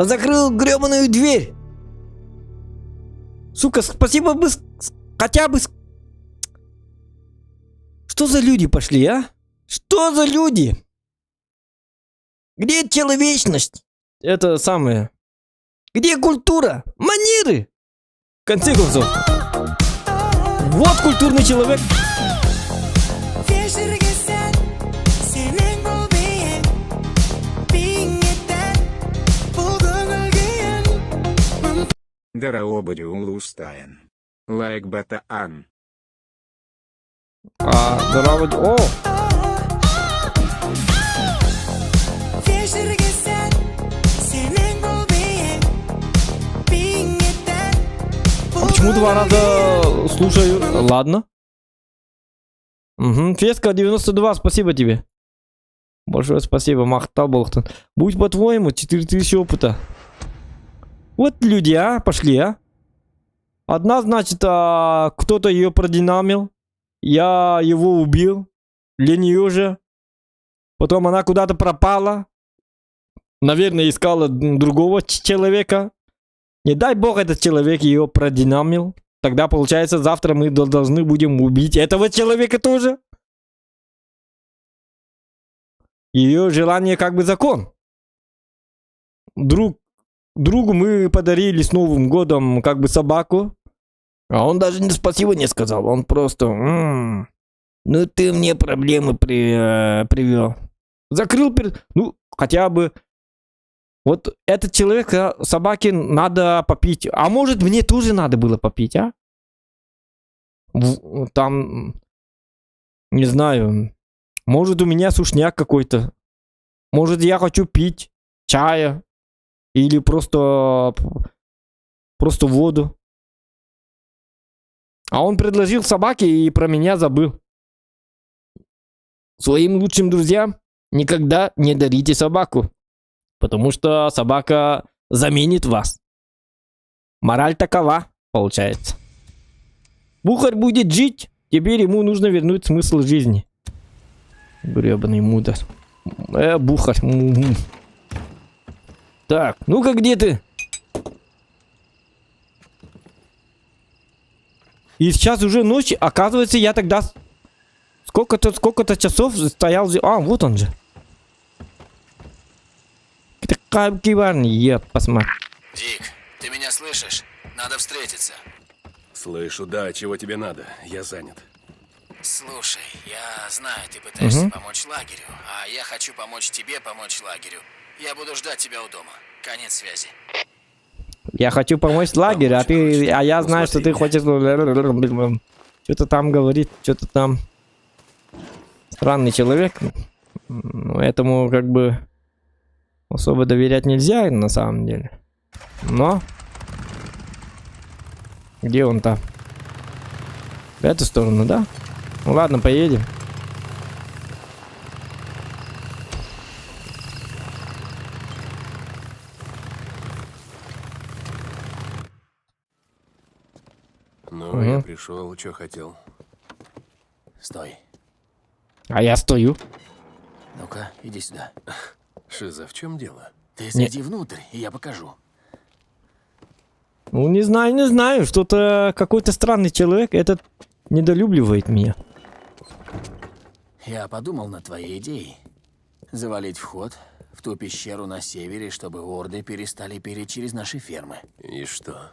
закрыл гребаную дверь. Сука, спасибо бы хотя бы... Что за люди пошли, а? Что за люди? Где человечность? Это самое. Где культура? Манеры? В конце концов. Вот культурный человек. Дараобади улустаен. Лайк батаан. Здорово. О! А почему два раза слушаю? Ладно. Угу. Феска 92, спасибо тебе. Большое спасибо, Махта Болхтон. Будь по-твоему, 4000 опыта. Вот люди, пошли, Одна, значит, кто-то ее продинамил. Я его убил. Для нее же. Потом она куда-то пропала. Наверное, искала другого человека. Не дай бог этот человек ее продинамил. Тогда, получается, завтра мы должны будем убить этого человека тоже. Ее желание как бы закон. Другу мы подарили с Новым годом как бы собаку. А он даже не спасибо не сказал. Он просто... ну ты мне проблемы привел. Закрыл... Ну, хотя бы... Вот этот человек, собаке надо попить. А может, мне тоже надо было попить, Там, не знаю, может у меня сушняк какой-то. Может я хочу пить чая. Или просто воду. А он предложил собаке и про меня забыл. Своим лучшим друзьям никогда не дарите собаку. Потому что собака заменит вас. Мораль такова, получается. Бухарь будет жить, теперь ему нужно вернуть смысл жизни. Гребаный мудр. Бухарь. Так, ну-ка где ты? И сейчас уже ночь, оказывается, я тогда сколько-то часов стоял. А, вот он же. Такая киварни, посмотри. Дик, ты меня слышишь? Надо встретиться. Слышу, да, чего тебе надо? Я занят. Слушай, я знаю, ты пытаешься помочь лагерю, а я хочу помочь тебе помочь лагерю. Я буду ждать тебя у дома. Конец связи. Я хочу помочь лагерю, а я знаю, что ты хочешь... Что-то там говорит, что-то там... Странный человек. Этому как бы особо доверять нельзя на самом деле. Но... Где он там? В эту сторону, да? Ну ладно, поедем. Ну, я пришел, что хотел. Стой. А я стою. Ну-ка, иди сюда. Шиза, в чем дело? Ты зайди внутрь, и я покажу. Ну, не знаю. Что-то какой-то странный человек этот недолюбливает меня. Я подумал над твоей идеей. Завалить вход в ту пещеру на севере, чтобы орды перестали переть через наши фермы. И что?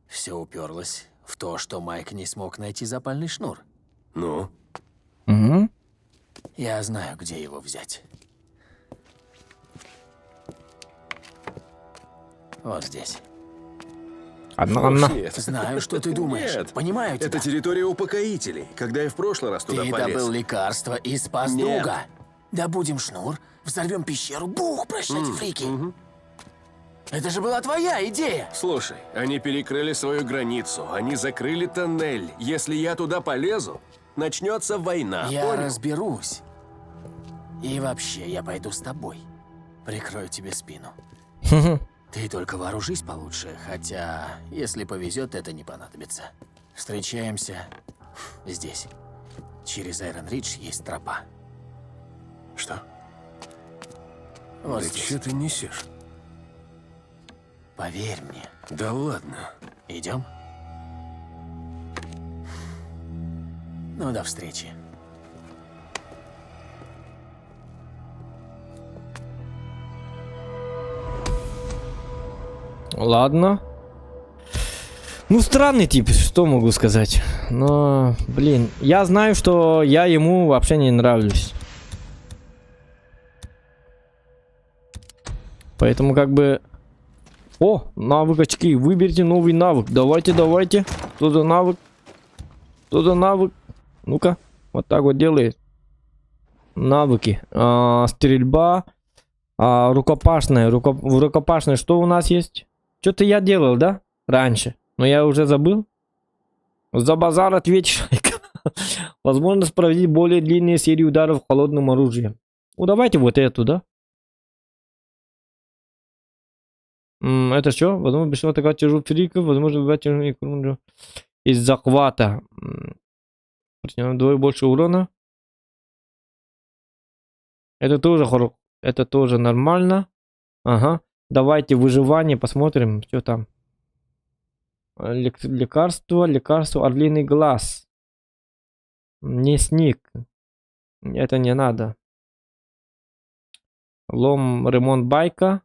Все уперлось в то, что Майк не смог найти запальный шнур. Ну? Угу. Я знаю, где его взять. Вот здесь. Одна. Нет. Знаю, что ты думаешь. Нет. Понимаю тебя. Это территория упокоителей. Когда я в прошлый раз туда Ты полез... добыл лекарство и спас Нет. друга. Добудем шнур, взорвем пещеру, бух, прощайте, фрики. Это же была твоя идея. Слушай, они перекрыли свою границу, они закрыли тоннель. Если я туда полезу, начнется война. Я понял? разберусь. И вообще, я пойду с тобой. Прикрою тебе спину. Ты только вооружись получше, хотя, если повезет, это не понадобится. Встречаемся здесь. Через Айрон Ридж есть тропа. Что? Вот Да здесь. что ты несешь? Поверь мне. Да ладно. Идем? Ну, до встречи. Ладно. Ну, странный тип, что могу сказать. Но, блин, я знаю, что я ему вообще не нравлюсь. Поэтому как бы... О, навык очки. Выберите новый навык. Давайте. Что за навык? Ну-ка. Вот так вот делает. Навыки. Стрельба. Рукопашная. В рукопашной что у нас есть? Что-то я делал, да? Раньше. Но я уже забыл. За базар ответишь. Возможность проводить более длинные серии ударов холодным оружием. Ну, давайте вот эту, да? Это что? Возможно, бесшумно атаковать тяжелых фриков. Возможно, убивать тяжелых из захвата. Противно вдвое больше урона. Это тоже нормально. Ага. Давайте выживание посмотрим, что там. Лекарство, орлиный глаз. Не сник. Это не надо. Ремонт байка.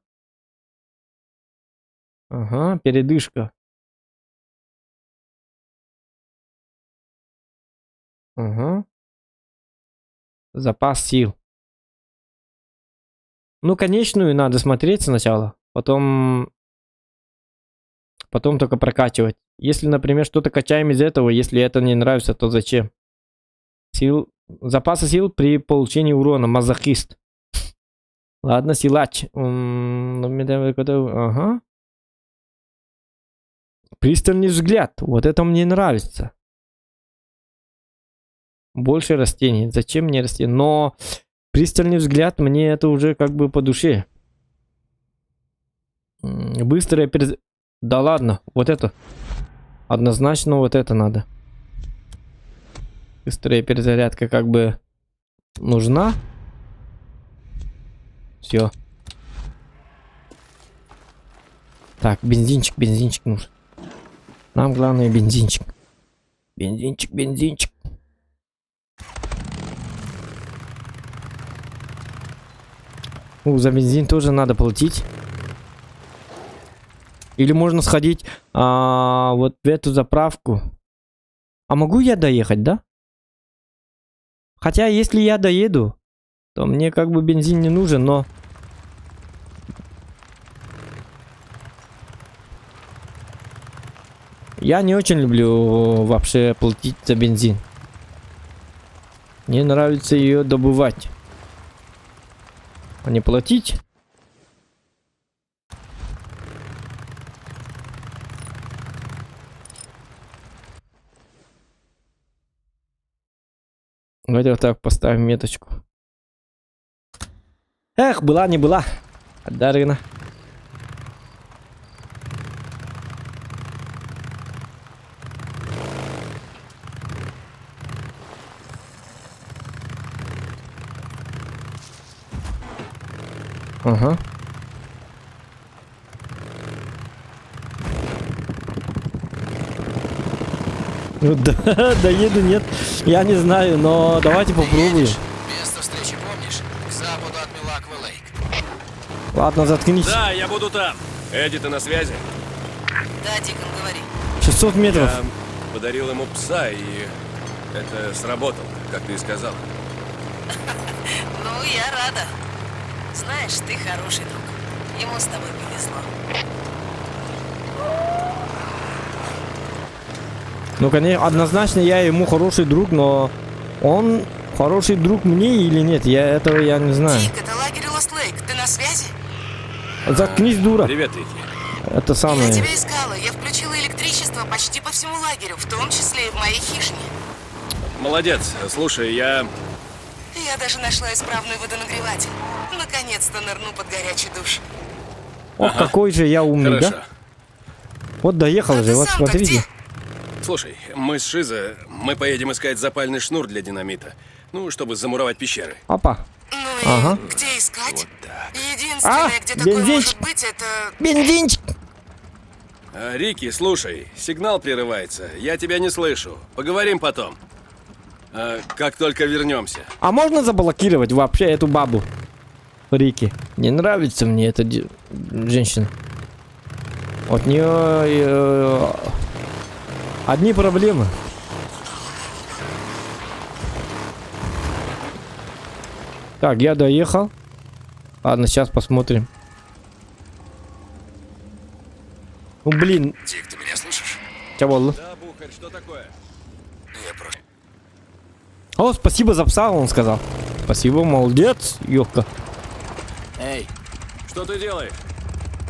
Ага, передышка. Ага. Запас сил. Ну, конечную надо смотреть сначала. Потом потом только прокачивать. Если, например, что-то качаем из этого, если это не нравится, то зачем? Запасы сил при получении урона. Мазохист. Ладно, силач. Ага. Пристальный взгляд. Вот это мне нравится. Больше растений. Зачем мне растения? Но пристальный взгляд, мне это уже как бы по душе. Быстрая перезарядка. Да ладно, вот это. Однозначно вот это надо. Быстрая перезарядка как бы нужна. Все. Так, бензинчик нужен. Нам главное бензинчик. Бензинчик. За бензин тоже надо платить. Или можно сходить вот в эту заправку. А могу я доехать, да? Хотя, если я доеду, то мне как бы бензин не нужен, но... Я не очень люблю вообще платить за бензин. Мне нравится ее добывать. А не платить. Давайте вот так поставим меточку. Эх, была не была. Дарина. Ага. Ну да, доеду, нет. Я не знаю, но давайте попробуем. Место встречи помнишь? К западу от Милаквы-Лейк. Ладно, заткнись. Да, я буду там. Эдди, ты на связи? Да, Дикон, говори. 600 метров. Я подарил ему пса, и это сработало, как ты и сказал. Ну, я рада. Знаешь, ты хороший друг. Ему с тобой повезло. Ну, конечно, однозначно я ему хороший друг, но он хороший друг мне или нет, этого я не знаю. Дик, это лагерь Лост Лейк. Ты на связи? Заткнись, дура. Привет, Рики. Это самое. Я тебя искала. Я включила электричество почти по всему лагерю, в том числе и в моей хижине. Молодец. Слушай, я даже нашла исправный водонагреватель. Наконец-то нырну под горячий душ. Ох, какой же я умный, Хорошо. да? Вот доехал А же, ты вот сам-то смотрите. где? Слушай, мы с Шиза, мы поедем искать запальный шнур для динамита. Ну, чтобы замуровать пещеры. Опа. Ну и Ага. где искать? Вот так. Единственное, где такое бензинчик. может быть, это... Бензинчик. Рики, слушай, сигнал прерывается. Я тебя не слышу. Поговорим потом. Как только вернемся. А можно заблокировать вообще эту бабу? Рики. Не нравится мне эта женщина. От нее одни проблемы. Так, я доехал. Ладно, сейчас посмотрим. Ну блин. Дик, ты меня слышишь? Чего? Да, Бухарь, что такое? Я просто... О, спасибо за пса, он сказал. Спасибо, молодец, Йока. Эй, Что ты делаешь?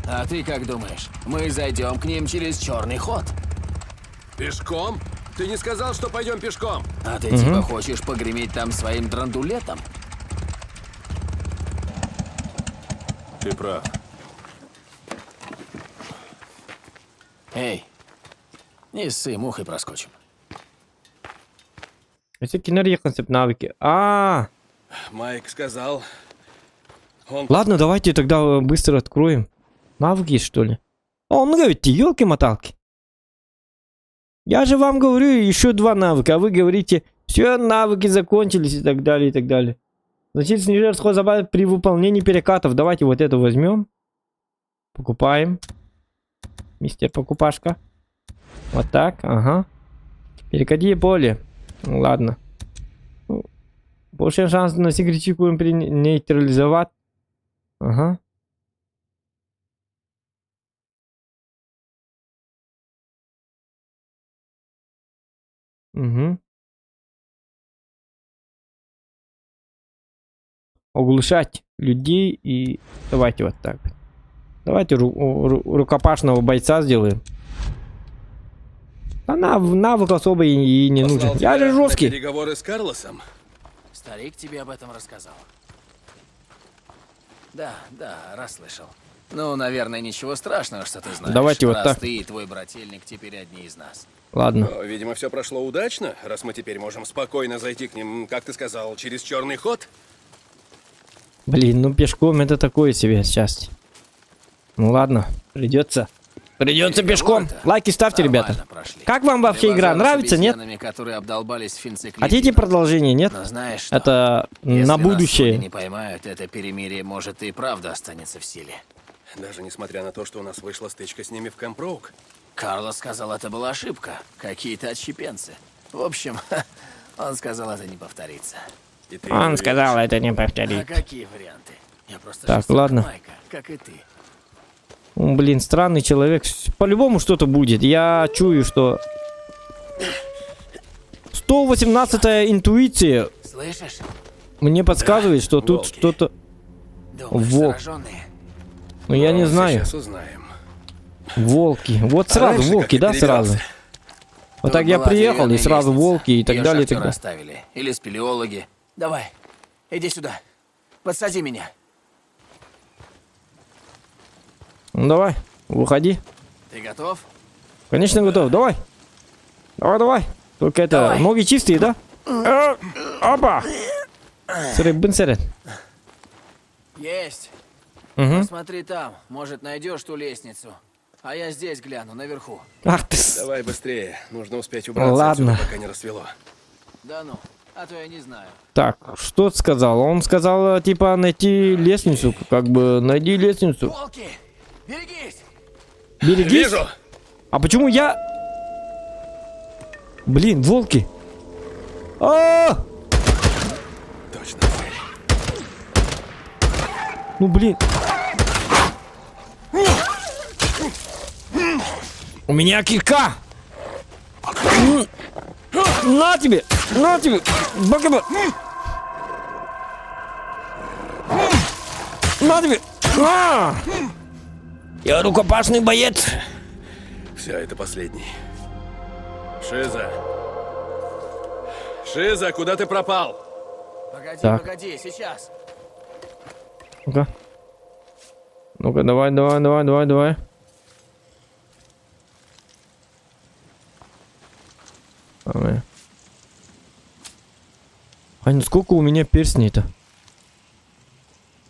а ты как думаешь? Мы зайдем к ним через черный ход. Пешком? Ты не сказал, что пойдем пешком? А ты типа хочешь погреметь там своим драндулетом? Ты прав. Эй, не ссы, мухой проскочим. Это кинария концепт навыки. Майк сказал. Он... Ладно, давайте тогда быстро откроем. Навыки, что ли? Он говорит, елки-моталки. Я же вам говорю, еще 2 навыка, а вы говорите, все, навыки закончились и так далее, и так далее. Значит, снижает расход забавы при выполнении перекатов. Давайте вот это возьмем. Покупаем. Мистер Покупашка. Вот так, ага. Перекати поле. Ну, ладно. Больше шанс на секретику нейтрализовать. Ага. Угу. Оглушать людей и... Давайте вот так. Давайте рукопашного бойца сделаем. А навык особо и не нужен. Послал Я тебя же на жесткий. переговоры с Карлосом? Старик тебе об этом рассказал? Да, расслышал. Ну, наверное, ничего страшного, что ты знаешь. Давайте вот Раз так. ты и твой брательник теперь одни из нас. Ладно. Но, видимо, все прошло удачно, раз мы теперь можем спокойно зайти к ним, как ты сказал, через черный ход. Блин, ну пешком это такое себе счастье. Ну ладно, придется. Придется пешком. Лайки ставьте, ребята. Нормально прошли. Как вам вообще Ты игра? базарил с Нравится, нет? обезьянами, которые обдолбались в Финциклифе. Хотите продолжение, нет? Но знаешь что? Это Если на нас будущее. люди не поймают, это перемирие может и правда останется в силе. Даже несмотря на то, что у нас вышла стычка с ними в Кампроук. Карлос сказал, это была ошибка. Какие-то отщепенцы. В общем, он сказал, это не повторится. И ты Он ему сказал, веришь? это не А повторить. какие варианты? Я просто Так, шестерка ладно. Майка, как и ты. Блин, странный человек. По-любому что-то будет. Я чую, что... 118-я интуиция Слышишь? мне подсказывает, что тут волки. что-то... Думаешь, Волк. зараженные? Ну, я не Ну, знаю. Сейчас узнаем. Волки. Вот А сразу раньше, волки, как да, я сразу? перебирался, Вот Тут так я была приехал, и деревянная сразу лестница. волки и так Её далее, и так шахтёры далее. оставили. Или спелеологи. Давай, иди сюда. Подсади меня. Ну давай, выходи. Ты готов? Конечно, готов. Давай. Давай. Только это, Давай. ноги чистые, да? Опа! Сырый-бын-сырый. Есть. Угу. Посмотри там. Может, найдешь ту лестницу. А я здесь гляну, наверху. Ах ты... Давай быстрее, нужно успеть убраться Ладно. отсюда, пока не рассвело. Да ну, а то я не знаю. Так, что ты сказал? Он сказал, типа, найти лестницу. Как бы, найди лестницу. Волки! Берегись! Берегись. Вижу! А почему я... Блин, волки. А! Точно цель. Ну, блин. У меня кирка. На тебе! На тебе! Бакаба! На тебе! На! Я рукопашный боец. Все, это последний. Шиза. Шиза, куда ты пропал? Погоди, Так. погоди, сейчас. Ну-ка. Ну-ка, давай. Давай. А ну сколько у меня перстней-то?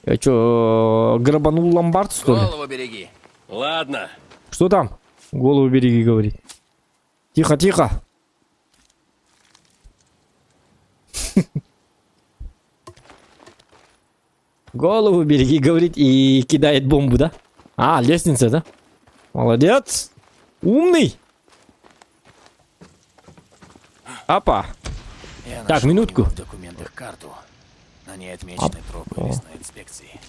Я чё, грабанул ломбард, что ли? Голову береги. Ладно. Что там? Голову береги, говорит. Тихо, тихо. Голову береги, говорит, и кидает бомбу, да? А, лестница, да? Молодец. Умный. Апа. Я Так, нашел у минутку. него в документах карту. На ней отмечены тропы лесной инспекции.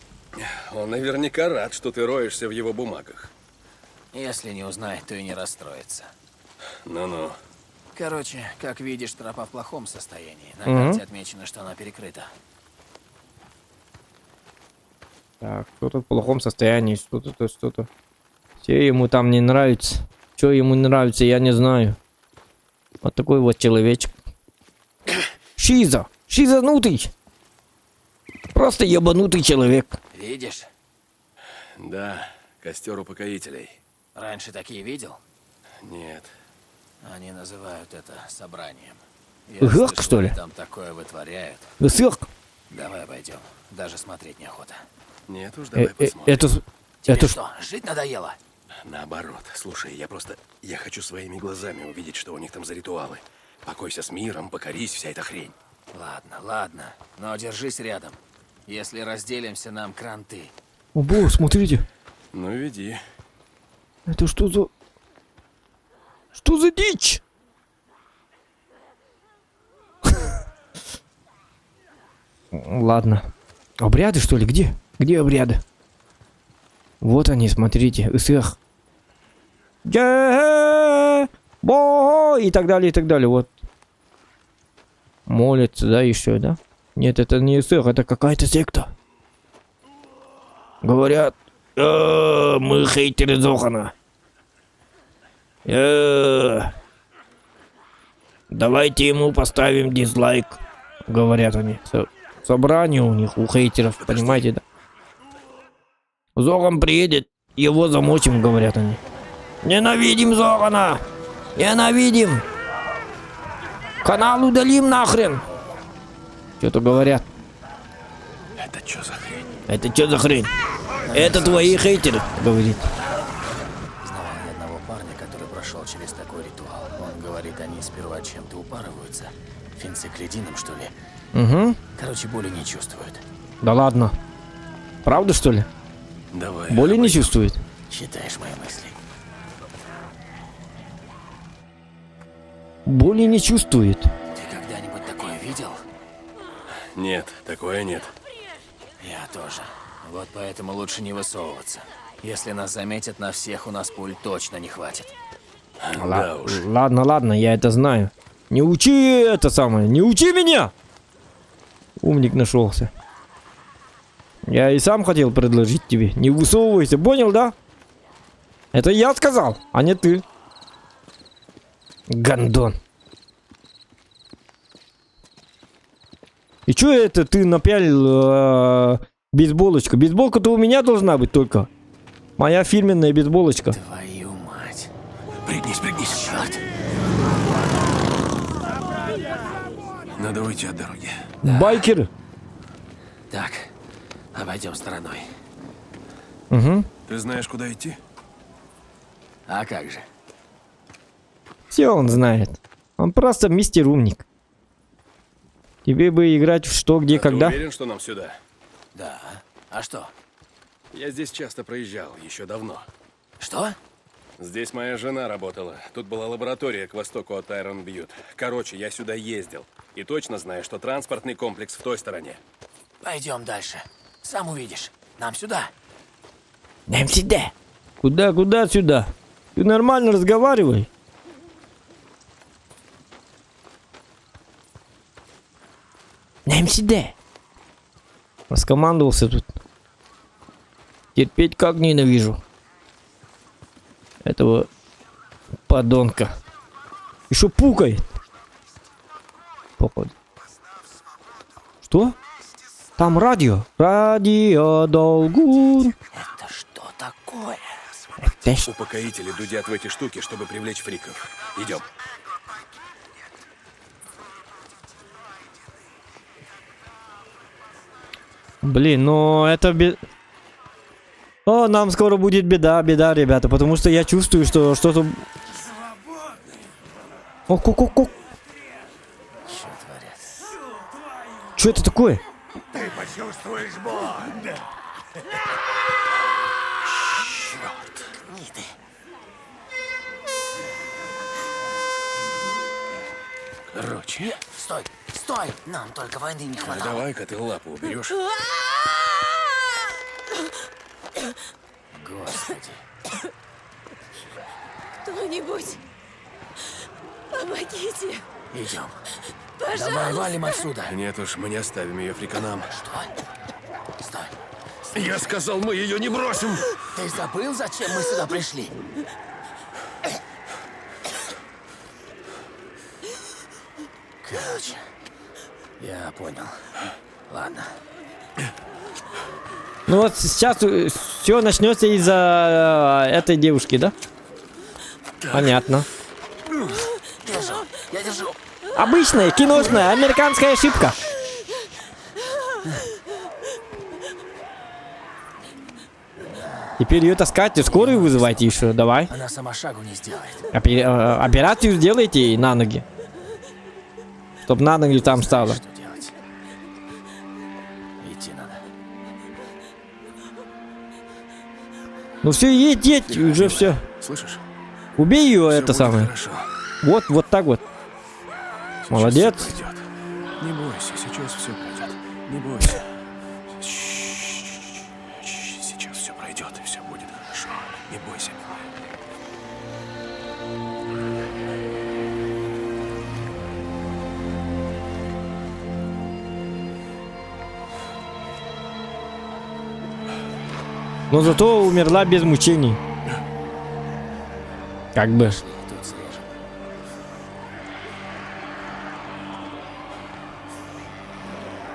Он наверняка рад, что ты роешься в его бумагах. Если не узнает, то и не расстроится. Ну-ну. Короче, как видишь, тропа в плохом состоянии. На Мгм. карте отмечено, что она перекрыта. Так, кто-то в плохом состоянии, что-то. Все ему там не нравится. Что ему не нравится, я не знаю. Вот такой вот человечек. Шиза! Шизанутый! Просто ебанутый человек. Видишь? Да, костер упокоителей. Раньше такие видел? Нет. Они называют это собранием. Я Гак, слышал, что ли? они там такое вытворяют. Сырк! Давай обойдем. Даже смотреть неохота. Нет уж, давай посмотрим. Это... Тебе Это что, жить надоело? Наоборот. Слушай, я хочу своими глазами увидеть, что у них там за ритуалы. Покойся с миром, покорись, вся эта хрень. Ладно. Но держись рядом. Если разделимся, нам кранты. О, бог, смотрите. Ну, веди. Это что за... Что за дичь? Ладно. Обряды, что ли? Где? Где обряды? Вот они, смотрите. Исэх. И так далее, и так далее. Вот. Молятся, да, еще, да? Нет, это не СС, это какая-то секта. Говорят, мы хейтеры Зохана. Давайте ему поставим дизлайк. Говорят они. Собрание у них, у хейтеров, понимаете, да? Зохан приедет, его замочим, говорят они. Ненавидим Зохана! Ненавидим! Канал удалим нахрен! Что-то говорят. Это что за хрень? Это что за хрень? Это твои хейтеры, говорит. Знал я одного парня, который прошел через такой ритуал. Он говорит, они сперва чем-то упарываются. Фенциклидином, что ли. Угу. Короче, боли не чувствуют. Да ладно. Правда, что ли? Давай. Боли не чувствует? Читаешь мои мысли. Боли не чувствует. Ты когда-нибудь такое видел? Нет, такое нет. Я тоже. Вот поэтому лучше не высовываться. Если нас заметят, на всех у нас пуль точно не хватит. Да уж. Ладно, ладно, я это знаю. Не учи это самое, не учи меня! Умник нашелся. Я и сам хотел предложить тебе. Не высовывайся, понял, да? Это я сказал, а не ты. Гандон. И чё это ты напялил бейсболочку? Бейсболка-то у меня должна быть только. Моя фирменная бейсболочка. Твою мать. Пригнись, пригнись. Черт. Надо уйти от дороги. Байкеры. Так, обойдем стороной. Угу. Ты знаешь, куда идти? А как же? Все он знает. Он просто мистер умник. Тебе бы играть в что, где, Ты когда. уверен, что нам сюда? Да. А что? Я здесь часто проезжал, еще давно. Что? Здесь моя жена работала. Тут была лаборатория к востоку от Айрон Бьют. Короче, я сюда ездил. И точно знаю, что транспортный комплекс в той стороне. Пойдем дальше. Сам увидишь. Нам сюда. Нам сюда. Куда сюда? Ты нормально разговаривай. Нам сюда. Раскомандовался тут. Терпеть как ненавижу. Этого подонка. Еще пукает. Походу. Что? Там радио. Радио Долгун. Это что такое? Это ж- Упокоители дудят в эти штуки, чтобы привлечь фриков. Идем. Блин, ну это О, нам скоро будет беда, ребята, потому что я чувствую, что что-то... О, ку-ку-ку. Что творят? Что это такое? Ты почувствуешь боль. Короче, Нет, стой, стой! Нам только войны не хватало. давай-ка ты лапу уберешь. Господи. Кто-нибудь, помогите. Идем. Пожалуйста. Давай валим отсюда. Нет уж, мы не оставим ее фриканам. Что? Стой. Я сказал, мы ее не бросим! Ты забыл, зачем мы сюда пришли? Короче, я понял. Ладно. Ну вот сейчас все начнется из-за этой девушки, да? Понятно. Держу, я держу. Обычная киношная американская ошибка. Теперь ее таскать, скорую вызывайте еще, давай. Она сама шагу не сделает. Операцию сделайте ей на ноги. Чтоб на ноги там стало. Что делать? Идти надо. Ну все, едь, уже все. Слышишь? Убей ее, Всё это будет самое. хорошо. Вот так вот. Сейчас Молодец. всё пройдет. Не бойся, сейчас все пройдет. Не бойся. Сейчас все пройдет и все будет хорошо. Не бойся, милая. Но зато умерла без мучений. Как бы. Тут срежем.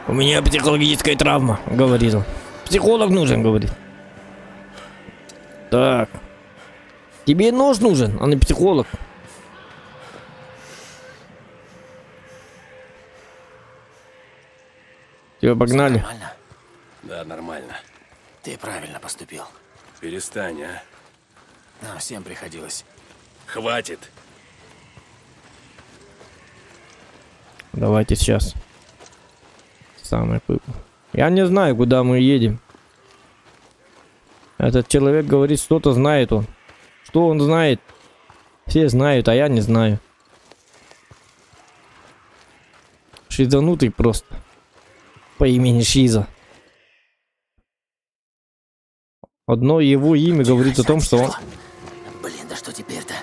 У меня психологическая травма, говорит он. Психолог нужен, говорит. Так. Тебе нож нужен, а не психолог. Все, погнали. Нормально? Да, нормально. Ты правильно поступил. Перестань, а. Нам всем приходилось. Хватит. Давайте сейчас. Самое пыпу. Я не знаю, куда мы едем. Этот человек говорит, что-то знает он. Что он знает? Все знают, а я не знаю. Шизанутый просто. По имени Шиза. Одно его имя говорит о том, что он... Блин, да что теперь-то?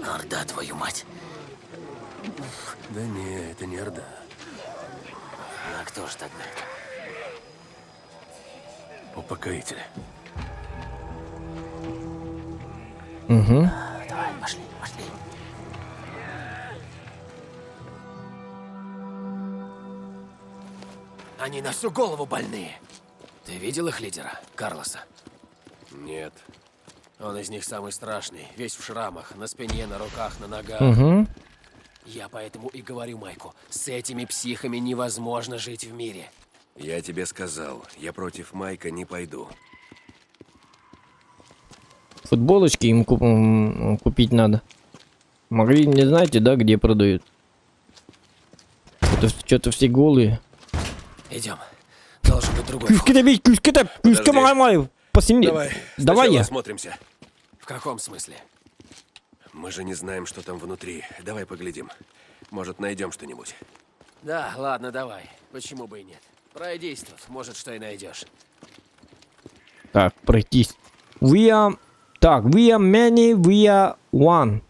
Орда, твою мать. Да не, это не Орда. А кто же тогда? Упокоители. Угу. Давай, пошли, пошли. Они на всю голову больные. Ты видел их лидера, Карлоса? Нет. Он из них самый страшный, весь в шрамах, на спине, на руках, на ногах. Угу. Я поэтому и говорю Майку, с этими психами невозможно жить в мире. Я тебе сказал, я против Майка не пойду. Футболочки им купить надо. Могли, не знаете, да, где продают? Что-то все голые. Идем. Должен быть другой вход. Давай я. Осмотримся. В каком смысле? Мы же не знаем, что там внутри. Давай поглядим. Может, найдем что-нибудь. Да, ладно, давай. Почему бы и нет? Пройдись тут, может, что и найдешь. Так, пройтись. Так, we are many, we are one.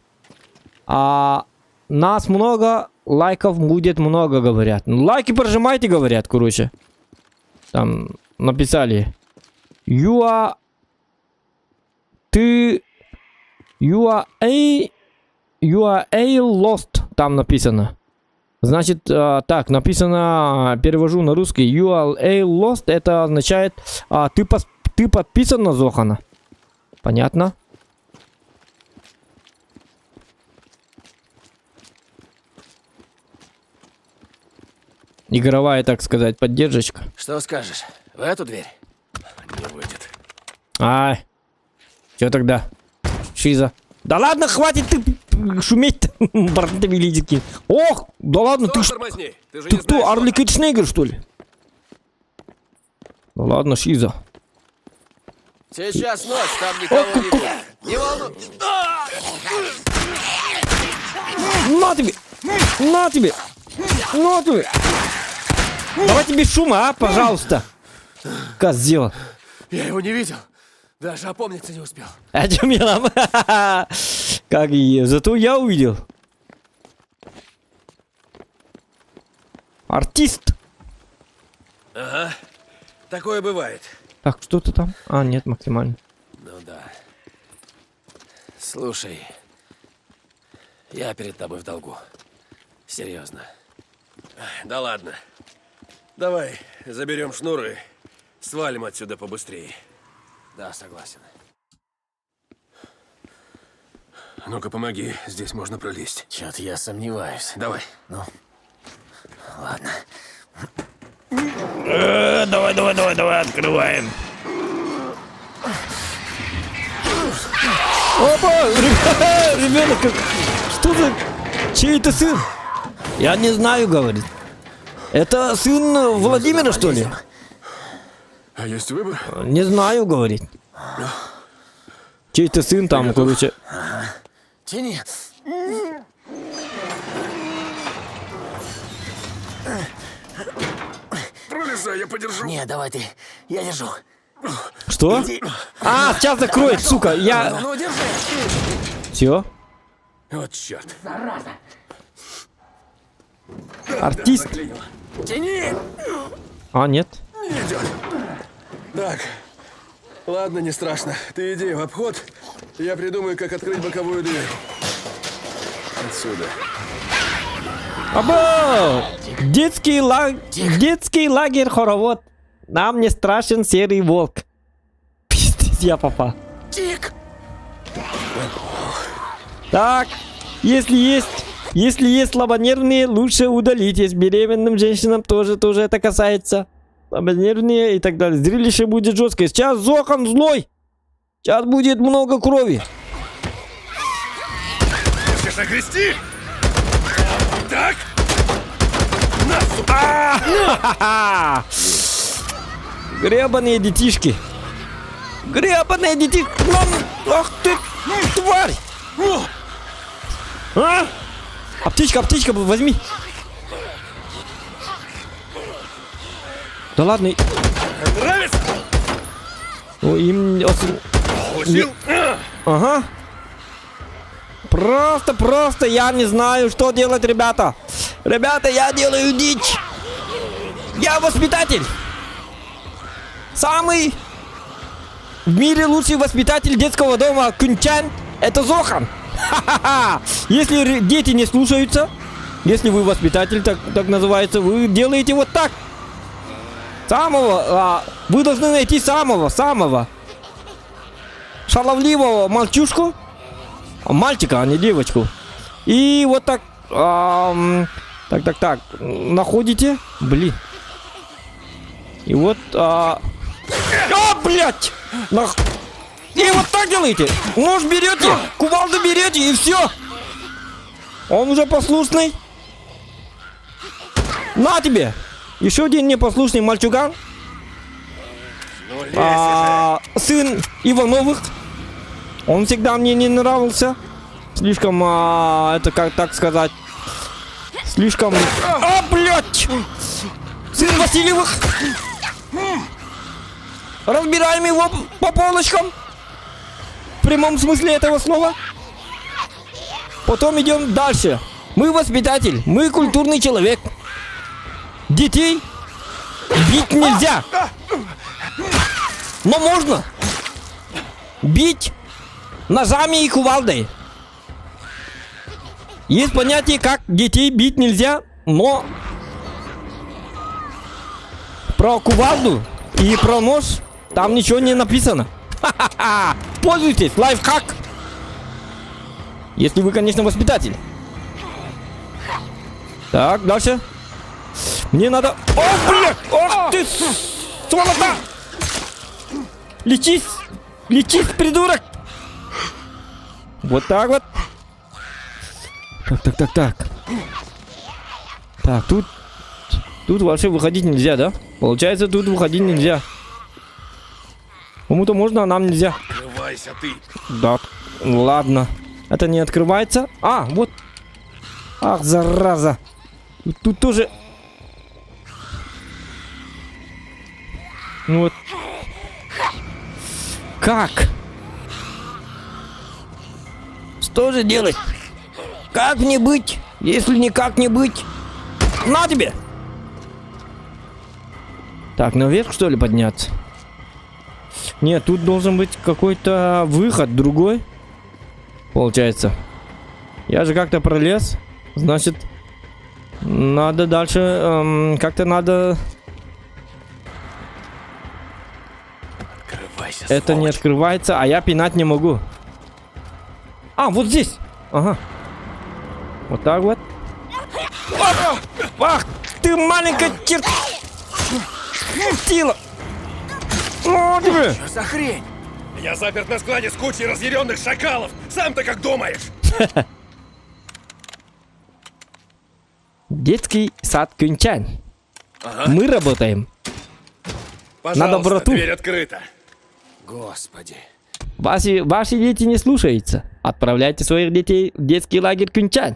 А нас много, лайков будет много, говорят. Лайки прожимайте, говорят, короче. Там написали. You are a lost. Там написано. Значит, так, написано, перевожу на русский. You are a lost. Это означает, ты подписан на Зохана. Понятно? Игровая, так сказать, поддержка. Что скажешь? В эту дверь? Не выйдет. Ай. Что тогда? Шиза. Да ладно, хватит ты шуметь, брат великий. Ох, да ладно, ты что? Тормозни. Ты же Ты не кто, знаешь, Арлик Шнейгер, что ли? Ну ладно, Шиза. Сейчас ночь, там никого не будет. Не волнуйся. На тебе! На тебе! На тебе! Давайте без шума, а, пожалуйста. Козел. Я его не видел. Даже опомниться не успел. А чё мне нам? Как и зато я увидел. Артист. Ага. Такое бывает. Так, что-то там? А, нет, максимально. Ну да. Слушай, я перед тобой в долгу. Серьезно. Да ладно. Давай, заберем шнур и свалим отсюда побыстрее. Да, согласен. Ну-ка, помоги. Здесь можно пролезть. Чё-то я сомневаюсь. Давай. Ну, ладно. Давай, открываем. Опа, ребенок, что за... Чей это сын? Я не знаю, говорит. Это сын Владимира, что ли? А есть выбор? Не знаю, говорит. Чей-то сын там, короче. Тяни. Пролезай, я подержу. Не, давай ты. Я держу. Что? А, сейчас закроет, сука. Я... Ну, держи. Все? Вот черт. Артист. Тяни. А, нет. Не идет. Так. Ладно, не страшно. Ты иди в обход. Я придумаю, как открыть боковую дверь. Отсюда. Або! Детский лагерь хоровод. Нам не страшен серый волк. Пиздец, я папа. Дик! Так, если есть слабонервные, лучше удалитесь. Беременным женщинам тоже это касается. Слабонервные и так далее. Зрелище будет жесткое. Сейчас Зохан злой. Сейчас будет много крови. Хочешь огрести? Так? Ха-ха-ха! Гребаные детишки. Гребаные детишки. Ах ты, тварь. А? Аптечка, возьми. Да ладно. Нравится? Ну, им... Получил? Ага. Просто я не знаю, что делать, ребята. Ребята, я делаю дичь. Я воспитатель. Самый в мире лучший воспитатель детского дома Кунчан — это Зохан. Ха-ха-ха. Если дети не слушаются, если вы воспитатель, так называется, вы делаете вот так. Вы должны найти самого шаловливого мальчушку, мальчика, а не девочку. И вот так, так, находите, блин. И вот, блять! И вот так делаете. Нож берете, кувалду берете и все. Он уже послушный. На тебе. Еще один непослушный мальчуган. Сын Ивановых. Он всегда мне не нравился. Слишком, это как так сказать. Слишком... блядь! Сын Васильевых. Разбираем его по полочкам. В прямом смысле этого слова. Потом идем дальше. Мы воспитатель, мы культурный человек. Детей бить нельзя. Но можно бить ножами и кувалдой. Есть понятие, как детей бить нельзя, но про кувалду и про нож там ничего не написано. Ха-ха-ха! Пользуйтесь, лайфхак. Если вы, конечно, воспитатель. Так, дальше. Мне надо... О, блядь! Ох ты, сволота! Лечись! Лечись, придурок! Вот так вот. Так. Так, тут вообще выходить нельзя, да? Получается, тут выходить нельзя. Кому-то можно, а нам нельзя. Открывайся ты. Да, ладно. Это не открывается. Вот. Ах, зараза. Тут тоже... Ну вот. Как? Что же делать? Как мне быть, если никак не быть? На тебе! Так, наверх что ли подняться? Нет, тут должен быть какой-то выход другой. Получается. Я же как-то пролез. Значит, надо дальше... как-то надо... Открывайся, Это сволочь. не открывается, а я пинать не могу. Вот здесь. Ага. Вот так вот. Ах, ты маленькая чертила. Ну тебе. Что за хрень? Я заперт на складе с кучей разъяренных шакалов. Сам-то как думаешь? Детский сад Кунчан. Ага. Мы работаем. Пожалуйста, доброту. дверь открыта. Господи. Ваши дети не слушаются. Отправляйте своих детей в детский лагерь Кунчан.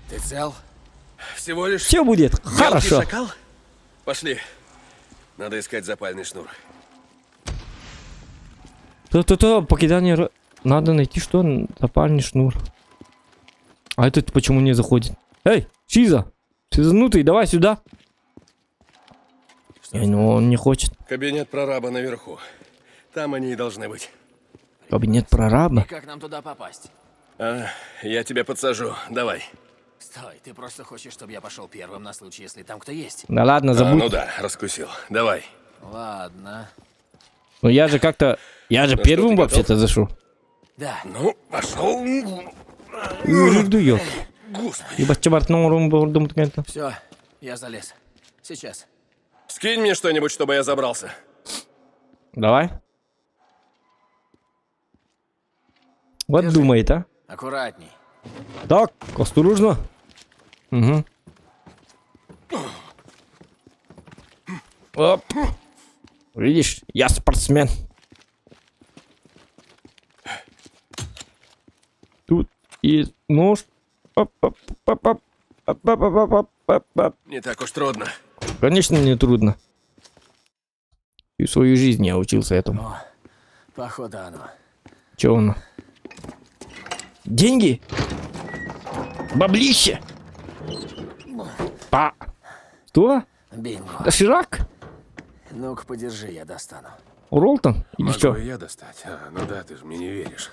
Ты цел? Всего лишь... Все будет мелкий хорошо. шакал? Пошли. Надо искать запальный шнур. Покидание... Надо найти что? Запальный шнур. А этот почему не заходит? Эй, Шиза! Шизанутый, давай сюда. Но он не хочет. Кабинет прораба наверху. Там они и должны быть. Кабинет прораба. Как нам туда попасть? Я тебя подсажу. Давай. Стой, ты просто хочешь, чтобы я пошел первым на случай, если там кто есть? Да ладно, забудь. Ну да, раскусил. Давай. Ладно. Ну я же как-то... Я же Ну первым что, ты вообще-то зашел. Да. Ну, пошел. Мужик дует. Господи. Ибо чебартнул румбурдум какая-то. Все, я залез. Сейчас. Скинь мне что-нибудь, чтобы я забрался. Давай. Вот думает, а? Аккуратней. Так, осторожно. Угу. Оп. Видишь, я спортсмен. Тут и нож. Оп-оп-оп-оп-оп-оп-оп-оп. Не так уж трудно. Конечно, не трудно. И в свою жизнь я учился этому. О, походу оно. Че оно? Деньги? Баблище? Что? Бинго. Доширак? Ну-ка, подержи, я достану. Ролтон? Или Могу что? и я достать. Ну да, ты же мне не веришь.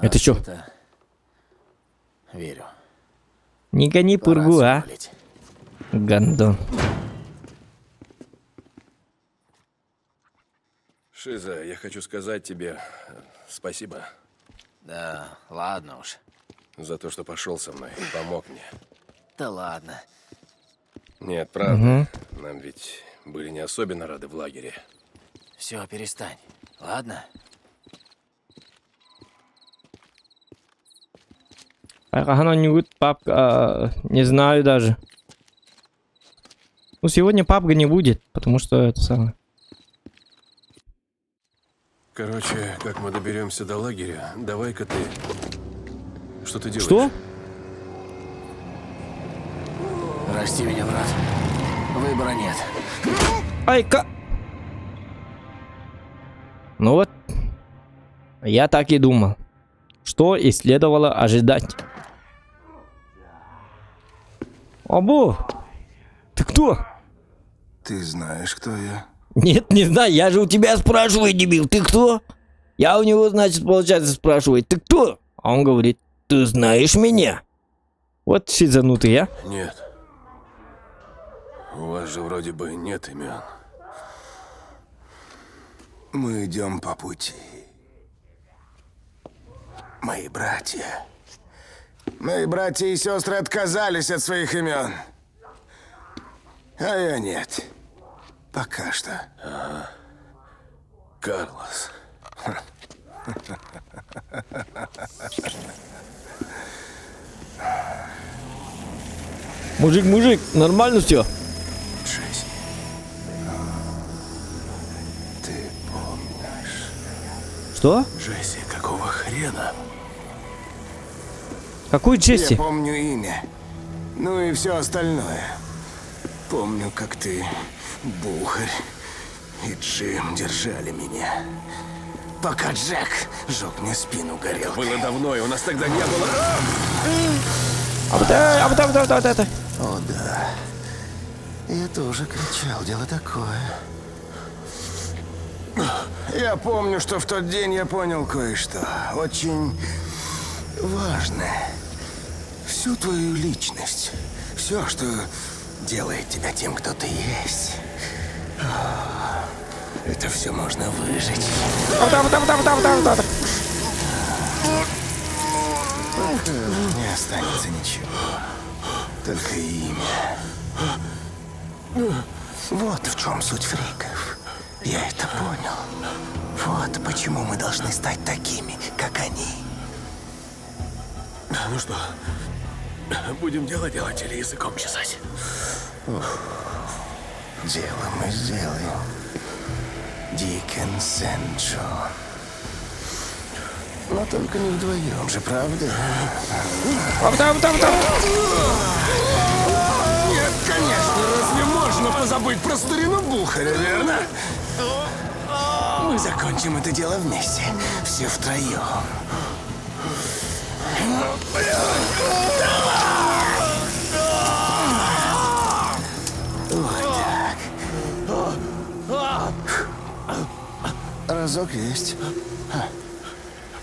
Это что? Это... Верю. Не гони Пора пургу, а? свалить. Гандон. Шиза, я хочу сказать тебе спасибо Да, ладно уж. за то, что пошел со мной и помог мне. Да ладно. Нет, правда. Нам ведь были не особенно рады в лагере. Все, перестань. Ладно? Какая-нибудь папка, не знаю даже. Ну, сегодня папка не будет, потому что это самое. Короче, как мы доберемся до лагеря, давай-ка ты... Что ты делаешь? Что? Прости меня, брат. Выбора нет. Ай-ка! Ну вот. Я так и думал. Что и следовало ожидать. Абу! Ты кто? Ты знаешь, кто я? Нет, не знаю, я же у тебя спрашиваю, дебил, ты кто? Я у него, значит, получается, спрашиваю, ты кто? А он говорит, ты знаешь меня? Вот шизанутый, а? Нет. У вас же вроде бы нет имен. Мы идем по пути. Мои братья. Мои братья и сестры отказались от своих имен. А я нет. Пока что. Карлос. Мужик, нормально все? Джесси. Ты помнишь? Что? Джесси, какого хрена? Какой Джесси? Я помню имя. Ну и все остальное. Помню, как ты, Бухарь и Джим держали меня. Пока Джек жег мне спину горел. Было давно, и у нас тогда не было... Вот это. О, да. Я тоже кричал, дело такое. Я помню, что в тот день я понял кое-что. Очень важное. Всю твою личность. Все, что делает тебя тем, кто ты есть. Это все можно выжить. Пока не останется ничего. Только имя. Вот в чем суть фриков. Я это понял. Вот почему мы должны стать такими, как они. Ну что, будем дело делать или языком чесать? Дело мы сделаем. Дикон Сен-Джон. Но только не вдвоем же, правда? Нет, конечно, разве можно позабыть про старину Бухаря, верно? Мы закончим это дело вместе. Все втроем. Разок есть.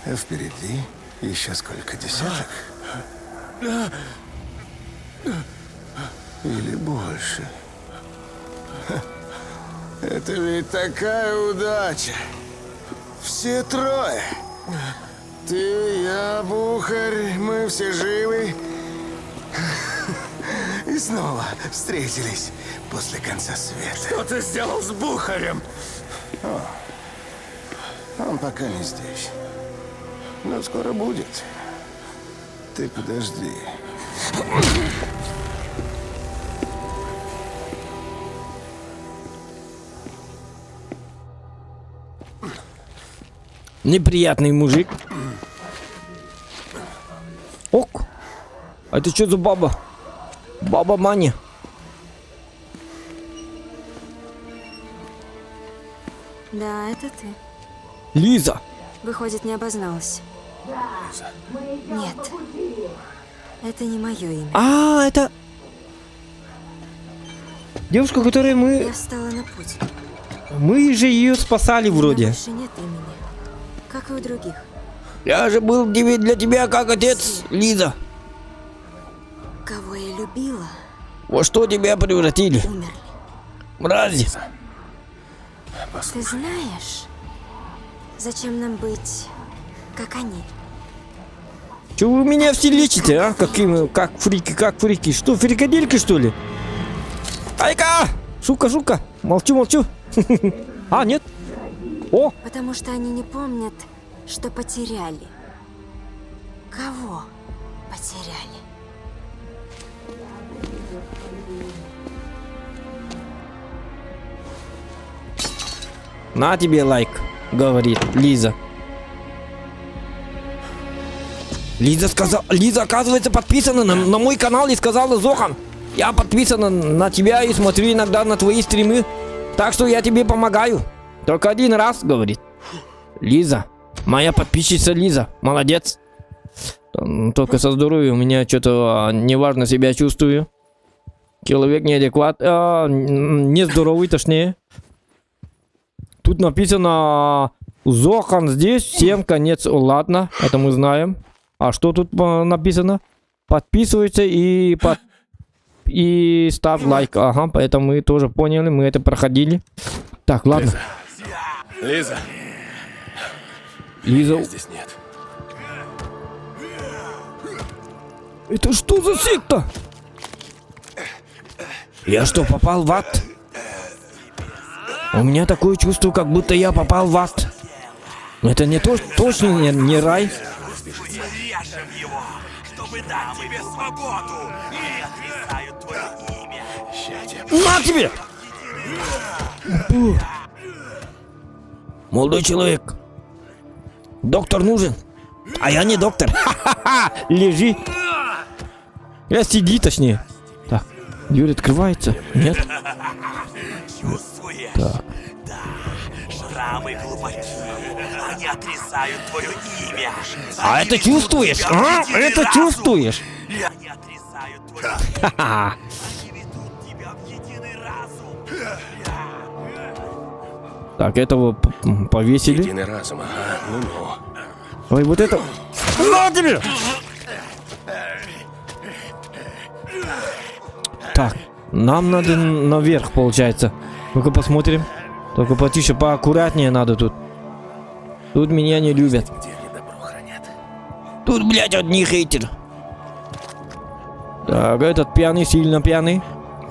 А впереди еще сколько десяток? Или больше. Это ведь такая удача. Все трое. Ты, я, Бухарь, мы все живы. И снова встретились после конца света. Что ты сделал с Бухарем? Он пока не здесь. Но скоро будет. Ты подожди. Неприятный мужик. Ок. А это что за баба? Баба Маня. Да, это ты. Лиза. Выходит, не обозналась. Нет. Это не мое имя. А, это... Девушка, которая Я встала на путь. Мы же ее спасали У меня вроде. больше нет имени. Как и у других. Я же был для тебя как отец, Лиза. Кого я любила, Во что тебя превратили? умерли. Мрази. Ты знаешь, зачем нам быть как они? Че вы меня все лечите, а? Как фрики? Что, фрикадельки, что ли? Айка! Шука! Молчу. А, нет? О! Потому что они не помнят, что потеряли. Кого потеряли? На тебе лайк, говорит Лиза. Лиза, оказывается, подписана на мой канал и сказала: Зохан, я подписана на тебя и смотрю иногда на твои стримы. Так что я тебе помогаю. Только один раз, говорит. Лиза, моя подписчица Лиза, молодец. Только со здоровьем у меня что-то неважно себя чувствую. Человек нездоровый, точнее. Тут написано: Зохан здесь, всем конец. Ладно, это мы знаем. А что тут написано? Подписывайся и ставь лайк. Ага, поэтому мы тоже поняли, мы это проходили. Так, ладно. Лиза. Лиза. Здесь нет. Это что за секта? Я что, попал в ад? У меня такое чувство, как будто я попал в ад. Это не то, точно не рай. Режем его, чтобы дать тебе свободу, и отрицают твое имя. На тебе! Молодой человек. Доктор нужен. А я не доктор. Ха-ха-ха! Лежи. Я сиди, точнее. Так, дверь открывается. Нет? Чувствуешь? Так. Да. Шрамы глубоки. Они отрицают твое имя. А это чувствуешь? А? Это чувствуешь? Они отрицают твое имя. Ха-ха. Они ведут тебя в единый разум. Так, этого повесили. Единый разум, ага. Ну-ну. Ой, вот это... На тебе! Так, нам надо наверх, получается. Ну-ка посмотрим. Только потише, поаккуратнее надо тут. Тут меня не любят. Где они добро хранят? Тут, блядь, одни хейтеры. Так, этот пьяный, сильно пьяный.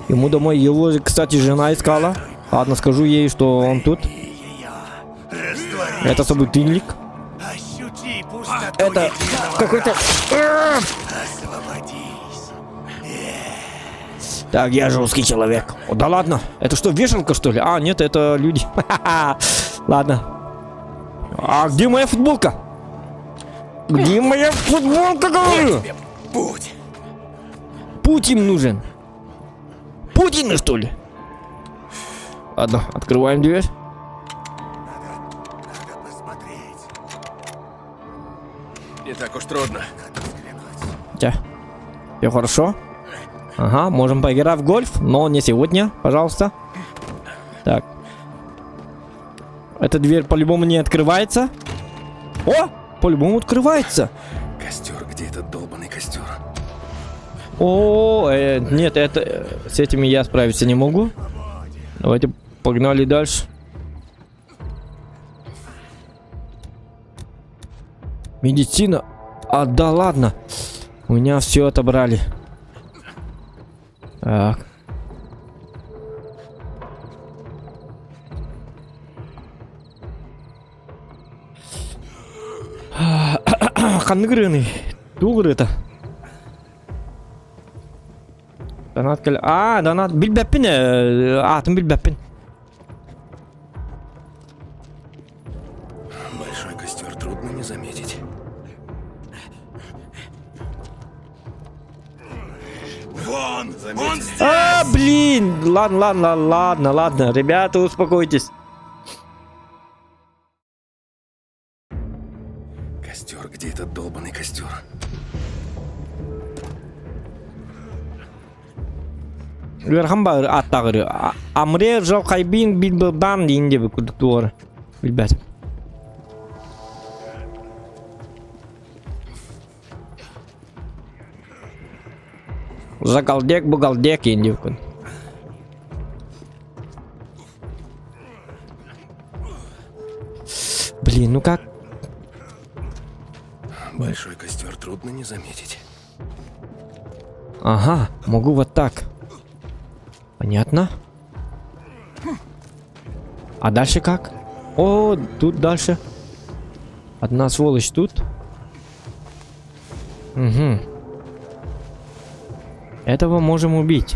Ему домой его, кстати, жена искала. Ладно, скажу ей, что он тут. Это собутыльник. Ощути пустоту. Это какой-то... Освободись. Так, я жесткий человек. О, да ладно. Это что, вешалка, что ли? А, нет, это люди. Ладно. А где моя футболка? Где моя футболка, говорю? Путь. Путь им нужен. Путин, что ли? Ладно, открываем дверь. Надо посмотреть. Не так уж трудно. Все хорошо? Ага, можем поиграть в гольф, но не сегодня, пожалуйста. Так. Эта дверь по-любому не открывается. О! По-любому открывается. Костер, где этот долбанный костер? О, нет, это с этими я справиться не могу. Давайте погнали дальше. Медицина. А, да ладно. У меня все отобрали. Так. Хангрыны. Тугры это. Донат кел. А, донат. Билбеппин. Атым билбеппин. Большой костер, трудно не заметить. Вон! Он здесь! А, блин. Ладно. Ребята, успокойтесь. Костер, где этот долбанный костер? Верхамбар аттагыры. Амре жалқайбин билбардан дейін деп күдікті оры. Білбәдім. Загалдек бұгалдек дейін деп күн. Блин, ну как? Большой костер, трудно не заметить. Ага, могу вот так. Понятно. А дальше как? О, тут дальше. Одна сволочь тут. Угу. Этого можем убить.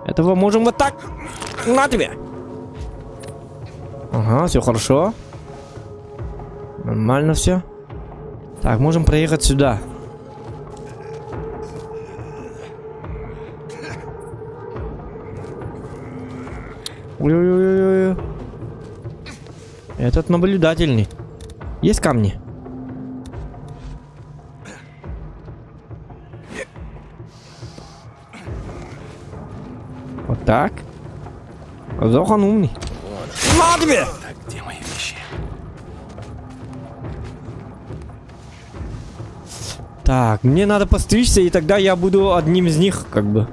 Этого можем вот так. На тебе. Ага, все хорошо. Нормально все. Так, можем проехать сюда. Ой-ой-ой-ой. Этот наблюдательный. Есть камни? Вот так. Зохан умный. На тебе! Так, где мои вещи? Так, мне надо постричься, и тогда я буду одним из них, как бы.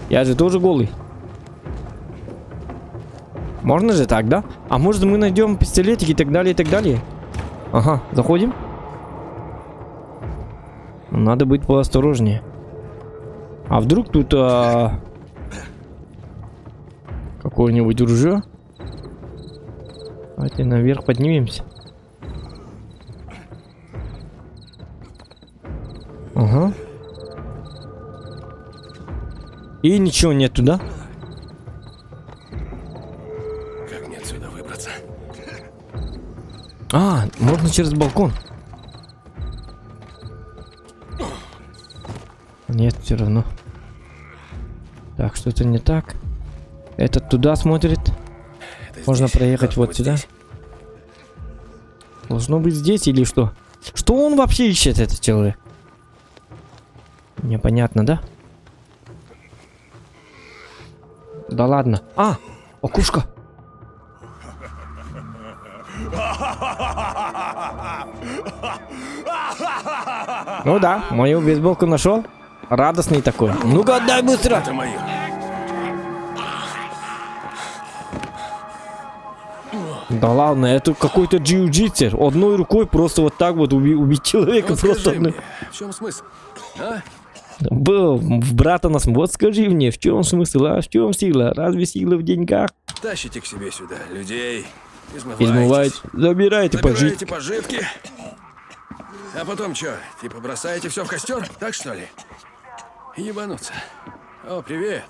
Я же тоже голый. Можно же так, да? А может мы найдем пистолетик и так далее, и так далее? Ага, заходим. Надо быть поосторожнее. А вдруг тут какое-нибудь ружье? Давайте наверх поднимемся. Ага. И ничего нету, да? Как мне отсюда выбраться? А, можно через балкон. Нет, все равно. Так, что-то не так. Этот туда смотрит. Можно здесь, проехать вот сюда. здесь. Должно быть здесь или что? Что он вообще ищет, этот человек? Непонятно, да? Да ладно. А, окушка. Ну да, мою бейсболку нашел. Радостный такой. Ну-ка, отдай быстро. Это мое. Да ладно, это какой-то джиу-джитсер. Одной рукой просто вот так вот убить человека. Ну, Просто скажи одной. мне, в чем смысл? А? Брата нас. Вот скажи мне, в чем смысл, а? В чем сила? Разве сила в деньгах? Тащите к себе сюда людей, Измывайте. Забирайте забираете пожить. пожитки. А потом что, типа бросаете все в костер? Так что ли? Ебануться. О, привет.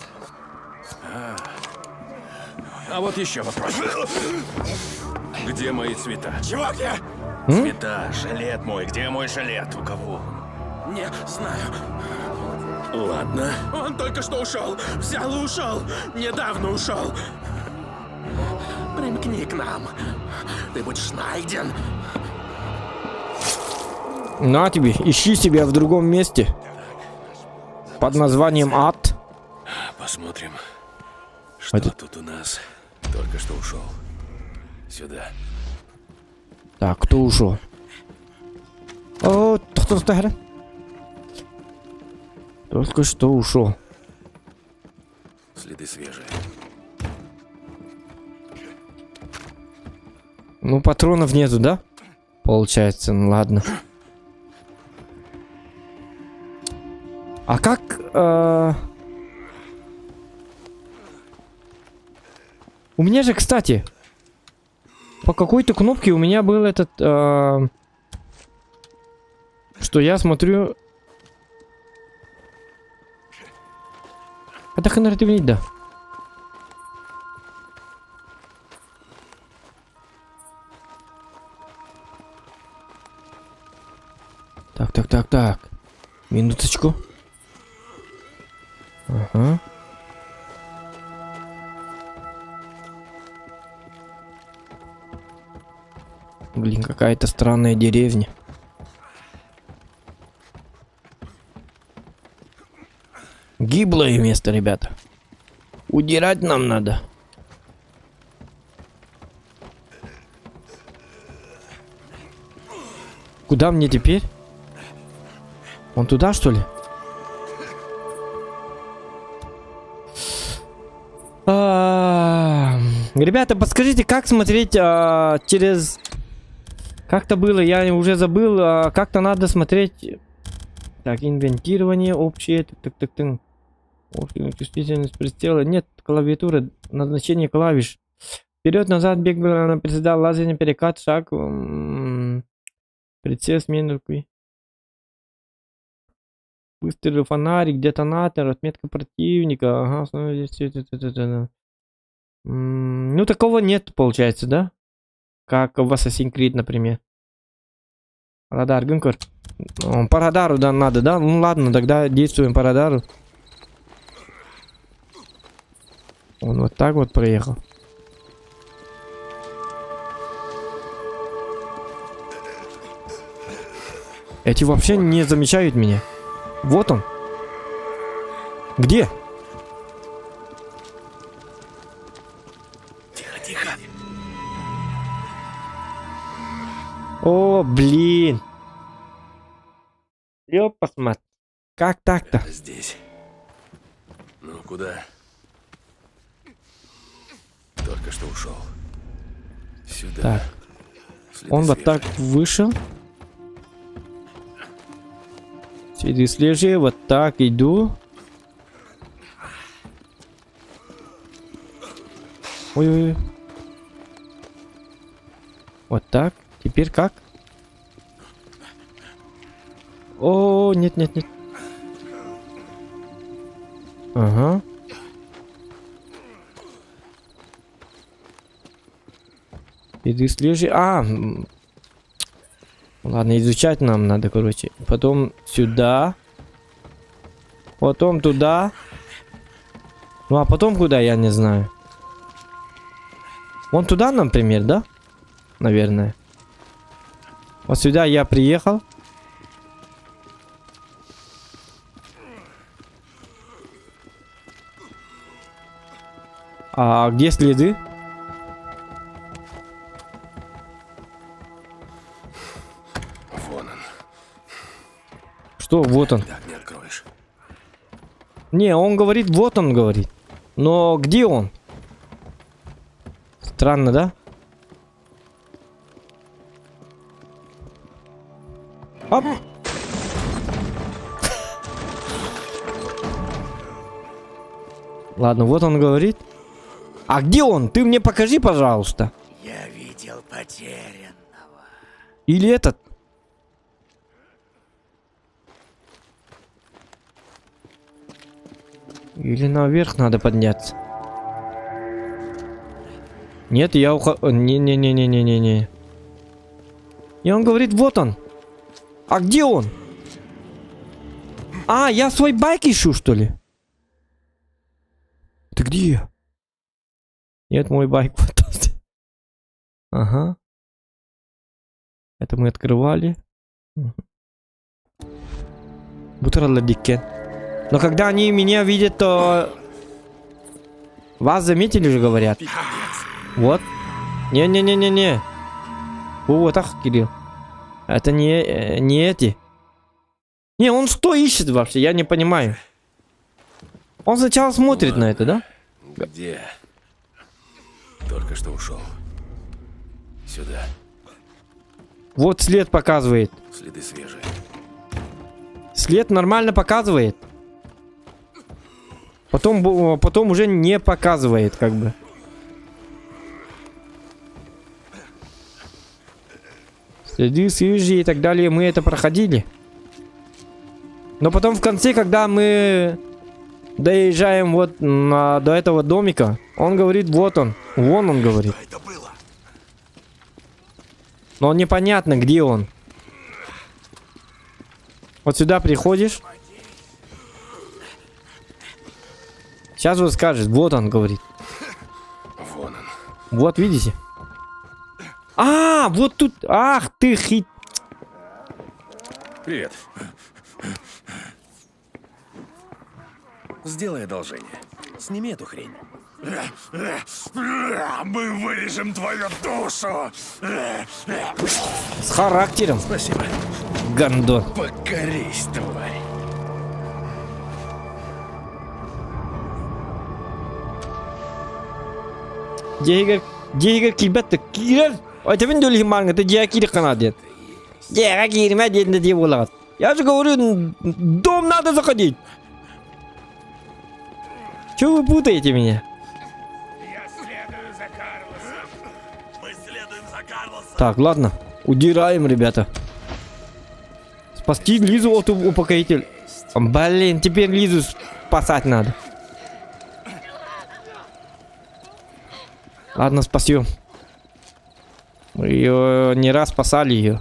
А вот еще вопрос. Где мои цвета? Чего где? Цвета, жилет мой. Где мой жилет? У кого? Не знаю. Ладно. Он только что ушел. Взял и ушел. Недавно ушел. Примкни к нам. Ты будешь найден. На тебе, ищи себя в другом месте. Под названием ад. Посмотрим, что тут у нас только что ушел. Сюда. Так, кто ушел? О, кто стоит? Только что ушел. Следы свежие. Ну, патронов нету, да? Получается, ну ладно. А как... У меня же, кстати, по какой-то кнопке у меня был этот... Что я смотрю... Это хенеративный, да. Так. Минуточку. Ага. Блин, какая-то странная деревня. Гиблое место, ребята. Удирать нам надо. Куда мне теперь? Вон туда, что ли? Ребята, подскажите, как смотреть через... Как-то было, я уже забыл. Как-то надо смотреть... Так, инвентирование общее. Так. Общая чувствительность прицела. Нет, клавиатура. Назначение клавиш. Вперед, назад, бег, прицел, лазерный перекат, шаг. Прицел, смена руки. Быстрый фонарик, детонатор, отметка противника. Ага, здесь. Ну, такого нет, получается, да? Как в Assassin's Creed, например. Радар, Гюнкер. По радару, да, надо, да? Ну, ладно, тогда действуем по радару. Он вот так вот проехал. Эти вообще не замечают меня. Вот он. Где? Тихо. О, блин. Посмотри. Как так-то? Здесь. Ну, куда? Только что ушел. Сюда. Так. Следы Он вот свежие. так вышел. Следы свежие. Вот так иду. Ой-ой-ой. Вот так. Теперь как? О, нет. Ага. Иду слежи. Ладно, изучать нам надо, короче. Потом сюда. Потом туда. Ну, а потом куда, я не знаю. Вон туда, например, да? Наверное. Вот сюда я приехал. А где следы? Вон он. Что, вот он? Так не откроешь. Не, он говорит, вот он говорит. Но где он? Странно, да? Оп. Ладно, вот он говорит. А где он? Ты мне покажи, пожалуйста. Я видел потерянного. Или этот? Или наверх надо подняться. Нет, я ухожу. Не. И он говорит, вот он. А где он? А, я свой байк ищу, что ли? Ты где? Нет, мой байк вот тут. Ага. Это мы открывали. Бутерладикен. Но когда они меня видят, то... Вас заметили же, говорят. Вот. Не-не-не-не-не. Вот так, Кирилл. Это не эти. Не, он что ищет вообще? Я не понимаю. Он сначала смотрит на это, да? Где? Только что ушел. Сюда. Вот след показывает. Следы свежие. След нормально показывает. Потом уже не показывает, как бы. Следы свежие и так далее. Мы это проходили. Но потом в конце, когда мы доезжаем вот до этого домика, он говорит, вот он. Вон он говорит. Но непонятно, где он. Вот сюда приходишь. Сейчас вот скажет, вот он говорит. Вон он. Вот видите? А, вот тут. Ах ты хит. Привет. Сделай одолжение. Сними эту хрень. Мы вырежем твою душу! С характером. Спасибо. Гандон. Покорись, тварь. Diğer kibette girer. Aytemin dölü himarın это diğer kiri канадет. Diğer girme dediğinde diye bulat. Я же говорю, дом надо заходить. Чего вы путаете меня? Так, ладно. Удираем, ребята. Спасти Лизу от упокоителя. Блин, теперь Лизу спасать надо. Ладно, спасем. Мы ее не раз спасали ее.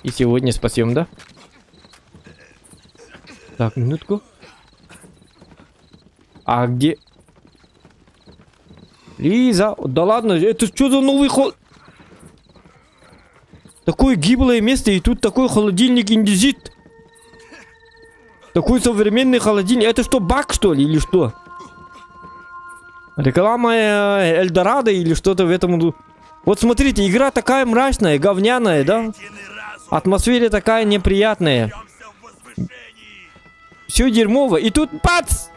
И сегодня спасем, да? Так, минутку. А где? Лиза, да ладно, это что за новый холод? Такое гиблое место, и тут такой холодильник индизит. Такой современный холодильник. Это что, баг, что ли, или что? Реклама Эльдорадо или что-то в этом. Вот смотрите, игра такая мрачная, говняная, да? Атмосфера такая неприятная. Все дерьмово. И тут бац!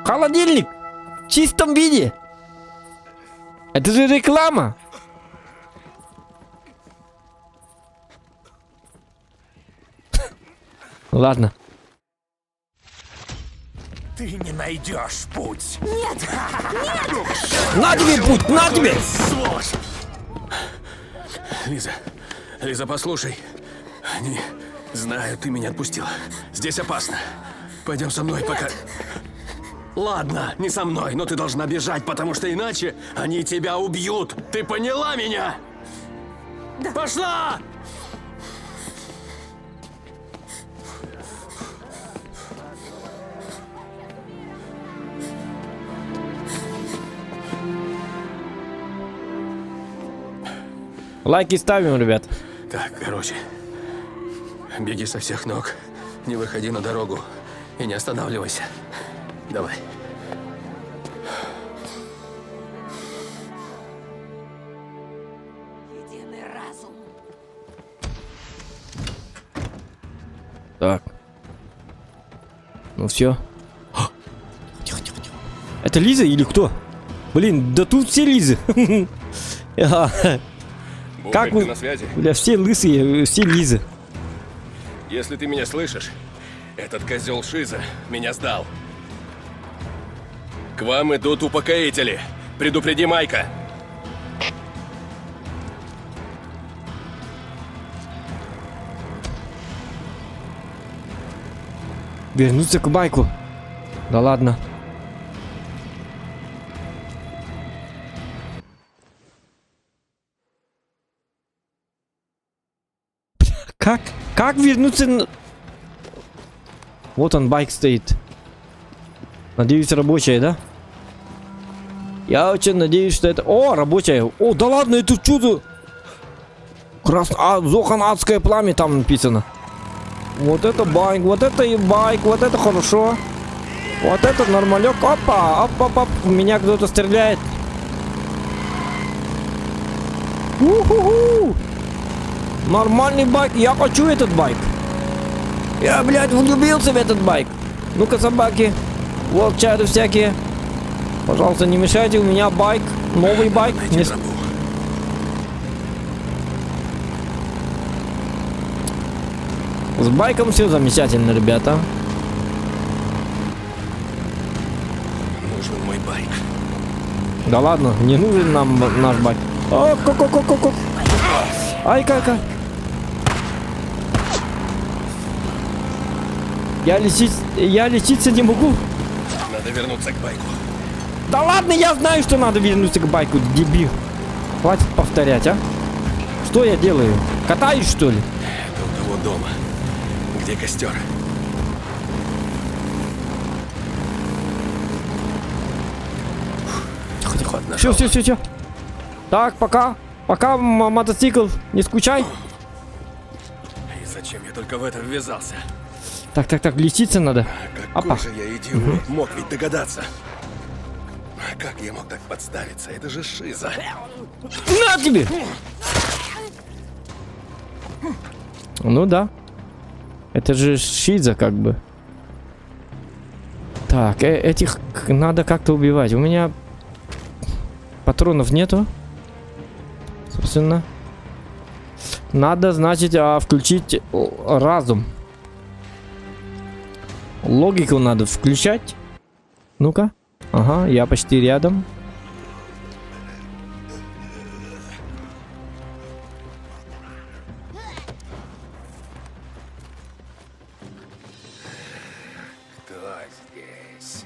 Холодильник! В чистом виде! Это же реклама! Ладно. Ты не найдешь путь. Нет! На тебе путь, на тебе! Сволочь! Лиза, послушай. Они знают, ты меня отпустила. Здесь опасно. Пойдем со мной, пока... Ладно, не со мной, но ты должна бежать, потому что иначе они тебя убьют. Ты поняла меня? Да. Пошла! Лайки ставим, ребят. Так, короче. Беги со всех ног. Не выходи на дорогу. И не останавливайся. Давай. Единый разум. Так. Ну все. Тихо, тихо, тихо. Это Лиза или кто? Блин, да тут все Лизы. Как вы? На связи? Бля, все лысые, все Лизы. Если ты меня слышишь, этот козел Шиза меня сдал. К вам идут упокоители. Предупреди Майка. Вернуться к Майку. Да ладно. Как вернуться? Вот он, байк стоит. Надеюсь, рабочая, да? Я очень надеюсь, что это... О, рабочая. О, да ладно, это чудо. Зохан адское пламя там написано. Вот это байк, вот это и байк, вот это хорошо. Вот это нормалек. Опа, оп, в меня кто-то стреляет. У-ху-ху. Нормальный байк. Я хочу этот байк. Я, блядь, влюбился в этот байк. Ну-ка, собаки. Волчары всякие. Пожалуйста, не мешайте. У меня байк. Новый байк. Не... С байком все замечательно, ребята. Нужен мой байк. Да ладно, не нужен нам наш байк. О, ко-ко-ко-ко-ко. Ай-ка-ка. Я лечиться не могу. Надо вернуться к байку. Да ладно, я знаю, что надо вернуться к байку, дебил. Хватит повторять, а? Что я делаю? Катаюсь, что ли? Это у того дома. Где костер? Тихо, Все. Так, пока. Пока, мотоцикл. Не скучай. И зачем я только в это ввязался? Так, лечиться надо. Какой Опа. же я идиот, мог ведь догадаться. Как я мог так подставиться? Это же шиза. На тебе! Ну да. Это же шиза как бы. Так, этих надо как-то убивать. У меня патронов нету. Собственно. Надо, значит, включить разум. Логику надо включать. Ну-ка. Ага, я почти рядом. Кто здесь?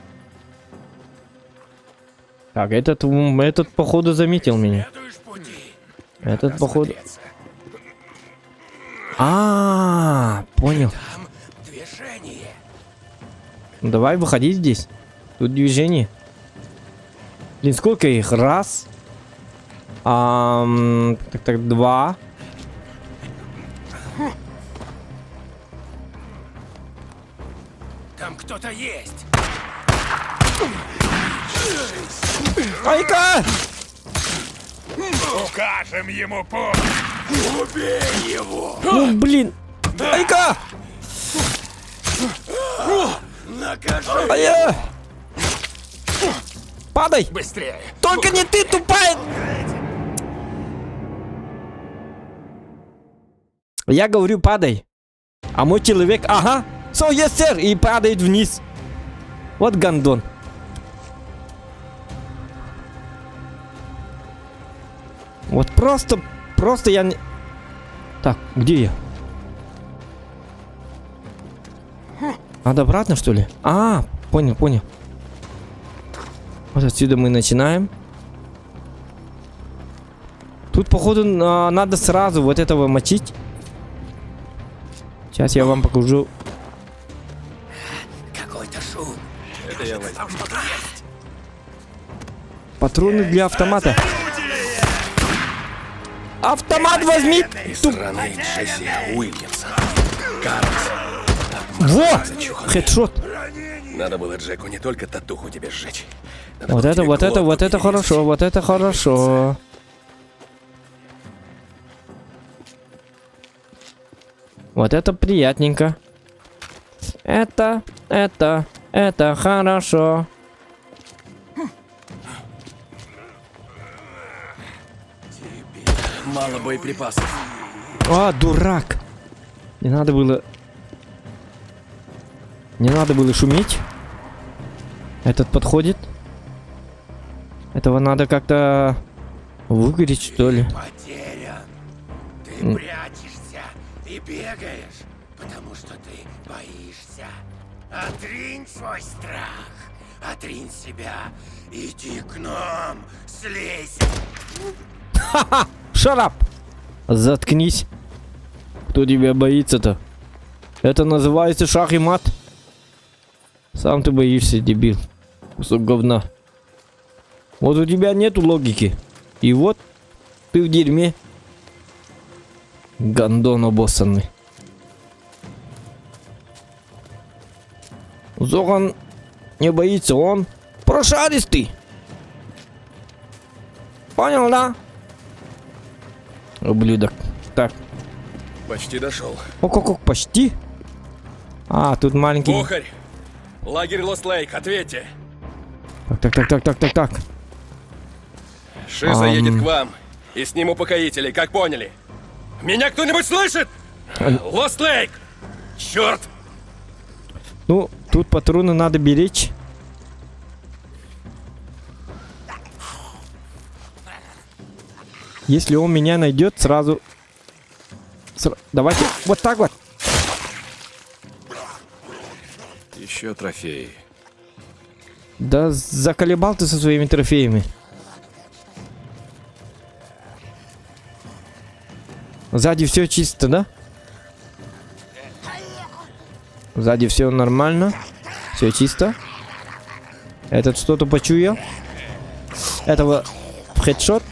Так, этот походу заметил меня. Этот походу... Понял. Движение. Давай выходи здесь. Тут движение. Блин, сколько их? Раз. Так, два. Там кто-то есть. Ай-ка! Укажем ему путь. Убей его. Ну, блин. Ай-ка! Накажи. Ай-я! Падай! Быстрее. Только не ты, тупая! Я говорю, падай. А мой человек, ага. So, yes, sir. И падает вниз. Вот гандон. Вот просто я не... Так, где я? Надо обратно, что ли? Понял. Вот отсюда мы начинаем. Тут, походу, надо сразу вот этого мочить. Сейчас я вам покажу. Какой-то шум. Это я возьму. Патроны для автомата. Автомат возьми! Из страны Джесси Уильямса. Карлс. Во! Хедшот. Надо было Джеку не только татуху тебе сжечь. Вот это хорошо, вот это хорошо. Вот это приятненько. Это хорошо. Мало боеприпасов. Дурак. Не надо было шуметь. Этот подходит. Этого надо как-то выгореть, что ли. Потерян. Ты прячешься и бегаешь, потому что ты боишься. Отринь свой страх. Отринь себя. Иди к нам. Слезь. Шарап! Заткнись. Кто тебя боится-то? Это называется шах и мат. Сам ты боишься, дебил. Кусок говна. Вот у тебя нету логики. И вот ты в дерьме. Гандон обоссанный. Зоган не боится, он прошаристый. Понял, да? Ублюдок. Так. Почти дошел. Ок, почти. А, тут маленький... Бухарь! Лагерь Лост-Лейк, ответьте. Так. Шиза едет к вам. И с ним упокоители, как поняли. Меня кто-нибудь слышит? Лост-Лейк! Черт! Ну, тут патроны надо беречь. Если он меня найдет, сразу... Давайте вот так вот. Еще трофеи. Да заколебал ты со своими трофеями. Сзади все чисто, да? Сзади все нормально. Все чисто. Этот что-то почуял. Этого в хедшот.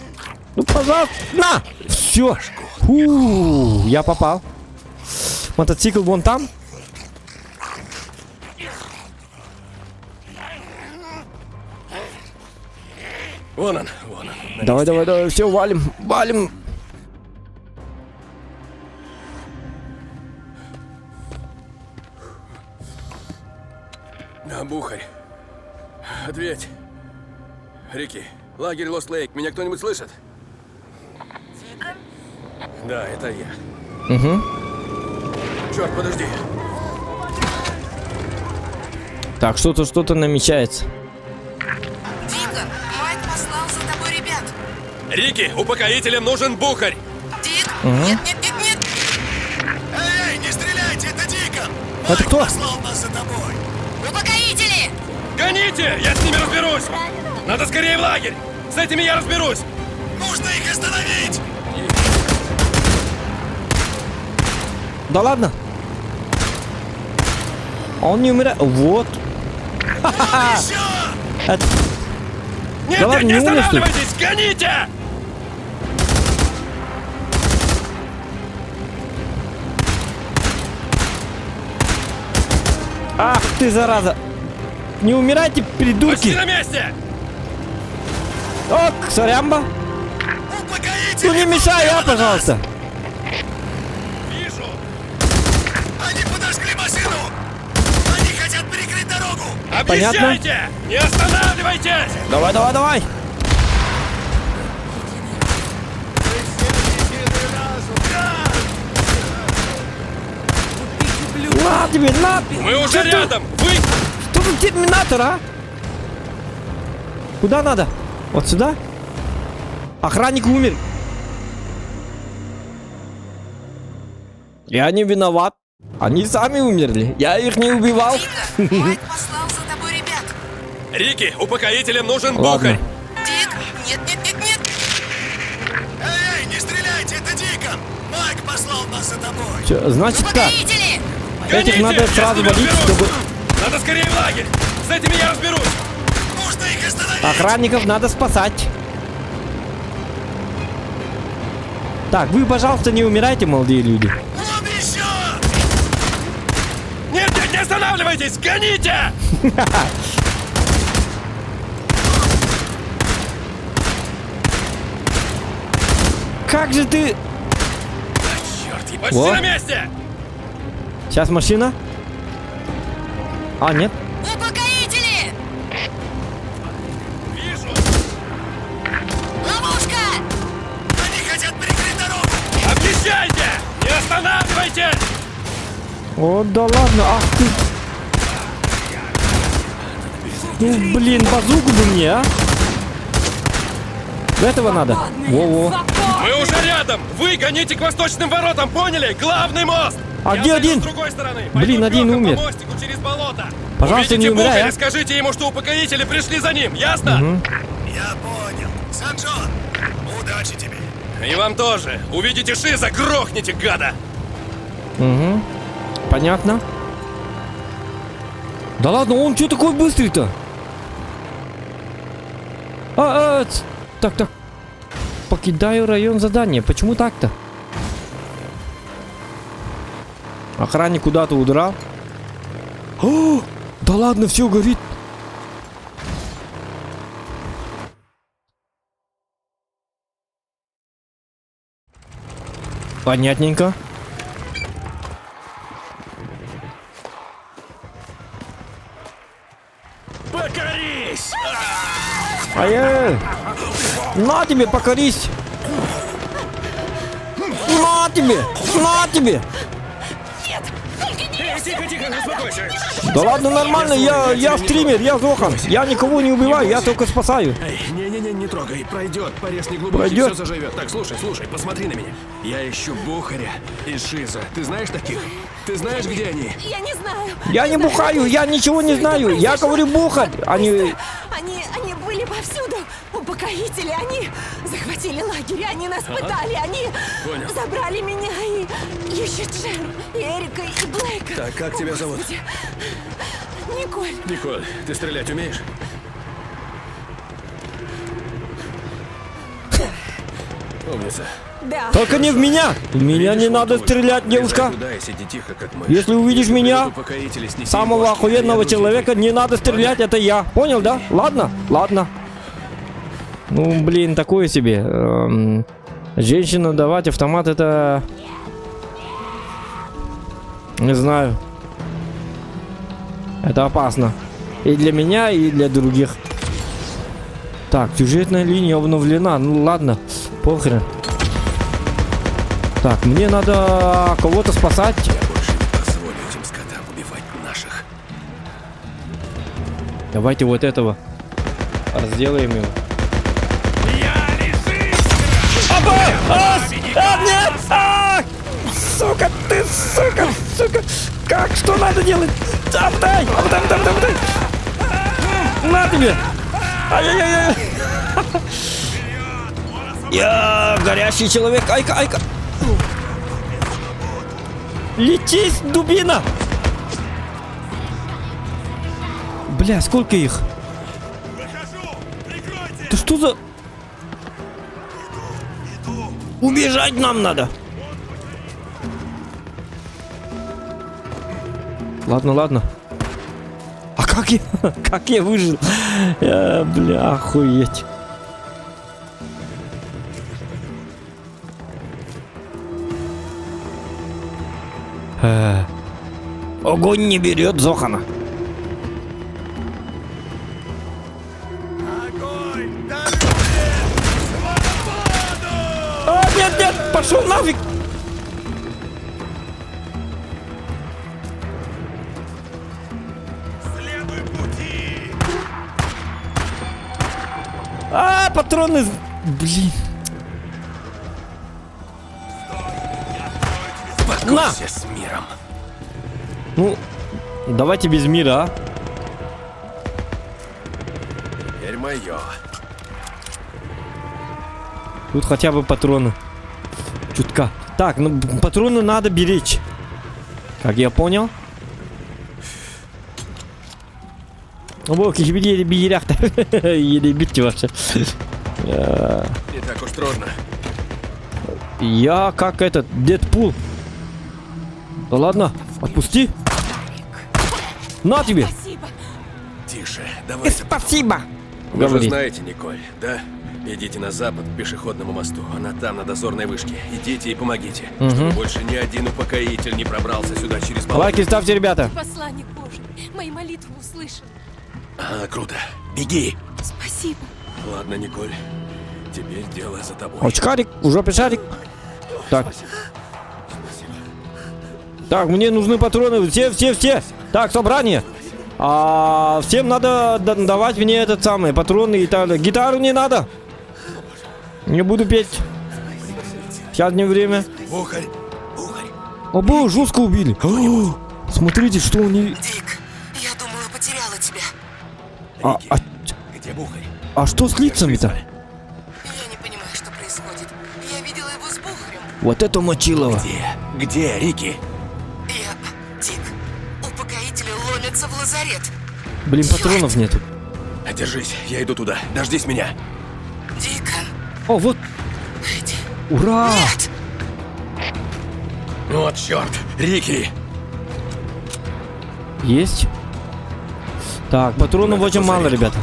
Ну, пожалуйста, на! Все. Я попал. Мотоцикл вон там. Вон он. Давай, все, валим. Да, Бухарь. Ответь. Рики, лагерь Лост-Лейк, меня кто-нибудь слышит? Да, это я. Угу. Черт, подожди. Так, что-то намечается. Дикон, Майк послал за тобой ребят. Рики, упокоителям нужен Бухарь. Дик, нет. Эй, не стреляйте, это Дикон! Это кто? Послал нас за тобой! Упокоители! Гоните, я с ними разберусь. Надо скорее в лагерь. С этими я разберусь. Нужно их остановить! Да ладно. Он не умирает. Вот. Еще! Это... Нет, Да ладно, не не умер, что ли? останавливайтесь, гоните! Ах ты, зараза. Не умирайте, Почти придурки. на месте! Ок, сорямба. Упокоители! Ну не мешай, пожалуйста. Вижу! Они подожгли машину! Они хотят перекрыть дорогу! Объезжайте! Не останавливайтесь! Давай. На тебе, на! Мы уже Чё ты- рядом! Вы... Что за терминатор, а? Куда надо? Вот сюда? Охранник умер. Я не виноват. Они сами умерли. Я их не убивал. Дикон, Майк послал за тобой ребят. Рики, упокоителям нужен Ладно. Бухарь! Дик, нет. Эй, не стреляйте, это Дикон! Майк послал нас за тобой! Чё, значит так. Упокоители! Этих надо я сразу с ними валить, разберусь. чтобы... Надо скорее в лагерь! С этими я разберусь! Нужно их остановить! Охранников надо спасать. Так, вы, пожалуйста, не умирайте, молодые люди. Вон еще! Нет, не останавливайтесь! Гоните! Как же ты... Черт, я почти Вот. на месте! Сейчас машина. А, нет. Упокоители! Вижу! Ловушка! Они хотят перекрыть дорогу! Объезжайте! Не останавливайтесь! О, да ладно, ах ты. Ну, блин, базуку бы мне, а? Этого надо. Во-во. Мы уже рядом! Вы гоните к восточным воротам, поняли? Главный мост! А Я где зайду один? с другой стороны. Блин, Пойду один пёхом умер. по мостику через болото. Пожалуйста, Увидите не умирай, Бухаря, а? скажите ему, что упокоители пришли за ним, ясно? Я понял. Санджон, удачи тебе! И вам тоже. Увидите Шиза, грохните, гада! Угу. Понятно. Да ладно, он что такой быстрый-то? Так. Покидаю район задания. Почему так-то? Охранник куда-то удрал. О, да ладно, все горит. Понятненько. Покорись! Ай-яй! На тебе, покорись! На тебе! На тебе! Тихо, успокойся. Да ладно, нормально, я стример, я Зохан. Я никого не убиваю, я только спасаю. Эй, не трогай, пройдет, порез не глубокий, Пройдет. все заживет. Так, слушай, посмотри на меня. Я ищу Бухаря и Шиза. Ты знаешь таких? Ты знаешь, где они? Я не знаю. Я не бухаю, я ничего не знаю. Я говорю бухарь, они... Они были повсюду. Упокоители, они захватили лагерь, они нас пытали, они Понял. забрали меня и еще Джем, и Эрика, и Блейка. Так, как тебя зовут? Господи. Николь. Николь, ты стрелять умеешь? Умница. Да. Только не в меня. В меня не Видишь, надо вон твой. стрелять, девушка. Лезай туда и сиди тихо, как мышь. Если увидишь меня, придут упокоители, снеси им самого бошки, охуенного а я человека, не надо стрелять, это я. Понял, да? Ладно, ладно. Ну, блин, такое себе. Женщину давать автомат, это... Не знаю. Это опасно. И для меня, и для других. Так, сюжетная линия обновлена. Ну ладно, похрен. Так, мне надо кого-то спасать. Я больше не позволю этим скотам убивать наших. Давайте вот этого разделаем его. Нет! Сука, ты, сука! Как? Что надо делать? Обдай! На тебе! Ай-яй-яй! Я горящий человек! Айка! Летись, дубина! Бля, сколько их? Да что за... Убежать нам надо. Ладно. А как я... Как я выжил? Бля, охуеть. Огонь не берет Зохана. Нет, пошел нафиг! Следуй пути! Патроны... Блин. На! Покойся с миром. Ну, давайте без мира, а? Теперь мое. Тут хотя бы патроны. Чутка. Так, ну патроны надо беречь. Как я понял. Бог, еле биряхта. Еле бить вообще. Не так уж трудно. Я как этот, Дэдпул. Да ладно, отпусти. На тебе. Спасибо. Тише, давайте. Спасибо. Вы же Говори. знаете Николь, да? Идите на запад к пешеходному мосту. Она там, на дозорной вышке. Идите и помогите. Чтобы больше ни один упокоитель не пробрался сюда через болото. Лайки ставьте, ребята. Посланник Божий, мои молитвы услышал. Круто. Беги. Спасибо. Ладно, Николь. Теперь дело за тобой. Очкарик, в жопе шарик. Так. Так, мне нужны патроны. Все. Так, собрание. Всем надо давать мне этот самый патроны и так далее. Гитару не надо. Не буду петь. Сейчас не время. Бухарь. О, жестко убили. Смотрите, что они... Дик, я думала, потеряла тебя. Где Бухарь? А что с лицами-то? Я не понимаю, что происходит. Я видела его с Бухарем. Вот это мочилово. Где Рики? Дик, упокоители ломятся в лазарет. Блин, патронов нету. Держись, я иду туда. Дождись меня. Дикон, О, вот. иди. Ура! Нет! Вот черт, Рики. Есть. Так, патронов Надо очень мало, позарядку. ребята.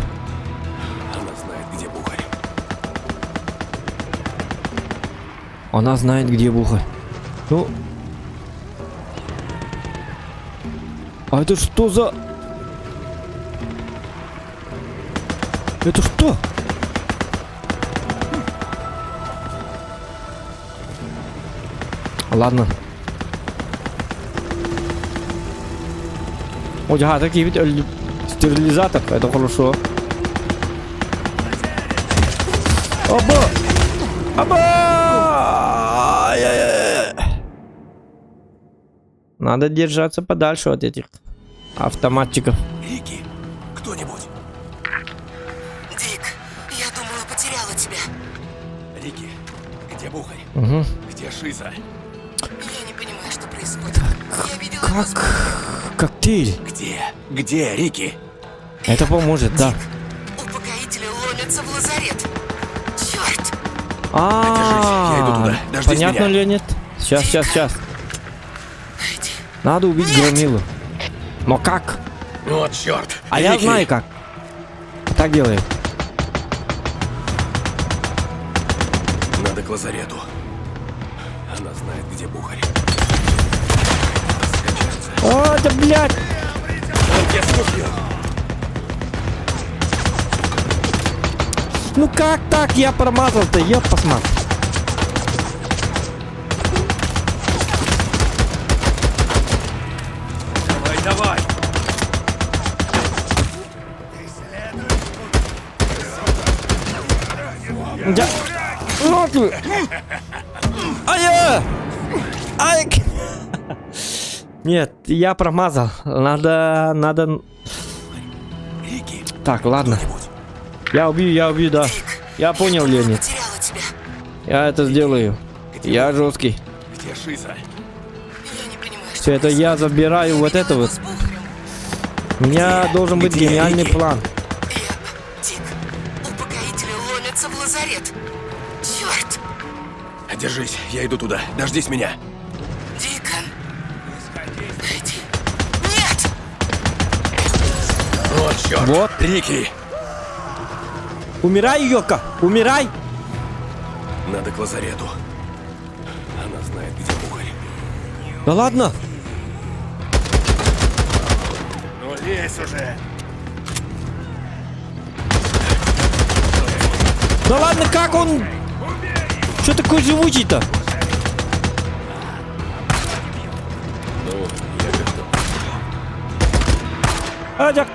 Она знает, где Бухарь. Она знает, где Бухарь. Ну... А это что за... Это что? Ладно. Ой, ага, такие ведь стерилизатор, это хорошо. Оба! Оба! Ай-яй-яй. Надо держаться подальше от этих автоматчиков. Рики, кто-нибудь? Дик, я думала, потеряла тебя. Рики, где Бухарь? Угу. Где Шиза? Я не понимаю, что происходит. Я видела его с... Коктейль. Где Рики? Это поможет, да. Упокоители ломятся в лазарет. Черт! Я иду туда. Дождись Понятно меня. ли нет? Сейчас. Надо убить Громилу. Но как? Вот черт. А я знаю как. Так делаем. Надо к лазарету. Она знает, где Бухарь. О, да блядь! Он тебя скупил. Ну как так? Я промазал-то, ёп, посмотри. Давай. Я... Ну ты! Ай-я! Ай! Нет, я промазал. Надо... Рики, Так, ладно. Я убью, да. Я понял, Леонид. Потеряла тебя. Я это сделаю. Я жесткий. где Шиза? Я не понимаю, что Все это я забираю вот это вот. с Бухарем. У меня должен быть Где гениальный Рики? план. Дик, упокоители ломятся в лазарет. Черт! Держись, я иду туда. Дождись меня. Дикон! Эдди! Нет! Вот черт. Вот. Рики. Умирай, Йока! Умирай! Надо к лазарету. Она знает, где Бухарь. Да ладно! Ну лезь уже. Да ладно, как он? Что такой живучий-то? Ну, я готов. Адя.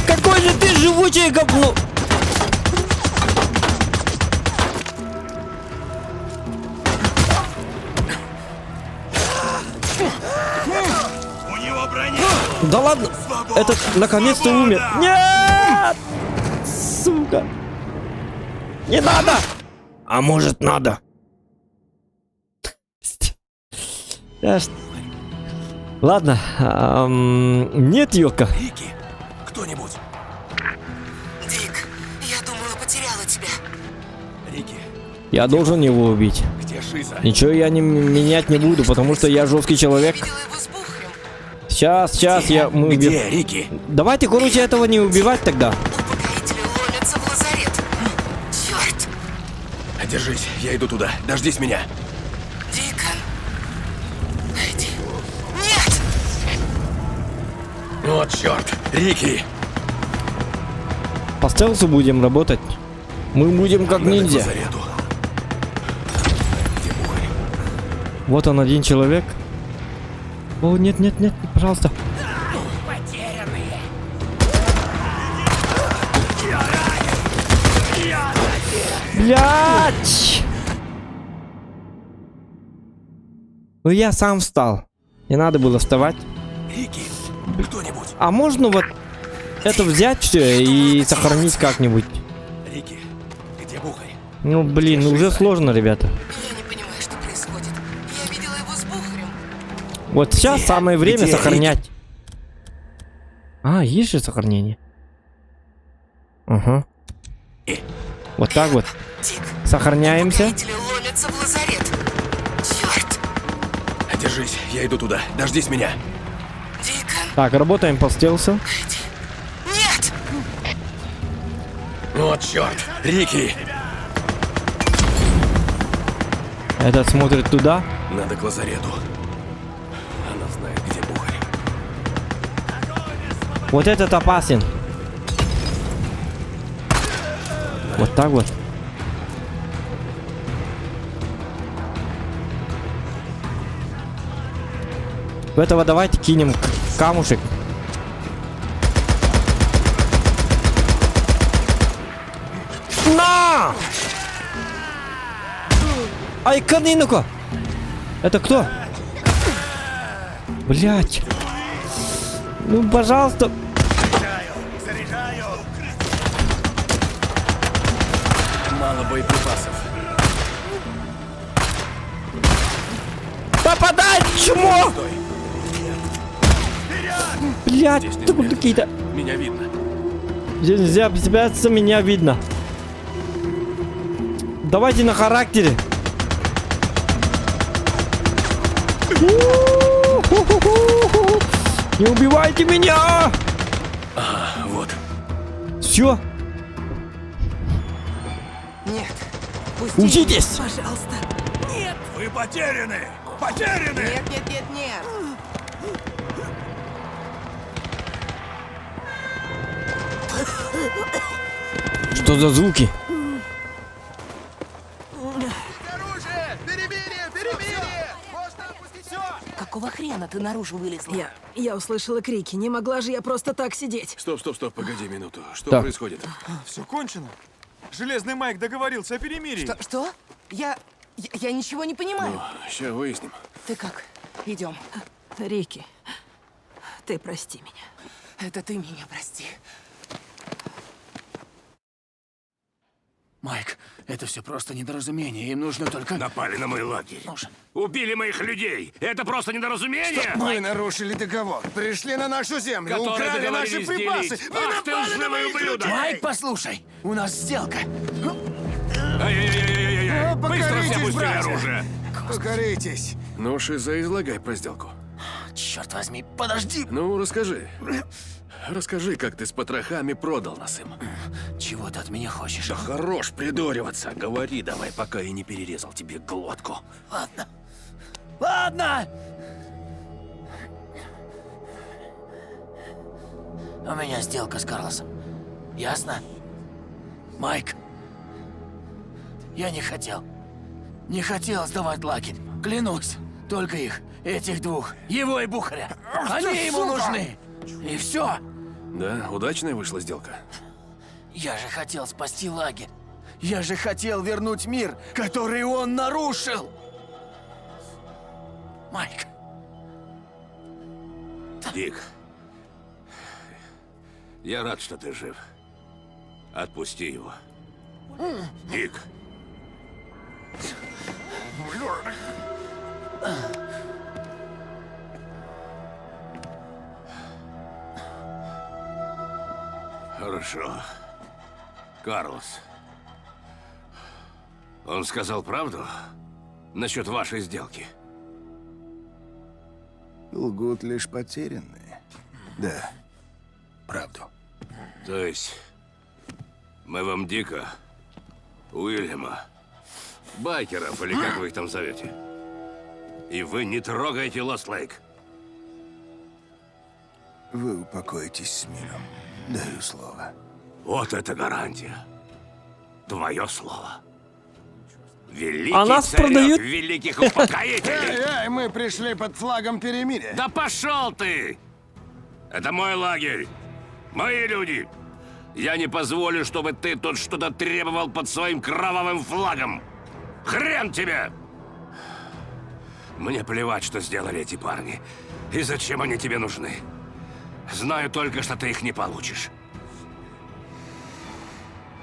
Какой же ты живучий говно! У него броня. Да ладно! Этот наконец-то умер. Нет! Сука! Не надо! А может надо? Ладно. Нет, Йока. Рики, кто-нибудь? Дик, я думала, потеряла тебя. Рики, Я должен его убить. где Шиза? Ничего я не менять не буду, потому что я жесткий человек. Видела его с Бухарем. Сейчас, мы убьем. Где Рики? Давайте, короче, этого не убивать тогда. Упокоители ломятся в лазарет. Черт! Держись, я иду туда. Дождись меня. Дикон! Эдди! Нет! Вот черт. Рики. По стелсу будем работать. Мы будем как Надо к ниндзя. лазарету. Где Бухарь? Вот он, один человек. О, нет, пожалуйста. Блять! Ну я сам встал. Не надо было вставать. Рики, кто-нибудь? А можно вот это взять все и сохранить как-нибудь? Рики, где Бухарь? Ну блин, ну уже сложно, ребята. Я не понимаю, что происходит. Я видела его с Бухарем. Вот сейчас самое время Где сохранять. А, есть же сохранение. Ага. Вот так вот. Дик, Сохраняемся. упокоители ломятся в лазарет. Черт! Держись, я иду туда. Дождись меня. Дикон! Так, работаем по стелсу. Эдди! Нет! Вот черт. Рики. Этот смотрит туда. Надо к лазарету. Она знает, где Бухарь. Вот этот опасен. Вот так вот. В этого давайте кинем камушек. На! Ай, канинука! Это кто? Блять. Ну, пожалуйста. Мало боеприпасов. Попадай, чмо! Блять, тут какие-то... Меня видно. Здесь нельзя спрятаться, меня видно. Давайте на характере. Не убивайте меня! Ага, вот. Все, Нет. Пусти. учитесь! Пожалуйста. Нет. Вы потеряны! Потеряны! Нет, нет, нет, нет. Что за звуки? Какого хрена ты наружу вылезла? Я услышала крики. Не могла же я просто так сидеть. Стоп, стоп, стоп, погоди минуту. Что Так. происходит? Все кончено. Железный Майк договорился о перемирии. Что? Я ничего не понимаю. Сейчас выясним. Ты как? Идем. Рики, ты прости меня. Это ты меня прости. Майк, это все просто недоразумение. Им нужно только... Напали на мой лагерь. Нужен. Убили моих людей. Это просто недоразумение. Мы нарушили договор, пришли на нашу землю, Которые украли наши договорились припасы. делить. Вы Ах ты напали на лживый моих ублюдок! людей! Майк, послушай, у нас сделка. Ай-яй-яй-яй-яй. Быстро все Покоритесь, пустили братья! оружие. Покоритесь. Ну, Шиза, излагай про сделку. Черт возьми, подожди. Ну, расскажи. Расскажи, как ты с потрохами продал нас им. Чего ты от меня хочешь? Да хорош придуриваться. Говори давай, пока я не перерезал тебе глотку. Ладно. Ладно! У меня сделка с Карлосом. Ясно? Майк, я не хотел. Не хотел сдавать лагерь. Клянусь. Только их, этих двух, его и Бухаря. Они ему нужны. И все. Да, удачная вышла сделка. Я же хотел спасти лагерь. Я же хотел вернуть мир, который он нарушил. Майк. Дик, я рад, что ты жив. Отпусти его. Дик. Хорошо. Карлос. Он сказал правду насчет вашей сделки? Лгут лишь потерянные. Да, правду. То есть мы вам Дика, Уильяма, байкеров, или как вы их там зовете, и вы не трогаете Лост Лейк? Вы упокоитесь с миром. Даю слово. Вот это гарантия. Твое слово. Великий А нас царек продают- великих упокоителей. Эй, мы пришли под флагом перемирия. Да пошел ты! Это мой лагерь. Мои люди. Я не позволю, чтобы ты тут что-то требовал под своим кровавым флагом. Хрен тебе! Мне плевать, что сделали эти парни. И зачем они тебе нужны. Знаю только, что ты их не получишь.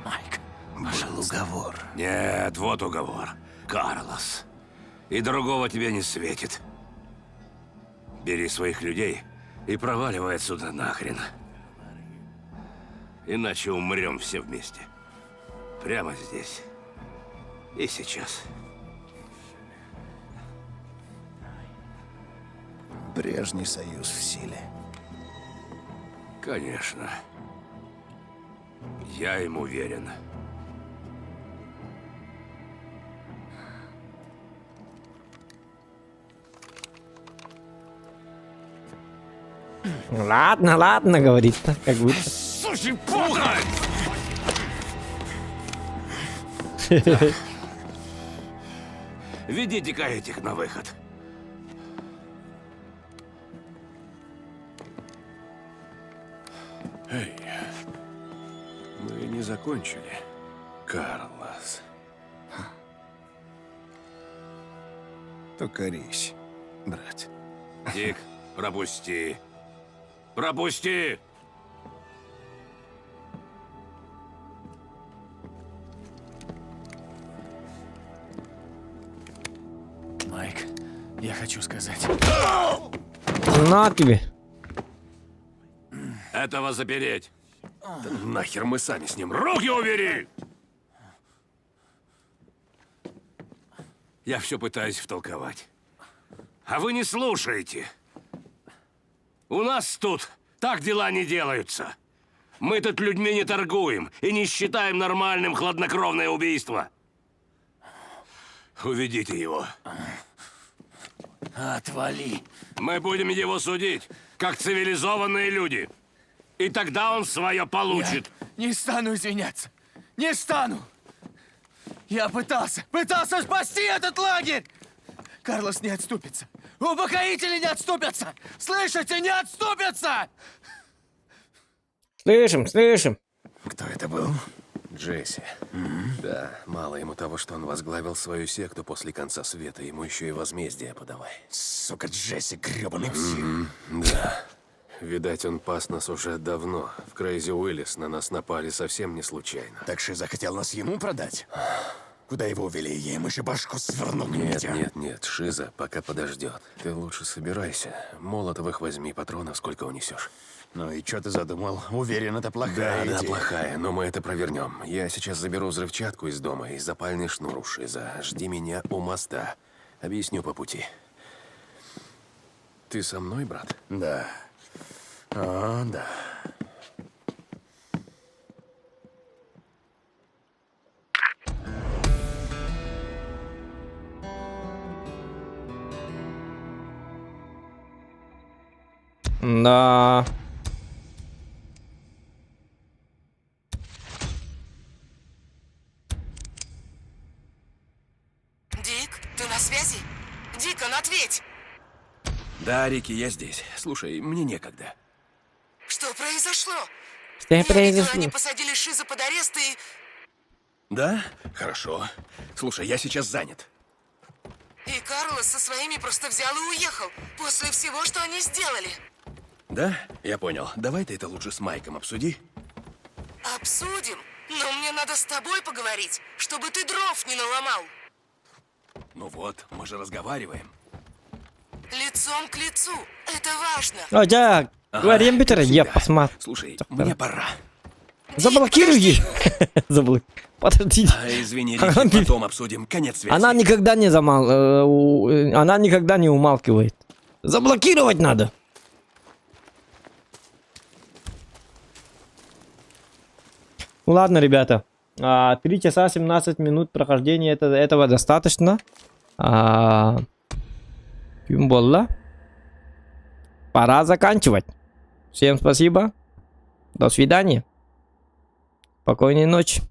Майк, Был уговор. Нет, вот уговор. Карлос. И другого тебе не светит. Бери своих людей и проваливай отсюда нахрен. Иначе умрем все вместе. Прямо здесь. И сейчас. Прежний союз в силе. Конечно. Я им уверен. Ладно, ладно, говорит, как будто. Слушай, пухарь! Ведите-ка этих на выход. Эй, мы не закончили, Карлос. Только рись, брат. Дик, пропусти. Пропусти! Майк, я хочу сказать. На тебе. Этого запереть. Да нахер мы сами с ним. Руки убери! Я все пытаюсь втолковать. А вы не слушаете. У нас тут так дела не делаются. Мы тут людьми не торгуем и не считаем нормальным хладнокровное убийство. Уведите его. Отвали. Мы будем его судить, как цивилизованные люди. И тогда он свое получит. Я не стану извиняться. Не стану. Я пытался спасти этот лагерь. Карлос не отступится. Упокоители не отступятся. Слышите, не отступятся. Слышим, слышим. Кто это был? Джесси. Да, мало ему того, что он возглавил свою секту после конца света, ему еще и возмездие подавай. Сука, Джесси, гребаный псих. Да. Видать, он пас нас уже давно. В Крейзи Уиллис на нас напали совсем не случайно. Так Шиза хотел нас ему продать? Куда его увели? Я ему еще башку сверну. Нет, Шиза пока подождет. Ты лучше собирайся. Молотовых возьми, патронов сколько унесешь. Ну и что ты задумал? Уверен, это плохая идея. Да, плохая, но мы это провернем. Я сейчас заберу взрывчатку из дома и запальный шнур у Шиза. Жди меня у моста. Объясню по пути. Ты со мной, брат? Да. О, да. Да. Дик, ты на связи? Дикон, ответь! Да, Рики, я здесь. Слушай, мне некогда. Что произошло? Что Я видела, произошло? они посадили Шиза под арест и... Да? Хорошо. Слушай, я сейчас занят. И Карлос со своими просто взял и уехал. После всего, что они сделали. Да? Я понял. Давай ты это лучше с Майком обсуди. Обсудим. Но мне надо с тобой поговорить, чтобы ты дров не наломал. Ну вот, мы же разговариваем. Лицом к лицу. Это важно. О, да. Говорим, Питер, я посмотрю. Слушай, мне пора. Заблокируй ее. Заблокируй. Подождите. Извини, Рики, потом обсудим. Конец связи. Она никогда не она никогда не умалкивает. Заблокировать надо. Ладно, ребята. 3 часа 17 минут прохождения этого достаточно. Пимболла. Пора заканчивать. Всем спасибо. До свидания. Спокойной ночи.